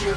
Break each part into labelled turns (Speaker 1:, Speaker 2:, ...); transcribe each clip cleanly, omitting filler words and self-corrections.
Speaker 1: तो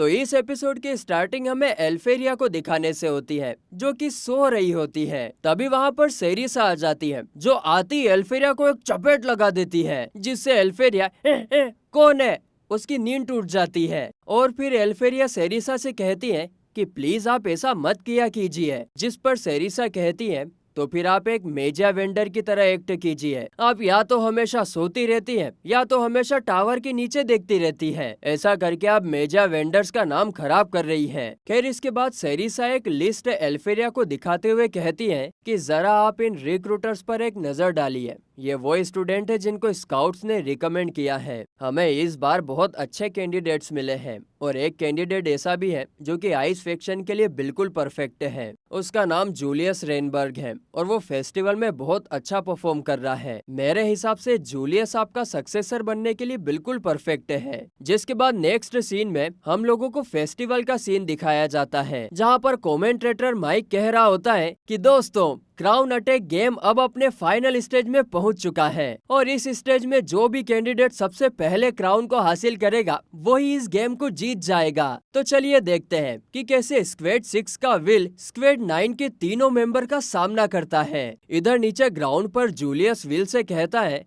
Speaker 1: इस एपिसोड की स्टार्टिंग हमें एल्फेरिया को दिखाने से होती है, जो कि सो रही होती है। तभी वहाँ पर सेरिसा आ जाती है, जो आती एल्फेरिया को एक चपेट लगा देती है, जिससे एल्फेरिया कौन है उसकी नींद टूट जाती है। और फिर एल्फेरिया सेरिसा से कहती है कि प्लीज आप ऐसा मत किया कीजिए, जिस पर सेरिसा कहती है तो फिर आप एक मेजा वेंडर की तरह एक्ट कीजिए। आप या तो हमेशा सोती रहती हैं, या तो हमेशा टावर के नीचे देखती रहती हैं। ऐसा करके आप मेजा वेंडर्स का नाम खराब कर रही हैं। खैर इसके बाद सेरिसा एक लिस्ट एल्फेरिया को दिखाते हुए कहती है कि जरा आप इन रिक्रूटर्स पर एक नजर डालिए। ये वो स्टूडेंट है जिनको स्काउट्स ने रिकमेंड किया है। हमें इस बार बहुत अच्छे कैंडिडेट्स मिले हैं, और एक कैंडिडेट ऐसा भी है जो कि आइस फैक्शन के लिए बिल्कुल परफेक्ट है। उसका नाम जूलियस रेनबर्ग है, और वो फेस्टिवल में बहुत अच्छा परफॉर्म कर रहा है। मेरे हिसाब से जूलियस आपका सक्सेसर बनने के लिए बिल्कुल परफेक्ट है। जिसके बाद नेक्स्ट सीन में हम लोगों को फेस्टिवल का सीन दिखाया जाता है, जहाँ पर कमेंटेटर माइक कह रहा होता है कि दोस्तों, क्राउन अटैक गेम अब अपने फाइनल स्टेज में पहुंच चुका है, और इस स्टेज में जो भी कैंडिडेट सबसे पहले क्राउन को हासिल करेगा वही इस गेम को जीत जाएगा। तो चलिए देखते हैं कि कैसे स्क्वाड 6 का विल स्क्वाड 9 के तीनों मेंबर का सामना करता है। इधर नीचे ग्राउंड पर जूलियस विल से कहता है,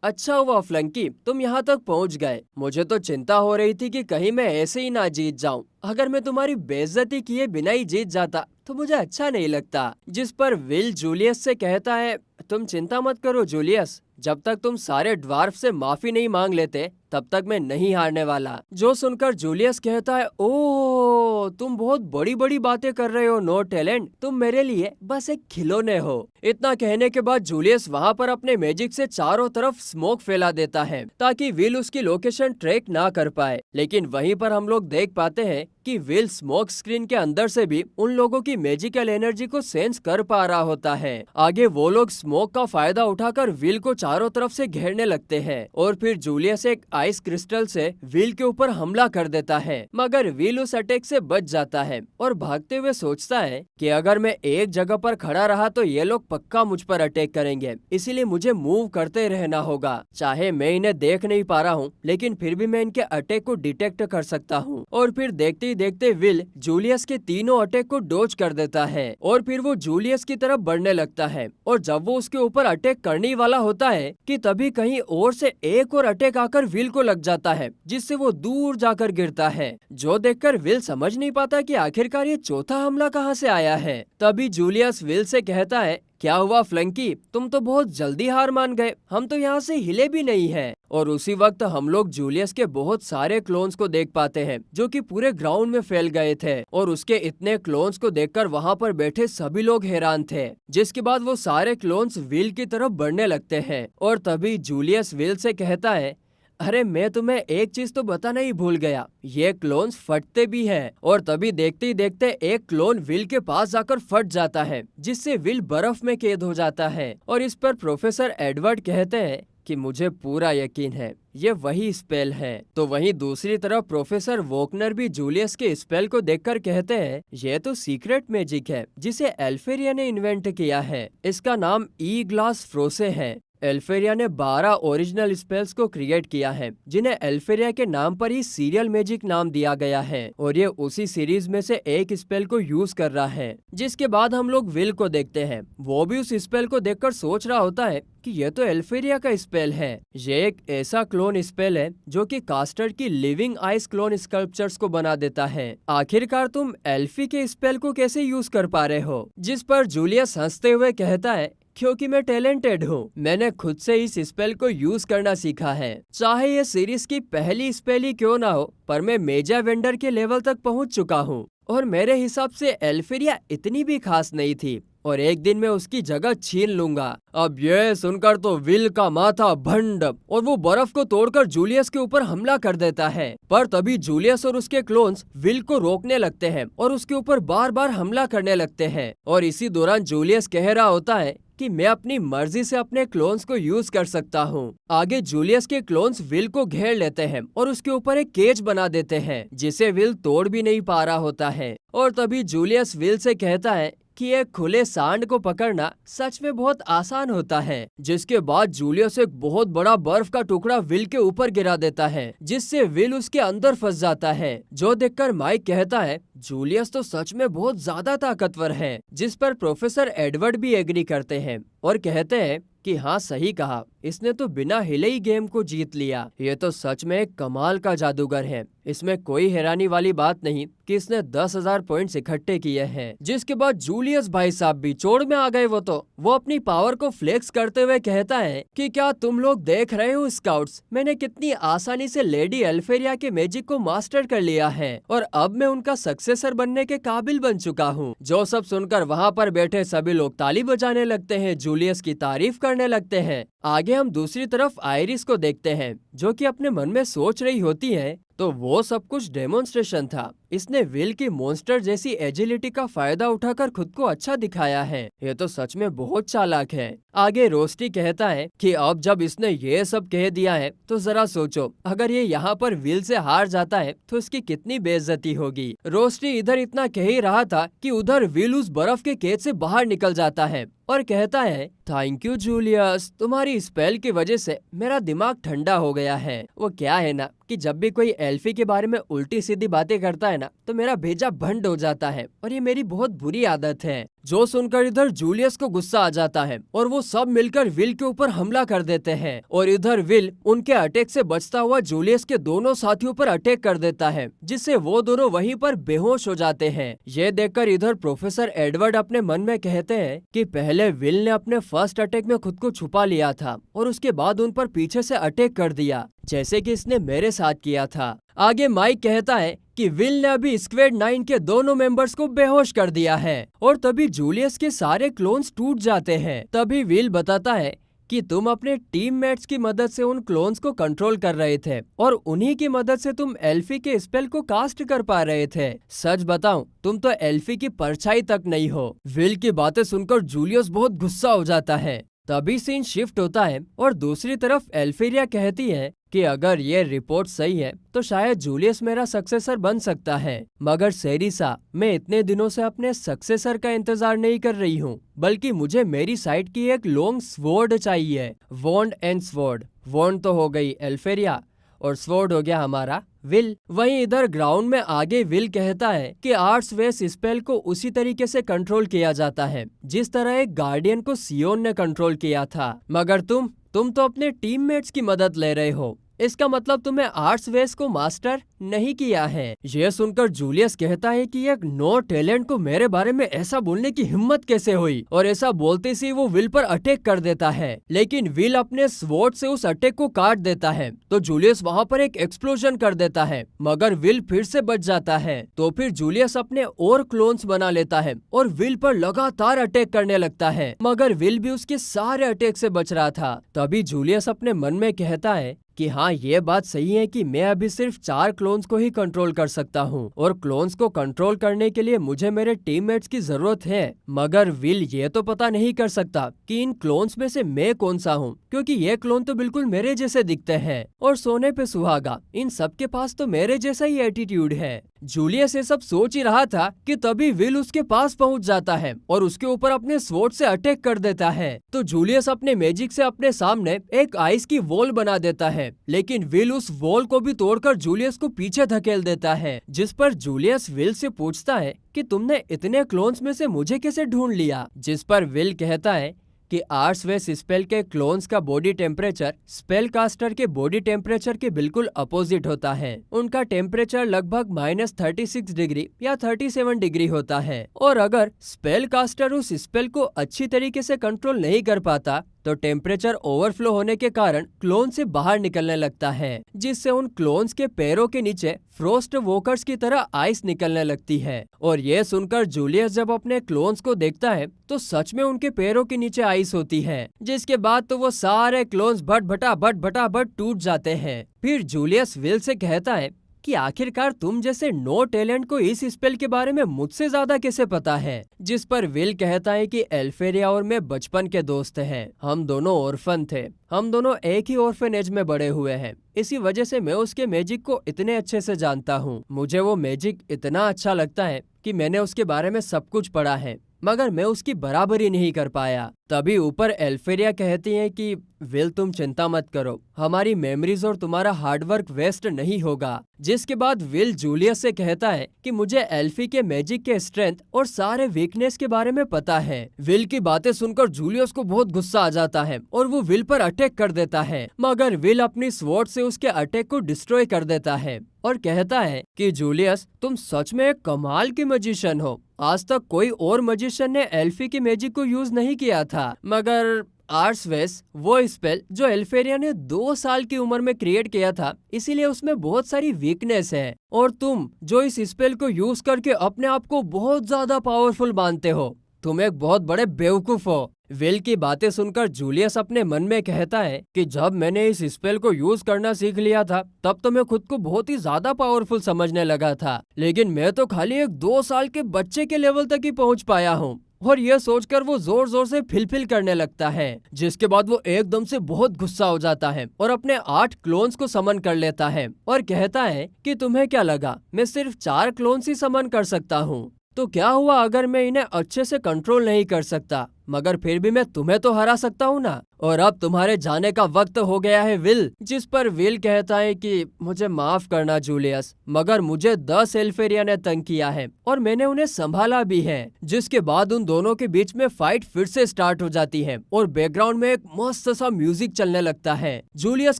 Speaker 1: अच्छा हुआ फ्लंकी, तुम यहाँ तक पहुँच गए। मुझे तो चिंता हो रही थी कि कहीं मैं ऐसे ही ना जीत जाऊं। अगर मैं तुम्हारी बेइज्जती किए बिना ही जीत जाता तो मुझे अच्छा नहीं लगता। जिस पर विल जूलियस से कहता है, तुम चिंता मत करो जूलियस, जब तक तुम सारे ड्वार्फ से माफी नहीं मांग लेते तब तक मैं नहीं हारने वाला। जो सुनकर जूलियस कहता है, ओह तुम बहुत बड़ी बड़ी बातें कर रहे हो नो टैलेंट, तुम मेरे लिए बस एक खिलौने हो। इतना कहने के बाद जूलियस वहाँ पर अपने मैजिक से चारों तरफ स्मोक फैला देता है, ताकि विल उसकी लोकेशन ट्रैक ना कर पाए। लेकिन वहीं पर हम लोग देख पाते हैं कि विल स्मोक स्क्रीन के अंदर से भी उन लोगों की मैजिकल एनर्जी को सेंस कर पा रहा होता है। आगे वो लोग स्मोक का फायदा उठाकर विल को चारों तरफ से घेरने लगते हैं, और फिर जूलियस एक आइस क्रिस्टल से विल के ऊपर हमला कर देता है। मगर विल उस अटैक से बच जाता है और भागते हुए सोचता है कि अगर मैं एक जगह पर खड़ा रहा तो ये लोग पक्का मुझ पर अटैक करेंगे, इसीलिए मुझे मूव करते रहना होगा। चाहे मैं इन्हें देख नहीं पा रहा हूँ, लेकिन फिर भी मैं इनके अटैक को डिटेक्ट कर सकता हूँ। और फिर देखते ही देखते विल जूलियस के तीनों अटैक को डोज कर देता है, और फिर वो जूलियस की तरफ बढ़ने लगता है। और जब वो उसके ऊपर अटैक करने वाला होता है कि तभी कहीं और से एक और अटैक आकर विल को लग जाता है, जिससे वो दूर जाकर गिरता है। जो देखकर विल समझ नहीं पाता कि आखिरकार ये चौथा हमला कहाँ से आया है। तभी जूलियस विल से कहता है, क्या हुआ फ्लंकी, तुम तो बहुत जल्दी हार मान गए, हम तो यहाँ से हिले भी नहीं है। और उसी वक्त हम लोग जूलियस के बहुत सारे क्लोन्स को देख पाते हैं, जो कि पूरे ग्राउंड में फैल गए थे। और उसके इतने क्लोन्स को देखकर वहाँ पर बैठे सभी लोग हैरान थे। जिसके बाद वो सारे क्लोन्स विल की तरफ बढ़ने लगते हैं, और तभी जूलियस विल से कहता है, अरे मैं तुम्हें एक चीज तो बताना ही भूल गया, ये क्लोन्स फटते भी हैं। और तभी देखते ही देखते एक क्लोन विल के पास जाकर फट जाता है, जिससे विल बर्फ में कैद हो जाता है। और इस पर प्रोफेसर एडवर्ड कहते हैं कि मुझे पूरा यकीन है ये वही स्पेल है। तो वहीं दूसरी तरफ प्रोफेसर वोकनर भी जूलियस के स्पेल को देखकर कहते हैं, ये तो सीक्रेट मैजिक है जिसे एल्फेरिया ने इन्वेंट किया है। इसका नाम ई ग्लास फ्रोसे है। एल्फेरिया ने 12 ओरिजिनल स्पेल्स को क्रिएट किया है, जिन्हें एल्फेरिया के नाम पर ही सीरियल मैजिक नाम दिया गया है। और ये उसी सीरीज में से एक स्पेल को यूज कर रहा है। जिसके बाद हम लोग विल को देखते हैं, वो भी उस स्पेल को देखकर सोच रहा होता है कि यह तो एल्फेरिया का स्पेल है। ये एक ऐसा क्लोन स्पेल है जो कि कास्टर की लिविंग आइस क्लोन स्कल्पचर्स को बना देता है। आखिरकार तुम एल्फी के स्पेल को कैसे यूज कर पा रहे हो? जिस पर जूलियस हंसते हुए कहता है, क्योंकि मैं टैलेंटेड हूँ, मैंने खुद से इस स्पेल को यूज करना सीखा है। चाहे ये सीरीज की पहली स्पेल ही क्यों ना हो, पर मैं मेजा वेंडर के लेवल तक पहुँच चुका हूँ। और मेरे हिसाब से एल्फेरिया इतनी भी खास नहीं थी, और एक दिन मैं उसकी जगह छीन लूंगा। अब ये सुनकर तो विल का माथा भंड, और वो बर्फ को तोड़कर जूलियस के ऊपर हमला कर देता है। पर तभी जूलियस और उसके क्लोन्स विल को रोकने लगते हैं और उसके ऊपर बार बार हमला करने लगते हैं। और इसी दौरान जूलियस कह रहा होता है कि मैं अपनी मर्जी से अपने क्लोन्स को यूज कर सकता हूँ। आगे जूलियस के क्लोन्स विल को घेर लेते हैं और उसके ऊपर एक केज बना देते हैं, जिसे विल तोड़ भी नहीं पा रहा होता है। और तभी जूलियस विल से कहता है कि कि एक खुले सांड को पकड़ना सच में बहुत आसान होता है। जिसके बाद जूलियस एक बहुत बड़ा बर्फ का टुकड़ा विल के ऊपर गिरा देता है, जिससे विल उसके अंदर फंस जाता है। जो देखकर माइक कहता है, जूलियस तो सच में बहुत ज्यादा ताकतवर है। जिस पर प्रोफेसर एडवर्ड भी एग्री करते हैं और कहते हैं कि हाँ, सही कहा, इसने तो बिना हिले ही गेम को जीत लिया। ये तो सच में एक कमाल का जादूगर है। इसमें कोई हैरानी वाली बात नहीं कि इसने 10,000 पॉइंट्स इकट्ठे किए हैं। जिसके बाद जूलियस भाई साहब भी चोड़ में आ गए। वो अपनी पावर को फ्लेक्स करते हुए कहता है कि क्या तुम लोग देख रहे हो स्काउट्स, मैंने कितनी आसानी से लेडी एल्फेरिया के मैजिक को मास्टर कर लिया है और अब मैं उनका सक्सेसर बनने के काबिल बन चुका हूँ। जो सब सुनकर वहाँ पर बैठे सभी लोग ताली बजाने लगते हैं, जूलियस की तारीफ करने लगते हैं। आगे हम दूसरी तरफ आयरिस को देखते हैं, जो कि अपने मन में सोच रही होती है तो वो सब कुछ डेमोन्स्ट्रेशन था। इसने विल की मॉन्स्टर जैसी एजिलिटी का फायदा उठाकर खुद को अच्छा दिखाया है। ये तो सच में बहुत चालाक है। आगे रोस्टी कहता है कि अब जब इसने ये सब कह दिया है तो जरा सोचो, अगर ये यहाँ पर विल से हार जाता है तो इसकी कितनी बेइज्जती होगी। रोस्टी इधर इतना कह ही रहा था कि उधर विल उस बर्फ के कैद से बाहर निकल जाता है और कहता है, थैंक यू जूलियस, तुम्हारी स्पेल की वजह से मेरा दिमाग ठंडा हो गया है। वो क्या है ना कि जब भी कोई एल्फी के बारे में उल्टी सीधी बातें करता है ना तो मेरा भेजा भंड हो जाता है और ये मेरी बहुत बुरी आदत है। जो सुनकर इधर जूलियस को गुस्सा आ जाता है और वो सब मिलकर विल के ऊपर हमला कर देते हैं और इधर विल उनके अटैक से बचता हुआ जूलियस के दोनों साथियों पर अटैक कर देता है, जिससे वो दोनों वहीं पर बेहोश हो जाते हैं। ये देखकर इधर प्रोफेसर एडवर्ड अपने मन में कहते हैं कि पहले विल ने अपने फर्स्ट अटैक में खुद को छुपा लिया था और उसके बाद उन पर पीछे से अटैक कर दिया, जैसे कि इसने मेरे साथ किया था। आगे माइक कहता है कि विल ने अभी स्क्वाड 9 के दोनों मेंबर्स को बेहोश कर दिया है और तभी जूलियस के सारे क्लोन्स टूट जाते हैं। तभी विल बताता है कि तुम अपने टीममेट्स की मदद से उन क्लोन्स को कंट्रोल कर रहे थे और उन्हीं की मदद से तुम एल्फी के स्पेल को कास्ट कर पा रहे थे। सच बताऊं, तुम तो एल्फी की परछाई तक नहीं हो। विल की बातें सुनकर जूलियस बहुत गुस्सा हो जाता है। तभी सीन शिफ्ट होता है और दूसरी तरफ एल्फेरिया कहती है कि अगर ये रिपोर्ट सही है तो शायद जूलियस मेरा सक्सेसर बन सकता है। मगर सेरिसा, मैं इतने दिनों से अपने सक्सेसर का इंतजार नहीं कर रही हूँ, बल्कि मुझे मेरी साइड की एक लॉन्ग स्वॉर्ड चाहिए। वॉन्ड एंड स्वॉर्ड। वॉन्ड तो हो गई एल्फेरिया और स्वॉर्ड हो गया हमारा विल। वहीं इधर ग्राउंड में आगे विल कहता है कि आर्ट्स वेस स्पेल को उसी तरीके से कंट्रोल किया जाता है जिस तरह एक गार्डियन को सियोन ने कंट्रोल किया था। मगर तुम तो अपने टीममेट्स की मदद ले रहे हो, इसका मतलब तुम्हें आर्ट्स वेस को मास्टर नहीं किया है। यह सुनकर जूलियस कहता है कि एक नो टैलेंट को मेरे बारे में ऐसा बोलने की हिम्मत कैसे हुई, और ऐसा बोलते से वो विल पर अटैक कर देता है। लेकिन विल अपने स्वॉर्ड से उस अटैक को काट देता है तो जूलियस वहाँ पर एक एक्सप्लोजन कर देता है, मगर विल फिर से बच जाता है। तो फिर जूलियस अपने और क्लोन्स बना लेता है और विल पर लगातार अटैक करने लगता है, मगर विल भी उसके सारे अटैक से बच रहा था। तभी जूलियस अपने मन में कहता है कि हाँ, ये बात सही है कि मैं अभी सिर्फ 4 क्लोन्स को ही कंट्रोल कर सकता हूँ और क्लोन्स को कंट्रोल करने के लिए मुझे मेरे टीममेट्स की जरूरत है। मगर विल ये तो पता नहीं कर सकता कि इन क्लोन्स में से मैं कौन सा हूँ, क्योंकि ये क्लोन तो बिल्कुल मेरे जैसे दिखते हैं और सोने पे सुहागा, इन सब के पास तो मेरे जैसा ही एटीट्यूड है। जूलियस ये सब सोच ही रहा था कि तभी विल उसके पास पहुंच जाता है और उसके ऊपर अपने स्वॉर्ड से अटैक कर देता है। तो जूलियस अपने मैजिक से अपने सामने एक आइस की वॉल बना देता है, लेकिन विल उस वॉल को भी तोड़कर जूलियस को पीछे धकेल देता है। जिस पर जूलियस विल से पूछता है कि तुमने इतने क्लोन्स में से मुझे कैसे ढूंढ लिया, जिस पर विल कहता है कि आर्ट्स वेस स्पेल के क्लोन्स का बॉडी टेम्परेचर स्पेल कास्टर के बॉडी टेम्परेचर के बिल्कुल अपोजिट होता है। उनका टेम्परेचर लगभग -36 डिग्री या 37 डिग्री होता है, और अगर स्पेल कास्टर उस स्पेल को अच्छी तरीके से कंट्रोल नहीं कर पाता तो टेम्परेचर ओवरफ्लो होने के कारण क्लोन से बाहर निकलने लगता है, जिससे उन क्लोन्स के पैरों के नीचे फ्रोस्ट वॉकर्स की तरह आइस निकलने लगती है। और ये सुनकर जूलियस जब अपने क्लोन्स को देखता है तो सच में उनके पैरों के नीचे आइस होती है, जिसके बाद तो वो सारे क्लोन्स भट टूट जाते हैं। फिर जूलियस विल से कहता है कि आखिरकार तुम जैसे नो टैलेंट को इस स्पेल के बारे में मुझसे ज्यादा कैसे पता है। जिस पर विल कहता है कि एल्फेरिया और मैं बचपन के दोस्त हैं, हम दोनों ऑर्फन थे, हम दोनों एक ही ऑर्फनेज में बड़े हुए हैं, इसी वजह से मैं उसके मैजिक को इतने अच्छे से जानता हूँ। मुझे वो मैजिक इतना अच्छा लगता है कि मैंने उसके बारे में सब कुछ पढ़ा है। मगर मैं उसकी बराबरी नहीं कर पाया। तभी ऊपर एल्फेरिया कहती है कि विल तुम चिंता मत करो, हमारी मेमोरीज और तुम्हारा हार्डवर्क वेस्ट नहीं होगा। जिसके बाद विल जूलियस से कहता है कि मुझे एल्फी के मैजिक के स्ट्रेंथ और सारे वीकनेस के बारे में पता है। विल की बातें सुनकर जूलियस को बहुत गुस्सा आ जाता है और वो विल पर अटैक कर देता है, मगर विल अपनी स्वॉर्ड से उसके अटैक को डिस्ट्रॉय कर देता है और कहता है कि जूलियस तुम सच में एक कमाल की मैजिशियन हो। आज तक कोई और मैजिशियन ने एल्फी की मैजिक को यूज नहीं किया था, मगर आर्सवेस वो स्पेल जो एल्फेरिया ने 2 साल की उम्र में क्रिएट किया था, इसीलिए उसमें बहुत सारी वीकनेस है और तुम जो इस स्पेल को यूज करके अपने आप को बहुत ज्यादा पावरफुल मानते हो, तुम एक बहुत बड़े बेवकूफ हो। विल की बातें सुनकर जूलियस अपने मन में कहता है कि जब मैंने इस स्पेल को यूज करना सीख लिया था तब तो मैं खुद को बहुत ही ज्यादा पावरफुल समझने लगा था, लेकिन मैं तो खाली एक 2 साल के बच्चे के लेवल तक ही पहुंच पाया हूँ। और यह सोचकर वो जोर जोर से फिलफिल करने लगता है, जिसके बाद वो एकदम से बहुत गुस्सा हो जाता है और अपने 8 क्लोन्स को समन कर लेता है और कहता है कि तुम्हें क्या लगा मैं सिर्फ 4 क्लोन्स ही समन कर सकता हूँ, तो क्या हुआ अगर मैं इन्हें अच्छे से कंट्रोल नहीं कर सकता, मगर फिर भी मैं तुम्हें तो हरा सकता हूँ ना। और अब तुम्हारे जाने का वक्त हो गया है विल। जिस पर विल कहता है कि मुझे माफ करना जूलियस, मगर मुझे 10 एल्फेरिया ने तंग किया है और मैंने उन्हें संभाला भी है। जिसके बाद उन दोनों के बीच में फाइट फिर से स्टार्ट हो जाती है और बैकग्राउंड में एक मस्त सा म्यूजिक चलने लगता है। जूलियस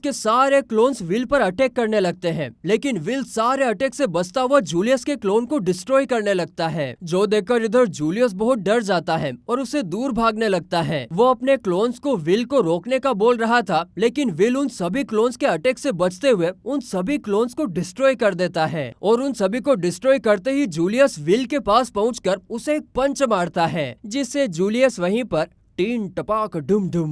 Speaker 1: के सारे क्लोन्स विल पर अटैक करने लगते हैं, लेकिन विल सारे अटैक से बचता हुआ जूलियस के क्लोन को डिस्ट्रॉय करने लगता है, जो देखकर इधर जूलियस बहुत डर जाता है और उसे दूर भागने लगता है। वो अपने क्लोन्स को विल को रोकने का बोल रहा था, लेकिन विल उन सभी क्लोन्स के अटैक से बचते हुए उन सभी क्लोन्स को डिस्ट्रॉय कर देता है और उन सभी को डिस्ट्रॉय करते ही जूलियस विल के पास पहुंचकर उसे एक पंच मारता है, जिससे जूलियस वहीं पर टीन टपाक डुम डुम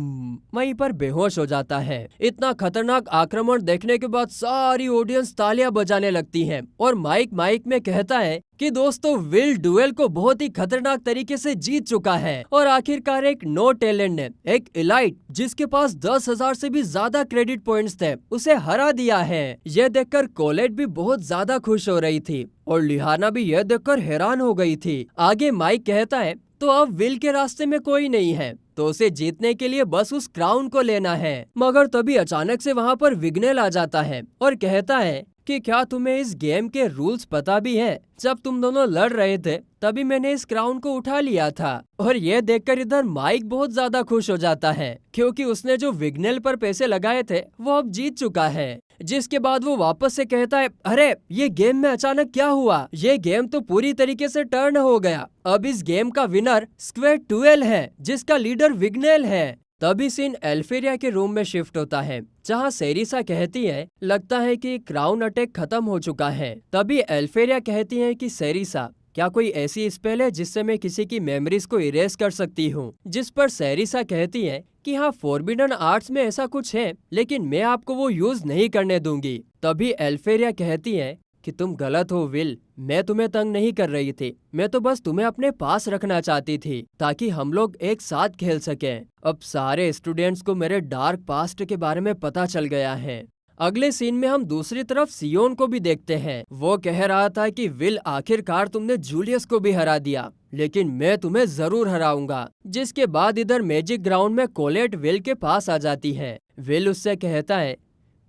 Speaker 1: वहीं पर बेहोश हो जाता है। इतना खतरनाक आक्रमण देखने के बाद सारी ऑडियंस तालियां बजाने लगती है और माइक में कहता है कि दोस्तों विल डुएल को बहुत ही खतरनाक तरीके से जीत चुका है और आखिरकार एक नो टैलेंट ने एक इलाइट जिसके पास 10,000 से भी ज्यादा क्रेडिट पॉइंट्स थे उसे हरा दिया है। यह देखकर कोलेट भी बहुत ज्यादा खुश हो रही थी और लिहाना भी यह देखकर हैरान हो गई थी। आगे माइक कहता है तो अब विल के रास्ते में कोई नहीं है, तो उसे जीतने के लिए बस उस क्राउन को लेना है। मगर तभी अचानक से वहाँ पर विग्नेल आ जाता है और कहता है कि क्या तुम्हें इस गेम के रूल्स पता भी है? जब तुम दोनों लड़ रहे थे तभी मैंने इस क्राउन को उठा लिया था। और यह देखकर इधर माइक बहुत ज्यादा खुश हो जाता है क्योंकि उसने जो विग्नेल पर पैसे लगाए थे वो अब जीत चुका है। जिसके बाद वो वापस से कहता है अरे ये गेम में अचानक क्या हुआ, ये गेम तो पूरी तरीके से टर्न हो गया। अब इस गेम का विनर स्क्वेयर 12 है जिसका लीडर विग्नेल है। तभी सीन एल्फेरिया के रूम में शिफ्ट होता है जहां सेरिसा कहती है लगता है कि क्राउन अटैक खत्म हो चुका है। तभी एल्फेरिया कहती है कि सेरिसा क्या कोई ऐसी स्पेल है जिससे मैं किसी की मेमोरीज को इरेज कर सकती हूँ? जिस पर सेरिसा कहती है कि हाँ फॉरबिडन आर्ट्स में ऐसा कुछ है, लेकिन मैं आपको वो यूज नहीं करने दूंगी। तभी एल्फेरिया कहती है कि तुम गलत हो विल, मैं तुम्हें तंग नहीं कर रही थी, मैं तो बस तुम्हें अपने पास रखना चाहती थी ताकि हम लोग एक साथ खेल सकें। अब सारे स्टूडेंट्स को मेरे डार्क पास्ट के बारे में पता चल गया है। अगले सीन में हम दूसरी तरफ सियोन को भी देखते हैं। वो कह रहा था कि विल आखिरकार तुमने जूलियस को भी हरा दिया, लेकिन मैं तुम्हें जरूर हराऊंगा। जिसके बाद इधर मैजिक ग्राउंड में कोलेट विल के पास आ जाती है। विल उससे कहता है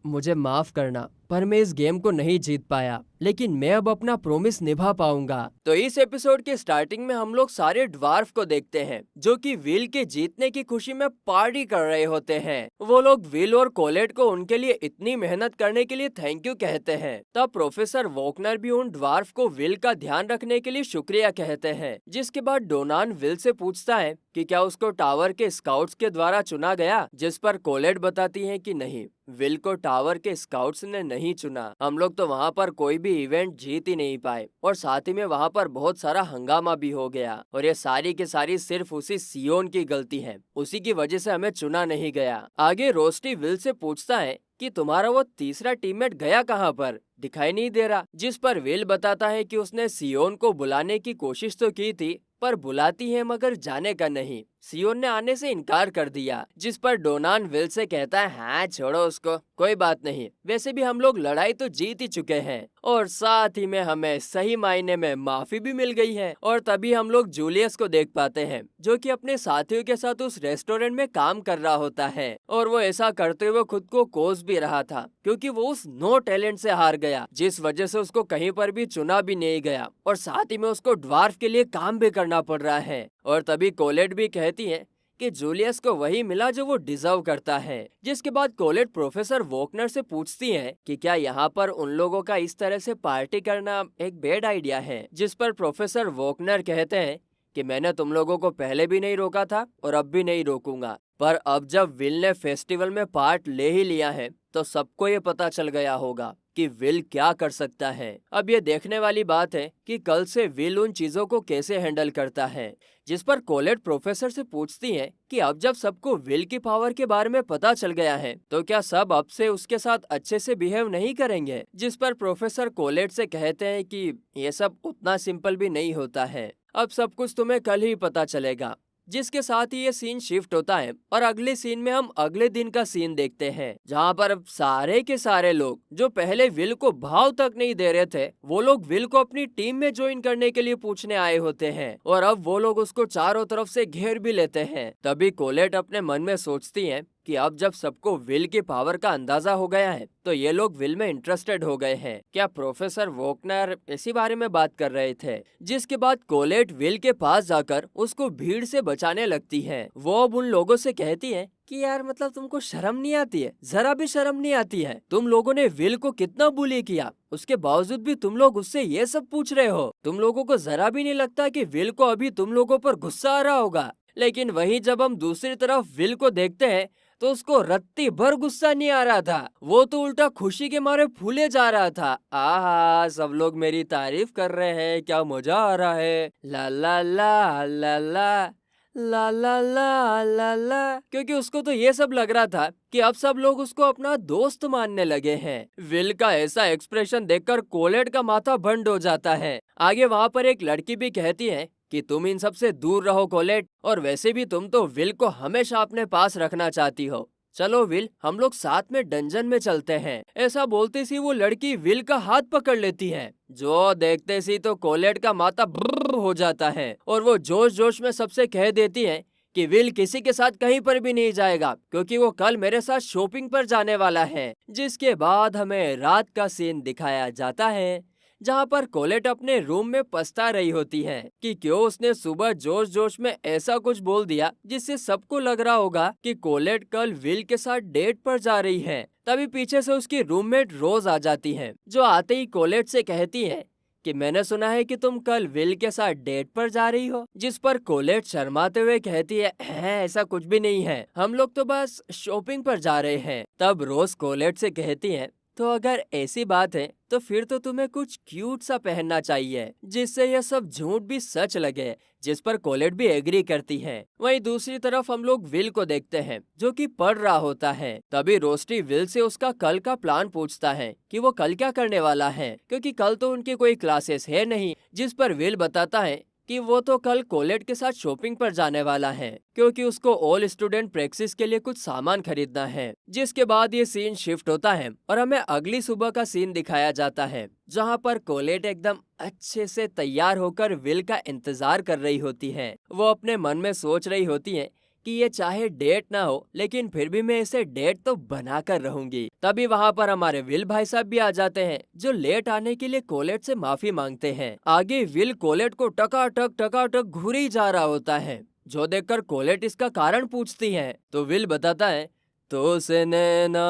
Speaker 1: मुझे माफ करना पर मैं इस गेम को नहीं जीत पाया, लेकिन मैं अब अपना प्रॉमिस निभा पाऊंगा। तो इस एपिसोड के स्टार्टिंग में हम लोग सारे ड्वार्फ को देखते हैं जो कि विल के जीतने की खुशी में पार्टी कर रहे होते हैं। वो लोग विल और कोलेट को उनके लिए इतनी मेहनत करने के लिए थैंक यू कहते हैं। तब प्रोफेसर वोकनर भी उन ड्वार्फ को विल का ध्यान रखने के लिए शुक्रिया कहते हैं। जिसके बाद डोनान विल से पूछता है कि क्या उसको टावर के स्काउट्स के द्वारा चुना गया, जिस पर कोलेट बताती है कि नहीं, विल को टावर के स्काउट्स ने नहीं चुना। हम लोग तो वहाँ पर कोई भी इवेंट जीत ही नहीं पाए और साथ ही में वहाँ पर बहुत सारा हंगामा भी हो गया और ये सारी की सारी सिर्फ उसी सियोन की गलती है, उसी की वजह से हमें चुना नहीं गया। आगे रोस्टी विल से पूछता है कि तुम्हारा वो तीसरा टीममेट गया कहाँ पर, दिखाई नहीं दे रहा। जिस पर विल बताता है कि उसने सियोन को बुलाने की कोशिश तो की थी पर बुलाती है मगर जाने का नहीं। सियोन ने आने से इनकार कर दिया, जिस पर डोनान विल से कहता है हाँ छोड़ो उसको, कोई बात नहीं, वैसे भी हम लोग लड़ाई तो जीत ही चुके हैं और साथ ही में हमें सही मायने में माफी भी मिल गई है। और तभी हम लोग जूलियस को देख पाते हैं जो कि अपने साथियों के साथ उस रेस्टोरेंट में काम कर रहा होता है और वो ऐसा करते हुए खुद को कोस भी रहा था क्योंकि वो उस नो टैलेंट से हार गया, जिस वजह से उसको कहीं पर भी चुना भी नहीं गया और साथ ही में उसको ड्वार्फ के लिए काम भी करना पड़ रहा है। और तभी कोलेट भी कहती है कि जूलियस को वही मिला जो वो डिजर्व करता है। जिसके बाद कोलेट प्रोफेसर वोकनर से पूछती है कि क्या यहाँ पर उन लोगों का इस तरह से पार्टी करना एक बैड आइडिया है, जिस पर प्रोफेसर वोकनर कहते हैं कि मैंने तुम लोगों को पहले भी नहीं रोका था और अब भी नहीं रोकूंगा, पर अब जब विल ने फेस्टिवल में पार्ट ले ही लिया है तो सबको ये पता चल गया होगा कि विल क्या कर सकता है। अब ये देखने वाली बात है कि कल से विल उन चीजों को कैसे हैंडल करता है। जिस पर कोलेट प्रोफेसर से पूछती है कि अब जब सबको विल की पावर के बारे में पता चल गया है तो क्या सब अब से उसके साथ अच्छे से बिहेव नहीं करेंगे। जिस पर प्रोफेसर कोलेट से कहते हैं कि ये सब उतना सिंपल भी नहीं होता है, अब सब कुछ तुम्हें कल ही पता चलेगा। जिसके साथ ही ये सीन शिफ्ट होता है और अगले सीन में हम अगले दिन का सीन देखते हैं जहाँ पर अब सारे के सारे लोग जो पहले विल को भाव तक नहीं दे रहे थे वो लोग विल को अपनी टीम में ज्वाइन करने के लिए पूछने आए होते हैं और अब वो लोग उसको चारों तरफ से घेर भी लेते हैं। तभी कोलेट अपने मन में सोचती है कि अब जब सबको विल की पावर का अंदाजा हो गया है तो ये लोग विल में इंटरेस्टेड हो गए हैं। क्या प्रोफेसर वोकनर इसी बारे में बात कर रहे थे। जिसके बाद कोलेट विल के पास जाकर उसको भीड़ से बचाने लगती है। वो अब उन लोगों से कहती है कि यार मतलब तुमको शर्म नहीं आती है, जरा भी शर्म नहीं आती है। तुम लोगों ने विल को कितना बुली किया, उसके बावजूद भी तुम लोग उससे ये सब पूछ रहे हो। तुम लोगों को जरा भी नहीं लगता कि विल को अभी तुम लोगों पर गुस्सा आ रहा होगा। लेकिन वहीं जब हम दूसरी तरफ विल को देखते हैं तो उसको रत्ती भर गुस्सा नहीं आ रहा था, वो तो उल्टा खुशी के मारे फूले जा रहा था। आहा, सब लोग मेरी तारीफ कर रहे हैं, क्या मजा आ रहा है, ला ला ला ला ला ला ला ला ला ला। क्योंकि उसको तो ये सब लग रहा था कि अब सब लोग उसको अपना दोस्त मानने लगे हैं। विल का ऐसा एक्सप्रेशन देखकर कोलेट का माथा बंद हो जाता है। आगे वहाँ पर एक लड़की भी कहती है कि तुम इन सब से दूर रहो कोलेट, और वैसे भी तुम तो विल को हमेशा अपने पास रखना चाहती हो। चलो विल, हम लोग साथ में डंजन में चलते हैं। ऐसा बोलते सी वो लड़की विल का हाथ पकड़ लेती है, जो देखते सी तो कोलेट का माथा ब्रर हो जाता है और वो जोश जोश में सबसे कह देती है कि विल किसी के साथ कहीं पर भी नहीं जाएगा क्योंकि वो कल मेरे साथ शॉपिंग पर जाने वाला है। जिसके बाद हमें रात का सीन दिखाया जाता है जहाँ पर कोलेट अपने रूम में पछता रही होती है कि क्यों उसने सुबह जोश जोश में ऐसा कुछ बोल दिया जिससे सबको लग रहा होगा कि कोलेट कल विल के साथ डेट पर जा रही है। तभी पीछे से उसकी रूममेट रोज आ जाती है, जो आते ही कोलेट से कहती है कि मैंने सुना है कि तुम कल विल के साथ डेट पर जा रही हो। जिस पर कोलेट शर्माते हुए कहती है ऐसा कुछ भी नहीं है, हम लोग तो बस शॉपिंग पर जा रहे हैं। तब रोज कोलेट से कहती है तो अगर ऐसी बात है तो फिर तो तुम्हें कुछ क्यूट सा पहनना चाहिए जिससे यह सब झूठ भी सच लगे। जिस पर कोलेट भी एग्री करती है। वहीं दूसरी तरफ हम लोग विल को देखते हैं जो कि पढ़ रहा होता है। तभी रोस्टी विल से उसका कल का प्लान पूछता है कि वो कल क्या करने वाला है, क्योंकि कल तो उनकी कोई क्लासेस है नहीं। जिस पर विल बताता है कि वो तो कल कोलेट के साथ शॉपिंग पर जाने वाला है क्योंकि उसको ऑल स्टूडेंट प्रैक्टिस के लिए कुछ सामान खरीदना है। जिसके बाद ये सीन शिफ्ट होता है और हमें अगली सुबह का सीन दिखाया जाता है जहाँ पर कोलेट एकदम अच्छे से तैयार होकर विल का इंतजार कर रही होती है। वो अपने मन में सोच रही होती है कि ये चाहे डेट ना हो लेकिन फिर भी मैं इसे डेट तो बना कर रहूंगी। तभी वहाँ पर हमारे विल भाई साहब भी आ जाते हैं जो लेट आने के लिए कोलेट से माफी मांगते हैं। आगे विल कोलेट को टकाटक घूरी जा रहा होता है, जो देखकर कोलेट इसका कारण पूछती है तो विल बताता है तो से नैना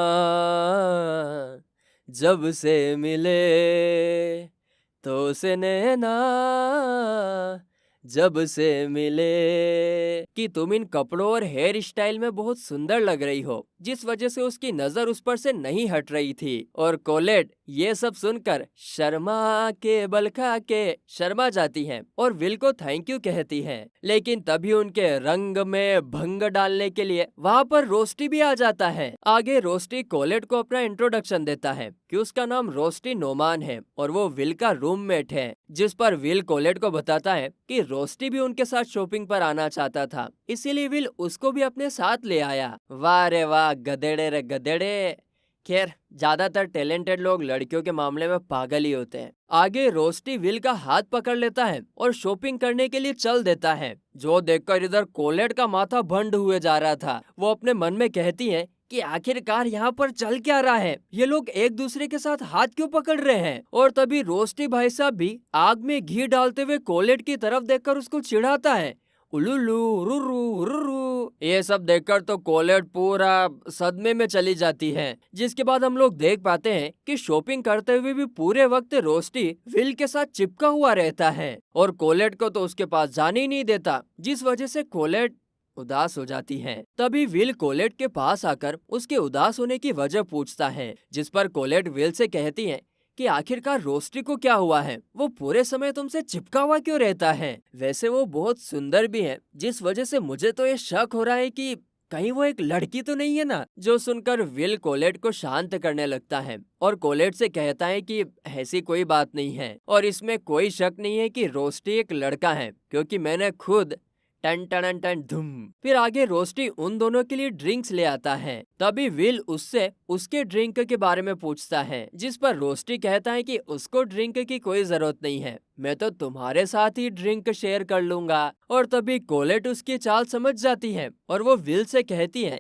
Speaker 1: जब से मिले, तो से नैना जब से मिले, कि तुम इन कपड़ों और हेयर स्टाइल में बहुत सुंदर लग रही हो। जिस वजह से उसकी नजर उस पर से नहीं हट रही थी और कोलेट ये सब सुनकर शर्मा के बल खा के शर्मा जाती हैं और विल को थैंक यू कहती हैं। लेकिन तभी उनके रंग में भंग डालने के लिए वहाँ पर रोस्टी भी आ जाता है। आगे रोस्टी कोलेट को अपना इंट्रोडक्शन देता है कि उसका नाम रोस्टी नोमान है और वो विल का रूममेट है, जिस पर विल कोलेट को बताता है कि रोस्टी भी उनके साथ शॉपिंग पर आना चाहता था, इसीलिए विल उसको भी अपने साथ ले आया। वाह रे वाह, गधेड़े रे गधेड़े। खैर, ज्यादातर टैलेंटेड लोग लड़कियों के मामले में पागल ही होते हैं। आगे रोस्टी विल का हाथ पकड़ लेता है और शॉपिंग करने के लिए चल देता है, जो देखकर इधर कोलेट का माथा भंड हुए जा रहा था। वो अपने मन में कहती है कि आखिरकार यहाँ पर चल क्या रहा है, ये लोग एक दूसरे के साथ हाथ क्यों पकड़ रहे हैं। और तभी रोस्टी भाई साहब भी आग में घी डालते हुए कोलेट की तरफ देखकर उसको चिढ़ाता है। उलुलु रुरु रुरु। ये सब देखकर तो कोलेट पूरा सदमे में चली जाती है, जिसके बाद हम लोग देख पाते हैं कि शॉपिंग करते हुए भी पूरे वक्त रोस्टी विल के साथ चिपका हुआ रहता है और कोलेट को तो उसके पास जाने ही नहीं देता, जिस वजह से कोलेट उदास हो जाती है। तभी विल कोलेट के पास आकर उसके उदास होने की वजह पूछता है, जिस पर कोलेट विल से कहती है कि आखिरकार रोस्टी को क्या हुआ है, वो पूरे समय तुमसे चिपका हुआ क्यों रहता है। वैसे वो बहुत सुंदर भी है, जिस वजह से मुझे तो ये शक हो रहा है कि कहीं वो एक लड़की तो नहीं है ना। जो सुनकर विल कोलेट को शांत करने लगता है और कोलेट से कहता है कि ऐसी कोई बात नहीं है और इसमें कोई शक नहीं है कि रोस्टी एक लड़का है, क्योंकि मैंने खुद टन टन टन धुम। फिर आगे रोस्टी उन दोनों के लिए ड्रिंक्स ले आता है। तभी विल उससे उसके ड्रिंक के बारे में पूछता है, जिस पर रोस्टी कहता है कि उसको ड्रिंक की कोई जरूरत नहीं है, मैं तो तुम्हारे साथ ही ड्रिंक शेयर कर लूंगा। और तभी कोलेट उसकी चाल समझ जाती है और वो विल से कहती है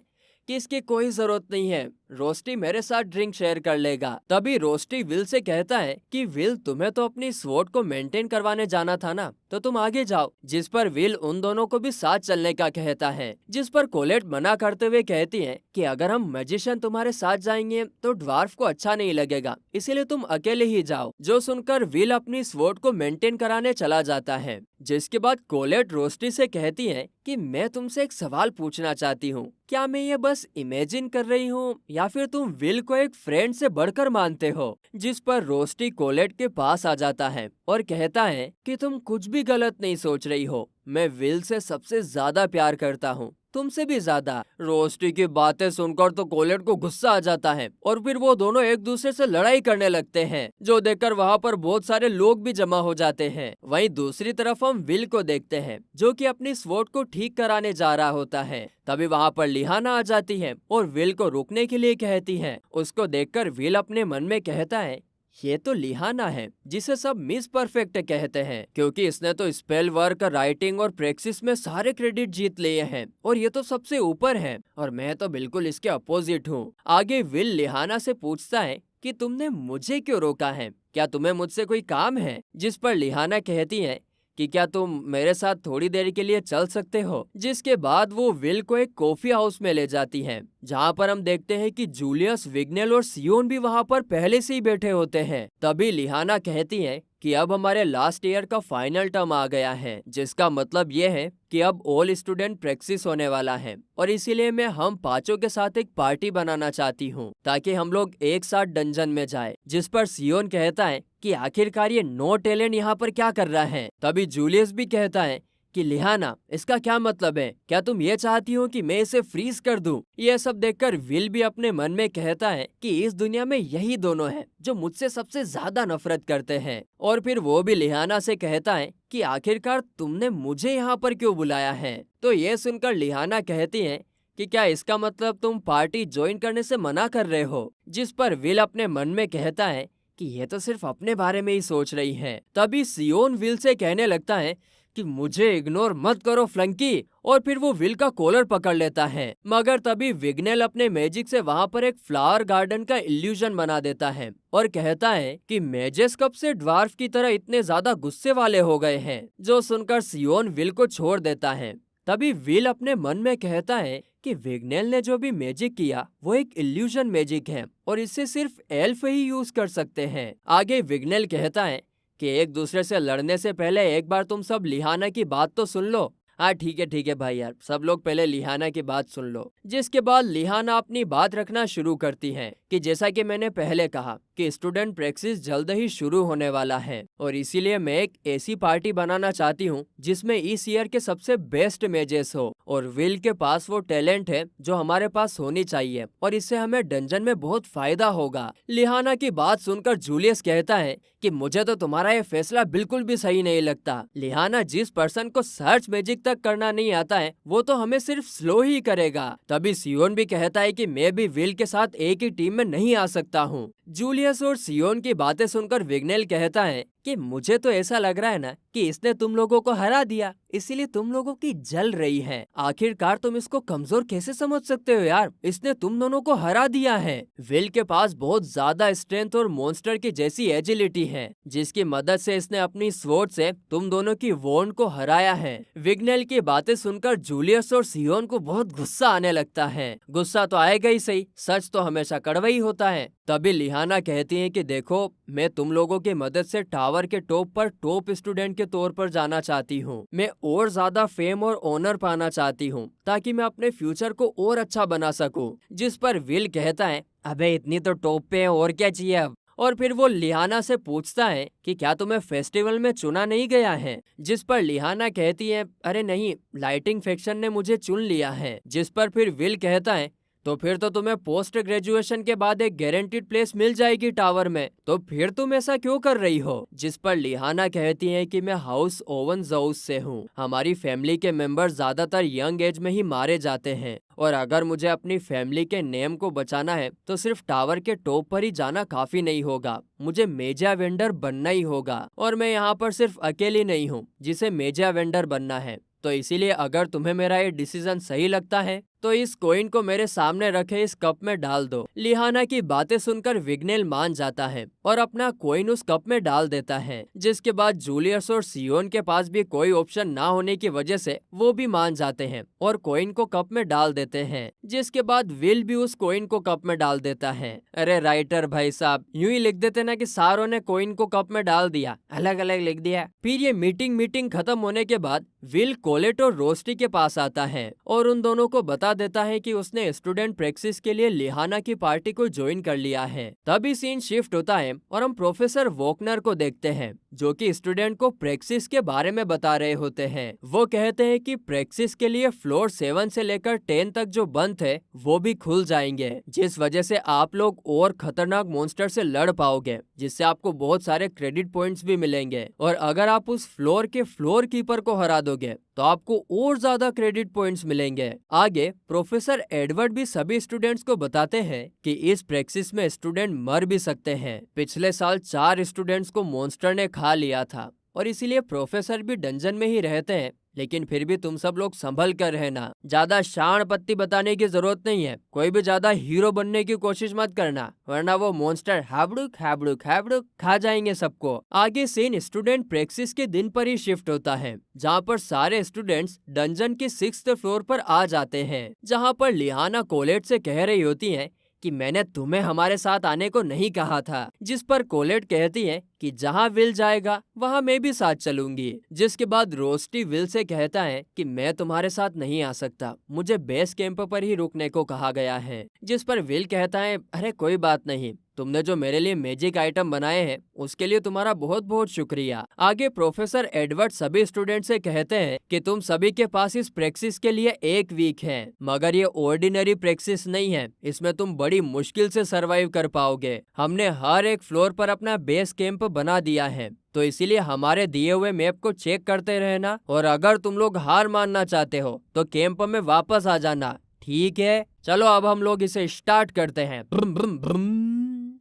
Speaker 1: कि इसकी कोई जरूरत नहीं है, रोस्टी मेरे साथ ड्रिंक शेयर कर लेगा। तभी रोस्टी विल से कहता है कि विल, तुम्हें तो अपनी स्वॉट को मेंटेन करवाने जाना था ना, तो तुम आगे जाओ। जिस पर विल उन दोनों को भी साथ चलने का कहता है, जिस पर कोलेट मना करते हुए कहती है कि अगर हम मैजिशियन तुम्हारे साथ जाएंगे तो ड्वार्फ को अच्छा नहीं लगेगा, इसीलिए तुम अकेले ही जाओ। जो सुनकर विल अपनी स्वॉट को मेंटेन कराने चला जाता है, जिसके बाद कोलेट रोस्टी से कहती है कि मैं तुमसे एक सवाल पूछना चाहती हूँ, क्या मैं ये बस इमेजिन कर रही हूँ या फिर तुम विल को एक फ्रेंड से बढ़कर मानते हो। जिस पर रोस्टी कोलेट के पास आ जाता है और कहता है कि तुम कुछ भी गलत नहीं सोच रही हो, मैं विल से सबसे ज्यादा प्यार करता हूँ, तुमसे भी ज्यादा। रोस्टी की बातें सुनकर तो कोलेट को गुस्सा आ जाता है और फिर वो दोनों एक दूसरे से लड़ाई करने लगते हैं, जो देखकर वहाँ पर बहुत सारे लोग भी जमा हो जाते हैं। वहीं दूसरी तरफ हम विल को देखते हैं, जो कि अपनी स्वॉट को ठीक कराने जा रहा होता है। तभी वहाँ पर लिहाना आ जाती है और विल को रुकने के लिए कहती है। उसको देखकर विल अपने मन में कहता है, ये तो लिहाना है जिसे सब मिस परफेक्ट कहते हैं, क्योंकि इसने तो स्पेल वर्क, राइटिंग और प्रैक्टिस में सारे क्रेडिट जीत लिए हैं और ये तो सबसे ऊपर है और मैं तो बिल्कुल इसके अपोजिट हूँ। आगे विल लिहाना से पूछता है कि तुमने मुझे क्यों रोका है, क्या तुम्हें मुझसे कोई काम है। जिस पर लिहाना कहती है कि क्या तुम मेरे साथ थोड़ी देर के लिए चल सकते हो। जिसके बाद वो विल को एक कॉफी हाउस में ले जाती है, जहाँ पर हम देखते हैं कि जूलियस, विग्नेल और सियोन भी वहाँ पर पहले से ही बैठे होते हैं। तभी लिहाना कहती है कि अब हमारे लास्ट ईयर का फाइनल टर्म आ गया है, जिसका मतलब ये है कि अब ऑल स्टूडेंट प्रैक्टिस होने वाला है और इसीलिए मैं हम पांचों के साथ एक पार्टी बनाना चाहती हूँ ताकि हम लोग एक साथ डंजन में जाए। जिस पर सियोन कहता है कि आखिरकार ये नो टैलेंट यहाँ पर क्या कर रहा है। तभी जूलियस भी कहता है कि लिहाना, इसका क्या मतलब है, क्या तुम ये चाहती हो कि मैं इसे फ्रीज कर दूं। ये सब देखकर विल भी अपने मन में कहता है कि इस दुनिया में यही दोनों हैं जो मुझसे सबसे ज्यादा नफरत करते हैं। और फिर वो भी लिहाना से कहता है कि आखिरकार तुमने मुझे यहाँ पर क्यों बुलाया है। तो ये सुनकर लिहाना कहती है कि क्या इसका मतलब तुम पार्टी ज्वाइन करने से मना कर रहे हो। जिस पर विल अपने मन में कहता है कि ये तो सिर्फ अपने बारे में ही सोच रही है। तभी सियोन विल से कहने लगता है कि मुझे इग्नोर मत करो फ्लंकी, और फिर वो विल का कॉलर पकड़ लेता है। मगर तभी विग्नेल अपने मैजिक से वहाँ पर एक फ्लावर गार्डन का इल्यूजन बना देता है और कहता है कि मेजेस कब से ड्वार्फ की तरह इतने ज्यादा गुस्से वाले हो गए हैं। जो सुनकर सियोन विल को छोड़ देता है। तभी विल अपने मन में कहता है कि विग्नेल ने जो भी मैजिक किया वो एक इल्यूजन मैजिक है और इसे सिर्फ एल्फ ही यूज कर सकते हैं। आगे विग्नेल कहता है कि एक दूसरे से लड़ने से पहले एक बार तुम सब लिहाना की बात तो सुन लो। हाँ ठीक है भाई यार, सब लोग पहले लिहाना की बात सुन लो। जिसके बाद लिहाना अपनी बात रखना शुरू करती हैं कि जैसा कि मैंने पहले कहा कि स्टूडेंट प्रैक्टिस जल्द ही शुरू होने वाला है और इसीलिए मैं एक ऐसी पार्टी बनाना चाहती हूँ जिसमें इस ईयर के सबसे बेस्ट मैचेस हो और विल के पास वो टैलेंट है जो हमारे पास होनी चाहिए और इससे हमें डंजन में बहुत फायदा होगा। लिहाना की बात सुनकर जूलियस कहता है कि मुझे तो तुम्हारा ये फैसला बिल्कुल भी सही नहीं लगता। लिहाना, जिस पर्सन को सर्च मैजिक तक करना नहीं आता है वो तो हमें सिर्फ स्लो ही करेगा। तभी सियोन भी कहता है कि मैं भी विल के साथ एक ही टीम में नहीं आ सकता हूँ। जूलियस और सियोन की बातें सुनकर विग्नेल कहता है कि मुझे तो ऐसा लग रहा है ना कि इसने तुम लोगों को हरा दिया, इसीलिए तुम लोगों की जल रही है। आखिरकार तुम इसको कमजोर कैसे समझ सकते हो यार, इसने तुम दोनों को हरा दिया है। विल के पास बहुत ज्यादा स्ट्रेंथ और मॉन्स्टर की जैसी एजिलिटी है जिसकी मदद से इसने अपनी स्वॉर्ड से तुम दोनों की वॉन्ड को हराया है। विग्नेल की बातें सुनकर जूलियस और सियोन को बहुत गुस्सा आने लगता है। गुस्सा तो आएगा ही सही, सच तो हमेशा कड़वा ही होता है। तभी लिहाना कहती है कि देखो, मैं तुम लोगों की मदद से टावर के टॉप पर टॉप स्टूडेंट के तौर पर जाना चाहती हूँ। मैं और ज्यादा फेम और ऑनर पाना चाहती हूँ ताकि मैं अपने फ्यूचर को और अच्छा बना सकूं। जिस पर विल कहता है, अबे इतनी तो टॉप पे है, और क्या चाहिए अब। और फिर वो लिहाना से पूछता है कि क्या तुम्हें फेस्टिवल में चुना नहीं गया है। जिस पर लिहाना कहती है, अरे नहीं, लाइटिंग फैक्शन ने मुझे चुन लिया है। जिस पर फिर विल कहता है, तो फिर तो तुम्हें पोस्ट ग्रेजुएशन के बाद एक गारंटीड प्लेस मिल जाएगी टावर में, तो फिर तुम ऐसा क्यों कर रही हो। जिस पर लिहाना कहती है कि मैं हाउस ओवन जाउस से हूँ। हमारी फैमिली के मेंबर ज्यादातर यंग एज में ही मारे जाते हैं और अगर मुझे अपनी फैमिली के नेम को बचाना है तो सिर्फ टावर के टॉप पर ही जाना काफी नहीं होगा, मुझे मेजा वेंडर बनना ही होगा। और मैं यहाँ पर सिर्फ अकेली नहीं हूँ जिसे मेजा वेंडर बनना है। तो इसीलिए अगर तुम्हें मेरा ये डिसीजन सही लगता है तो इस कॉइन को मेरे सामने रखे इस कप में डाल दो। लिहाना की बातें सुनकर विग्नेल मान जाता है और अपना कॉइन उस कप में डाल देता है। जिसके बाद जूलियस और सियोन के पास भी कोई ऑप्शन ना होने की वजह से वो भी मान जाते हैं और कॉइन को कप में डाल देते हैं। जिसके बाद विल भी उस कॉइन को कप में डाल देता है। अरे राइटर भाई साहब, यूं ही लिख देते ना कि सारों ने कॉइन को कप में डाल दिया, अलग अलग लिख दिया। फिर ये मीटिंग खत्म होने के बाद विल कोलेट और रोस्टी के पास आता है और उन दोनों को बता देता है कि उसने स्टूडेंट प्रैक्टिस के लिए लिहाना की पार्टी को ज्वाइन कर लिया है। तभी सीन शिफ्ट होता है और हम प्रोफेसर वोकनर को देखते हैं जो कि स्टूडेंट को प्रैक्टिस के बारे में बता रहे होते हैं। वो कहते हैं कि प्रैक्टिस के लिए फ्लोर 7 से लेकर 10 तक जो बंद है वो भी खुल जाएंगे, जिस वजह से आप लोग और खतरनाक मॉन्स्टर से लड़ पाओगे, जिससे आपको बहुत सारे क्रेडिट पॉइंट्स भी मिलेंगे। और अगर आप उस फ्लोर के फ्लोर कीपर को हरा दोगे तो आपको और ज्यादा क्रेडिट पॉइंट्स मिलेंगे। आगे प्रोफेसर एडवर्ड भी सभी स्टूडेंट्स को बताते हैं कि इस प्रैक्टिस में स्टूडेंट मर भी सकते हैं। पिछले साल 4 स्टूडेंट्स को मॉन्स्टर ने खा लिया था और इसीलिए प्रोफेसर भी डंजन में ही रहते हैं। लेकिन फिर भी तुम सब लोग संभल कर रहना, ज्यादा शान पत्ती बताने की जरूरत नहीं है, कोई भी ज्यादा हीरो बनने की कोशिश मत करना वरना वो मॉन्स्टर हाबड़ुक हाबड़ुक हाबड़ुक खा जाएंगे सबको। आगे सीन स्टूडेंट प्रैक्टिस के दिन पर ही शिफ्ट होता है जहाँ पर सारे स्टूडेंट्स डंजन के 6th फ्लोर पर आ जाते हैं, जहाँ पर लिहाना कोलेट से कह रही होती है कि मैंने तुम्हें हमारे साथ आने को नहीं कहा था। जिस पर कोलेट कहती है कि जहाँ विल जाएगा वहाँ मैं भी साथ चलूंगी। जिसके बाद रोस्टी विल से कहता है कि मैं तुम्हारे साथ नहीं आ सकता, मुझे बेस कैंप पर ही रुकने को कहा गया है। जिस पर विल कहता है, अरे कोई बात नहीं, तुमने जो मेरे लिए मैजिक आइटम बनाए हैं उसके लिए तुम्हारा बहुत बहुत शुक्रिया। आगे प्रोफेसर एडवर्ड सभी स्टूडेंट से कहते हैं कि तुम सभी के पास इस प्रैक्टिस के लिए 1 वीक है, मगर ये ऑर्डिनरी प्रैक्टिस नहीं है, इसमें तुम बड़ी मुश्किल से सरवाइव कर पाओगे। हमने हर एक फ्लोर पर अपना बेस कैंप बना दिया है, तो इसीलिए हमारे दिए हुए मैप को चेक करते रहना और अगर तुम लोग हार मानना चाहते हो तो कैंप में वापस आ जाना, ठीक है। चलो अब हम लोग इसे स्टार्ट करते हैं। ब्रुम ब्रुम ब्रुम।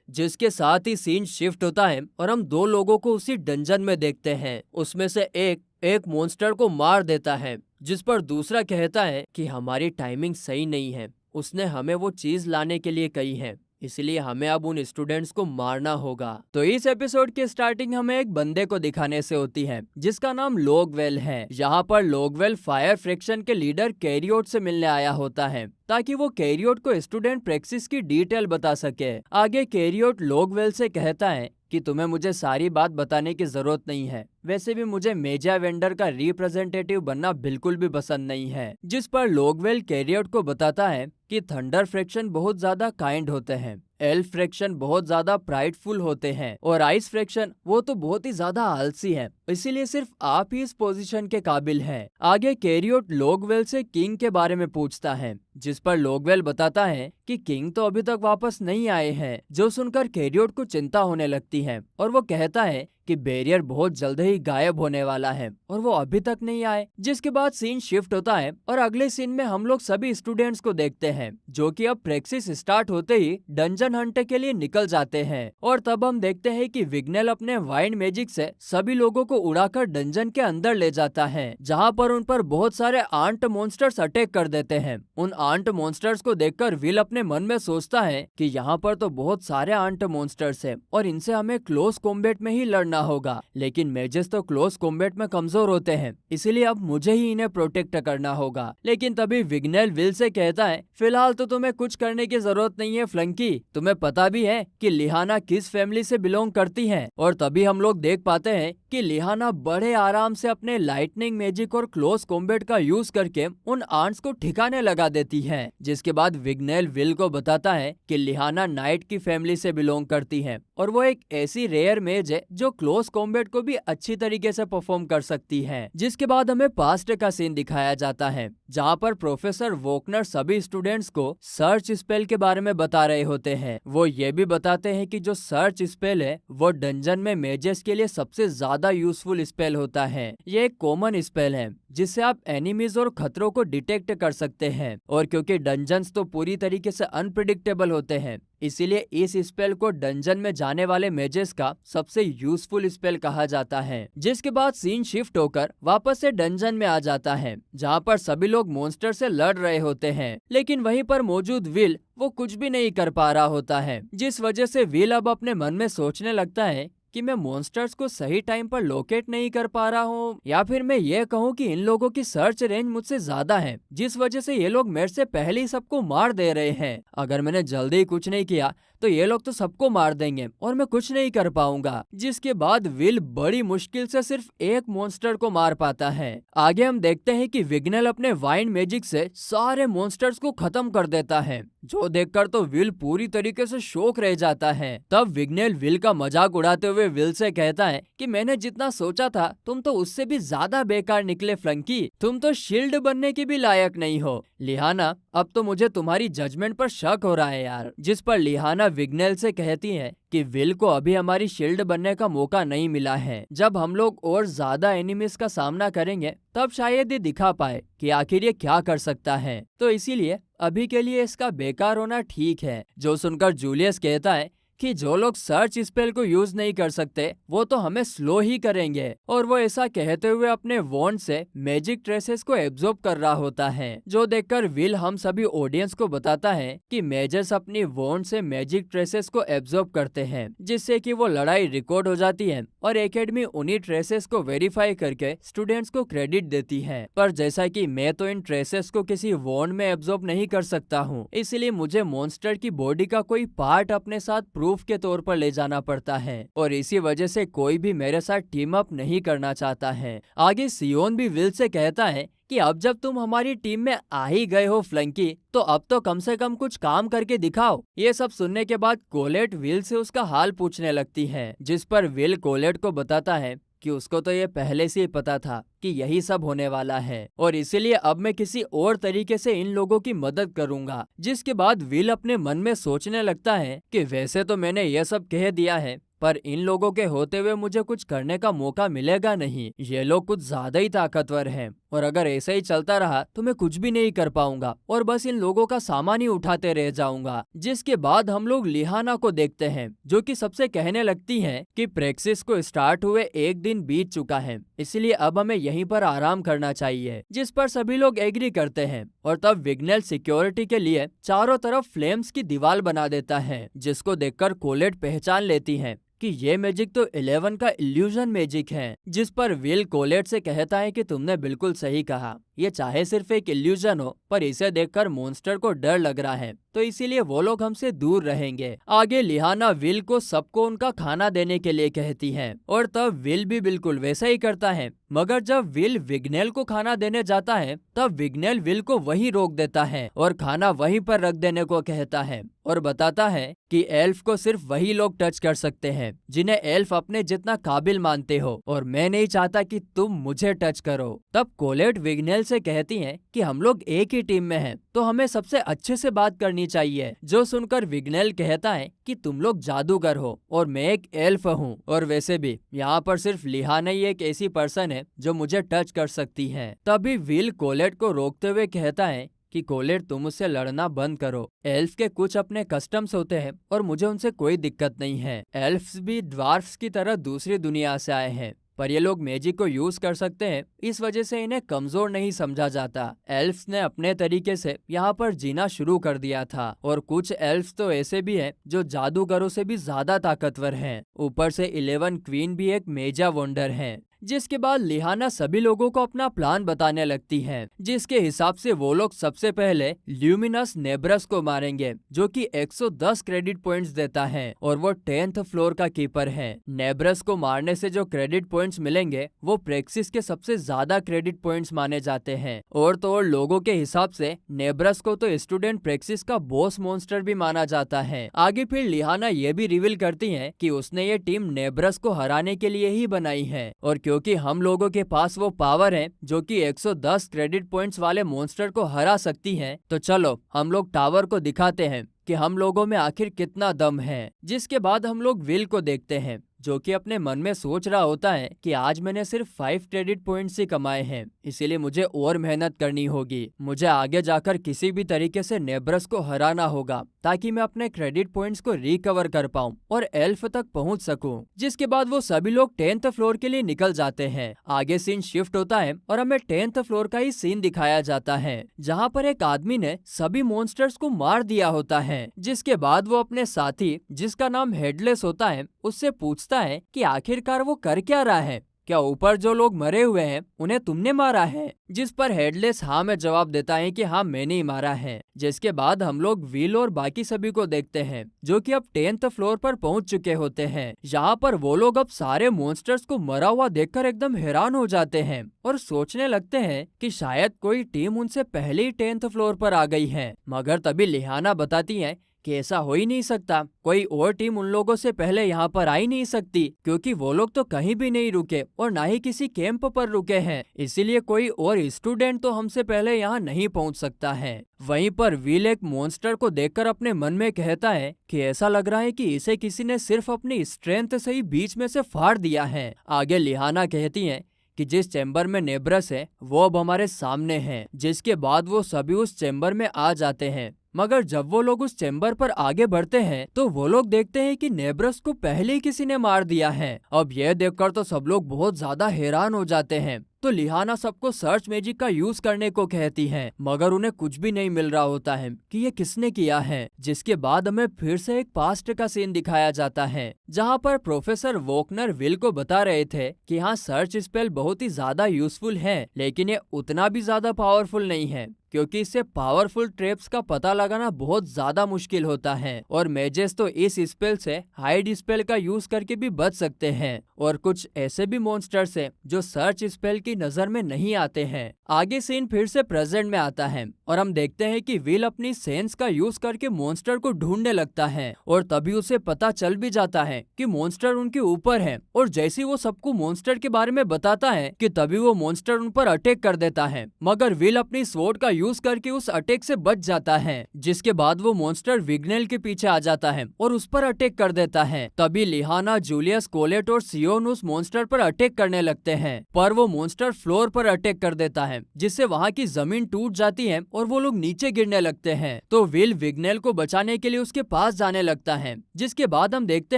Speaker 1: जिसके साथ ही सीन शिफ्ट होता है और हम 2 लोगों को उसी डंजन में देखते हैं। उसमें से एक मॉन्स्टर को मार देता है, जिस पर दूसरा कहता है कि हमारी टाइमिंग सही नहीं है, उसने हमें वो चीज लाने के लिए कही है, इसलिए हमें अब उन स्टूडेंट्स को मारना होगा। तो इस एपिसोड की स्टार्टिंग हमें एक बंदे को दिखाने से होती है जिसका नाम लोगवेल है। यहाँ पर लोगवेल फायर फ्रैक्शन के लीडर कैरियोट से मिलने आया होता है ताकि वो कैरियोट को स्टूडेंट प्रैक्टिस की डिटेल बता सके। आगे कैरियोट लोगवेल से कहता है कि तुम्हें मुझे सारी बात बताने की जरूरत नहीं है, वैसे भी मुझे मेजा वेंडर का रिप्रेजेंटेटिव बनना बिल्कुल भी पसंद नहीं है। जिस पर लोगवेल कैरियोट को बताता है कि थंडर फ्रैक्शन बहुत ज्यादा काइंड होते हैं, एल फ्रैक्शन बहुत ज्यादा प्राइडफुल होते हैं और आइस फ्रैक्शन वो तो बहुत ही ज्यादा आलसी है, इसीलिए सिर्फ आप ही इस पोजीशन के काबिल हैं। आगे कैरियोट लोगवेल से किंग के बारे में पूछता है, जिस पर लोगवेल बताता है कि किंग तो अभी तक वापस नहीं आए हैं। जो सुनकर कैरियोट को चिंता होने लगती है और वो कहता है कि बैरियर बहुत जल्द ही गायब होने वाला है और वो अभी तक नहीं आए। जिसके बाद सीन शिफ्ट होता है और अगले सीन में हम लोग सभी स्टूडेंट्स को देखते हैं जो कि अब प्रैक्टिस स्टार्ट होते ही डंजन हंट के लिए निकल जाते हैं। और तब हम देखते हैं कि विग्नेल अपने वाइंड मैजिक से सभी लोगों को उड़ाकर डंजन के अंदर ले जाता है, जहाँ पर उन पर बहुत सारे आंट मॉन्स्टर्स अटैक कर देते हैं। उन आंट मॉन्स्टर्स को देखकर विल अपने मन में सोचता है कि यहाँ पर तो बहुत सारे आंट मॉन्स्टर्स हैं और इनसे हमें क्लोज कॉम्बैट में ही लड़ना होगा, लेकिन मेजेस तो क्लोज कॉम्बैट में कमजोर होते हैं, इसीलिए अब मुझे ही इन्हें प्रोटेक्ट करना होगा। लेकिन तभी विग्नेल विल से कहता है, फिलहाल तो तुम्हें कुछ करने की जरूरत नहीं है फ्लंकी, तुम्हें पता भी है कि लिहाना किस फैमिली से बिलोंग करती है। और तभी हम लोग देख पाते हैं कि लिहाना बड़े आराम से अपने लाइटनिंग मैजिक और क्लोज कॉम्बैट का यूज करके उन आंट्स को ठिकाने लगा देती है। जिसके बाद विग्नेल विल को बताता है कि लिहाना नाइट की फैमिली से बिलोंग करती है और वो एक ऐसी रेयर मेज है जो क्लोज कॉम्बैट को भी अच्छी तरीके से परफॉर्म कर सकती है। जिसके बाद हमें पास्ट का सीन दिखाया जाता है, जहाँ पर प्रोफेसर वोकनर सभी स्टूडेंट्स को सर्च स्पेल के बारे में बता रहे होते हैं। वो ये भी बताते हैं कि जो सर्च स्पेल है वो डंजन में मेजेस के लिए सबसे ज्यादा यूजफुल स्पेल होता है। ये एक कॉमन स्पेल है जिससे आप एनिमीज और खतरों को डिटेक्ट कर सकते हैं, और क्योंकि डंजन्स तो पूरी तरीके से अनप्रिडिक्टेबल होते हैं, इसीलिए इस स्पेल को डंजन में जाने वाले मेजेस का सबसे यूजफुल स्पेल कहा जाता है। जिसके बाद सीन शिफ्ट होकर वापस से डंजन में आ जाता है, जहाँ पर सभी लोग मॉन्स्टर से लड़ रहे होते हैं, लेकिन वहीं पर मौजूद विल वो कुछ भी नहीं कर पा रहा होता है। जिस वजह से विल अब अपने मन में सोचने लगता है कि मैं मॉन्स्टर्स को सही टाइम पर लोकेट नहीं कर पा रहा हूँ, या फिर मैं ये कहूँ कि इन लोगों की सर्च रेंज मुझसे ज्यादा है, जिस वजह से ये लोग मेरे से पहले ही सबको मार दे रहे हैं। अगर मैंने जल्दी कुछ नहीं किया तो ये लोग तो सबको मार देंगे और मैं कुछ नहीं कर पाऊंगा। जिसके बाद विल बड़ी मुश्किल से सिर्फ एक मॉन्स्टर को मार पाता है। आगे हम देखते हैं कि विग्नेल अपने वाइंड मैजिक से सारे मॉन्स्टर्स को खत्म कर देता है, जो देखकर तो विल पूरी तरीके से शॉक रह जाता है। तब विग्नेल विल का मजाक उड़ाते हुए विल से कहता है कि मैंने जितना सोचा था तुम तो उससे भी ज्यादा बेकार निकले फ्लंकी, तुम तो शील्ड बनने की भी लायक नहीं हो। लिहाना, अब तो मुझे तुम्हारी जजमेंट पर शक हो रहा है यार। जिस पर लिहाना विग्नेल से कहती है कि विल को अभी हमारी शील्ड बनने का मौका नहीं मिला है, जब हम लोग और ज्यादा एनिमीज का सामना करेंगे तब शायद ये दिखा पाए कि आखिर ये क्या कर सकता है, तो इसीलिए अभी के लिए इसका बेकार होना ठीक है। जो सुनकर जूलियस कहता है कि जो लोग सर्च स्पेल को यूज नहीं कर सकते वो तो हमें स्लो ही करेंगे, और वो ऐसा कहते हुए अपने वॉन्ड से मैजिक ट्रेसेस को एब्जॉर्ब कर रहा होता है। जो देखकर विल हम सभी ऑडियंस को बताता है कि मेजर्स अपनी वॉन्ड से मैजिक ट्रेसेस को एब्जॉर्ब करते हैं, जिससे कि वो लड़ाई रिकॉर्ड हो जाती है और एकेडमी उन्हीं ट्रेसेस को वेरीफाई करके स्टूडेंट्स को क्रेडिट देती है। पर जैसा कि मैं तो इन ट्रेसेस को किसी वॉन्ड में एब्जॉर्ब नहीं कर सकता हूँ, इसलिए मुझे मॉन्स्टर की बॉडी का कोई पार्ट अपने साथ प्रूफ के तौर पर ले जाना पड़ता है, और इसी वजह से कोई भी मेरे साथ टीम अप नहीं करना चाहता है। आगे सियोन भी विल से कहता है कि अब जब तुम हमारी टीम में आ ही गए हो फ्लंकी, तो अब तो कम से कम कुछ काम करके दिखाओ। ये सब सुनने के बाद कोलेट विल से उसका हाल पूछने लगती है, जिस पर विल कोलेट को बताता है कि उसको तो ये पहले से ही पता था कि यही सब होने वाला है, और इसीलिए अब मैं किसी और तरीके से इन लोगों की मदद करूंगा। जिसके बाद विल अपने मन में सोचने लगता है कि वैसे तो मैंने ये सब कह दिया है, पर इन लोगों के होते हुए मुझे कुछ करने का मौका मिलेगा नहीं। ये लोग कुछ ज्यादा ही ताकतवर हैं, और अगर ऐसा ही चलता रहा तो मैं कुछ भी नहीं कर पाऊंगा और बस इन लोगों का सामान ही उठाते रह जाऊंगा। जिसके बाद हम लोग लिहाना को देखते हैं, जो कि सबसे कहने लगती है कि प्रैक्टिस को स्टार्ट हुए एक दिन बीत चुका है, इसलिए अब हमें यहीं पर आराम करना चाहिए। जिस पर सभी लोग एग्री करते हैं, और तब विग्नेल सिक्योरिटी के लिए चारों तरफ फ्लेम्स की दीवार बना देता है, जिसको देखकर कोलेट पहचान लेती है कि ये मैजिक तो 11 का इल्यूजन मैजिक है। जिस पर विल कोलेट से कहता है कि तुमने बिल्कुल सही कहा, ये चाहे सिर्फ एक इल्यूजन हो, पर इसे देखकर मॉन्स्टर को डर लग रहा है, तो इसीलिए वो लोग हमसे दूर रहेंगे। आगे लिहाना विल को सबको उनका खाना देने के लिए कहती है और तब विल भी बिल्कुल वैसा ही करता है। मगर जब विल विग्नेल को खाना देने जाता है तब विग्नेल विल को वहीं रोक देता है और खाना वहीं पर रख देने को कहता है और बताता है कि एल्फ को सिर्फ वही लोग टच कर सकते हैं जिन्हें एल्फ अपने जितना काबिल मानते हो, और मैं नहीं चाहता कि तुम मुझे टच करो। तब कोलेट विग्नेल से कहती है कि हम लोग एक ही टीम में हैं, तो हमें सबसे अच्छे से बात करनी चाहिए। जो सुनकर विग्नेल कहता है कि तुम लोग जादूगर हो और मैं एक एल्फ हूँ, और वैसे भी यहाँ पर सिर्फ लिहाना ही एक ऐसी पर्सन है जो मुझे टच कर सकती है। तभी विल कोलेट को रोकते हुए कहता है कि कोलेट तुम उससे लड़ना बंद करो। एल्फ के कुछ अपने कस्टम्स होते हैं और मुझे उनसे कोई दिक्कत नहीं है। एल्फ्स भी ड्वार्फ्स की तरह दूसरी दुनिया से आए हैं, पर ये लोग मैजिक को यूज कर सकते हैं, इस वजह से इन्हें कमजोर नहीं समझा जाता। एल्फ्स ने अपने तरीके से यहाँ पर जीना शुरू कर दिया था, और कुछ एल्फ्स तो ऐसे भी हैं जो जादूगरों से भी ज्यादा ताकतवर हैं। ऊपर से 11 क्वीन भी एक मेजा वंडर हैं। जिसके बाद लिहाना सभी लोगों को अपना प्लान बताने लगती है, जिसके हिसाब से वो लोग सबसे पहले ल्यूमिनस नेब्रस को मारेंगे, जो कि 110 क्रेडिट पॉइंट्स देता है और वो 10th फ्लोर का कीपर है। नेब्रस को मारने से जो क्रेडिट पॉइंट्स मिलेंगे वो प्रेक्सिस के सबसे ज्यादा क्रेडिट पॉइंट्स माने जाते हैं। और तो और लोगों के हिसाब से नेब्रस को तो स्टूडेंट प्रेक्सिस का बॉस मॉन्स्टर भी माना जाता है। आगे फिर लिहाना ये भी रिवील करती है कि उसने ये टीम नेब्रस को हराने के लिए ही बनाई है, और क्योंकि हम लोगों के पास वो पावर है जो कि 110 क्रेडिट पॉइंट्स वाले मॉन्स्टर को हरा सकती है, तो चलो हम लोग टावर को दिखाते हैं कि हम लोगों में आखिर कितना दम है। जिसके बाद हम लोग विल को देखते हैं, जो कि अपने मन में सोच रहा होता है कि आज मैंने सिर्फ 5 क्रेडिट पॉइंट्स ही कमाए हैं, इसीलिए मुझे और मेहनत करनी होगी। मुझे आगे जाकर किसी भी तरीके से नेब्रस को हराना होगा ताकि मैं अपने क्रेडिट पॉइंट्स को रिकवर कर पाऊं और एल्फ तक पहुंच सकूं। जिसके बाद वो सभी लोग 10th फ्लोर के लिए निकल जाते हैं। आगे सीन शिफ्ट होता है और हमें 10th फ्लोर का ही सीन दिखाया जाता है, जहाँ पर एक आदमी ने सभी मॉन्स्टर्स को मार दिया होता है। जिसके बाद वो अपने साथी, जिसका नाम हेडलेस होता है, उससे पूछता है कि आखिरकार वो कर क्या रहा है, क्या ऊपर जो लोग मरे हुए हैं उन्हें तुमने मारा है? जिस पर हेडलेस हाँ में जवाब देता है कि हाँ मैंने ही मारा है। जिसके बाद हम लोग विल और बाकी सभी को देखते हैं, जो कि अब 10th फ्लोर पर पहुंच चुके होते हैं। यहाँ पर वो लोग अब सारे मॉन्स्टर्स को मरा हुआ देखकर एकदम हैरान हो जाते हैं और सोचने लगते हैं कि शायद कोई टीम उनसे पहले ही 10th फ्लोर पर आ गई है। मगर तभी लिहाना बताती है कि ऐसा हो ही नहीं सकता, कोई और टीम उन लोगों से पहले यहाँ पर आ ही नहीं सकती, क्योंकि वो लोग तो कहीं भी नहीं रुके और ना ही किसी कैंप पर रुके हैं, इसीलिए कोई और स्टूडेंट तो हमसे पहले यहाँ नहीं पहुँच सकता है। वहीं पर विल एक मॉन्स्टर को देखकर अपने मन में कहता है कि ऐसा लग रहा है कि इसे किसी ने सिर्फ अपनी स्ट्रेंथ से ही बीच में से फाड़ दिया है। आगे लिहाना कहती है कि जिस चैम्बर में नेब्रस है वो अब हमारे सामने है। जिसके बाद वो सभी उस चैम्बर में आ जाते हैं। मगर जब वो लोग उस चैम्बर पर आगे बढ़ते हैं तो वो लोग देखते हैं कि नेब्रस को पहले ही किसी ने मार दिया है। अब यह देखकर तो सब लोग बहुत ज्यादा हैरान हो जाते हैं। तो लिहाना सबको सर्च मैजिक का यूज करने को कहती है, मगर उन्हें कुछ भी नहीं मिल रहा होता है कि ये किसने किया है। जिसके बाद हमें फिर से एक पास्ट का सीन दिखाया जाता है, जहाँ पर प्रोफेसर वोकनर विल को बता रहे थे कि हाँ सर्च स्पेल बहुत ही ज्यादा यूजफुल है, लेकिन ये उतना भी ज्यादा पावरफुल नहीं है, क्योंकि इससे पावरफुल ट्रैप्स का पता लगाना बहुत ज्यादा मुश्किल होता है और मैजेस तो इस स्पेल से हाइड स्पेल का यूज करके भी बच सकते हैं। और कुछ ऐसे भी मॉन्स्टर्स हैं जो सर्च स्पेल की नजर में नहीं आते हैं। आगे सीन फिर से प्रेजेंट में आता है और हम देखते हैं कि विल अपनी सेंस का यूज करके मॉन्स्टर को ढूंढने लगता है और तभी उसे पता चल भी जाता है कि मॉन्स्टर उनके ऊपर है। और जैसे वो सबको मॉन्स्टर के बारे में बताता है कि तभी वो मॉन्स्टर उन पर अटैक कर देता है, मगर विल अपनी स्वॉर्ड का यूज करके उस अटैक से बच जाता है। जिसके बाद वो मॉन्स्टर विग्नेल के पीछे आ जाता है और उस पर अटैक कर देता है। तभी लिहाना, जूलियस, कोलेट और सियोन उस मॉन्स्टर पर अटैक करने लगते हैं, पर वो मॉन्स्टर फ्लोर पर अटैक कर देता है, जिससे वहाँ की जमीन टूट जाती है और और वो लोग नीचे गिरने लगते हैं। तो विल विग्नेल को बचाने के लिए उसके पास जाने लगता है, जिसके बाद हम देखते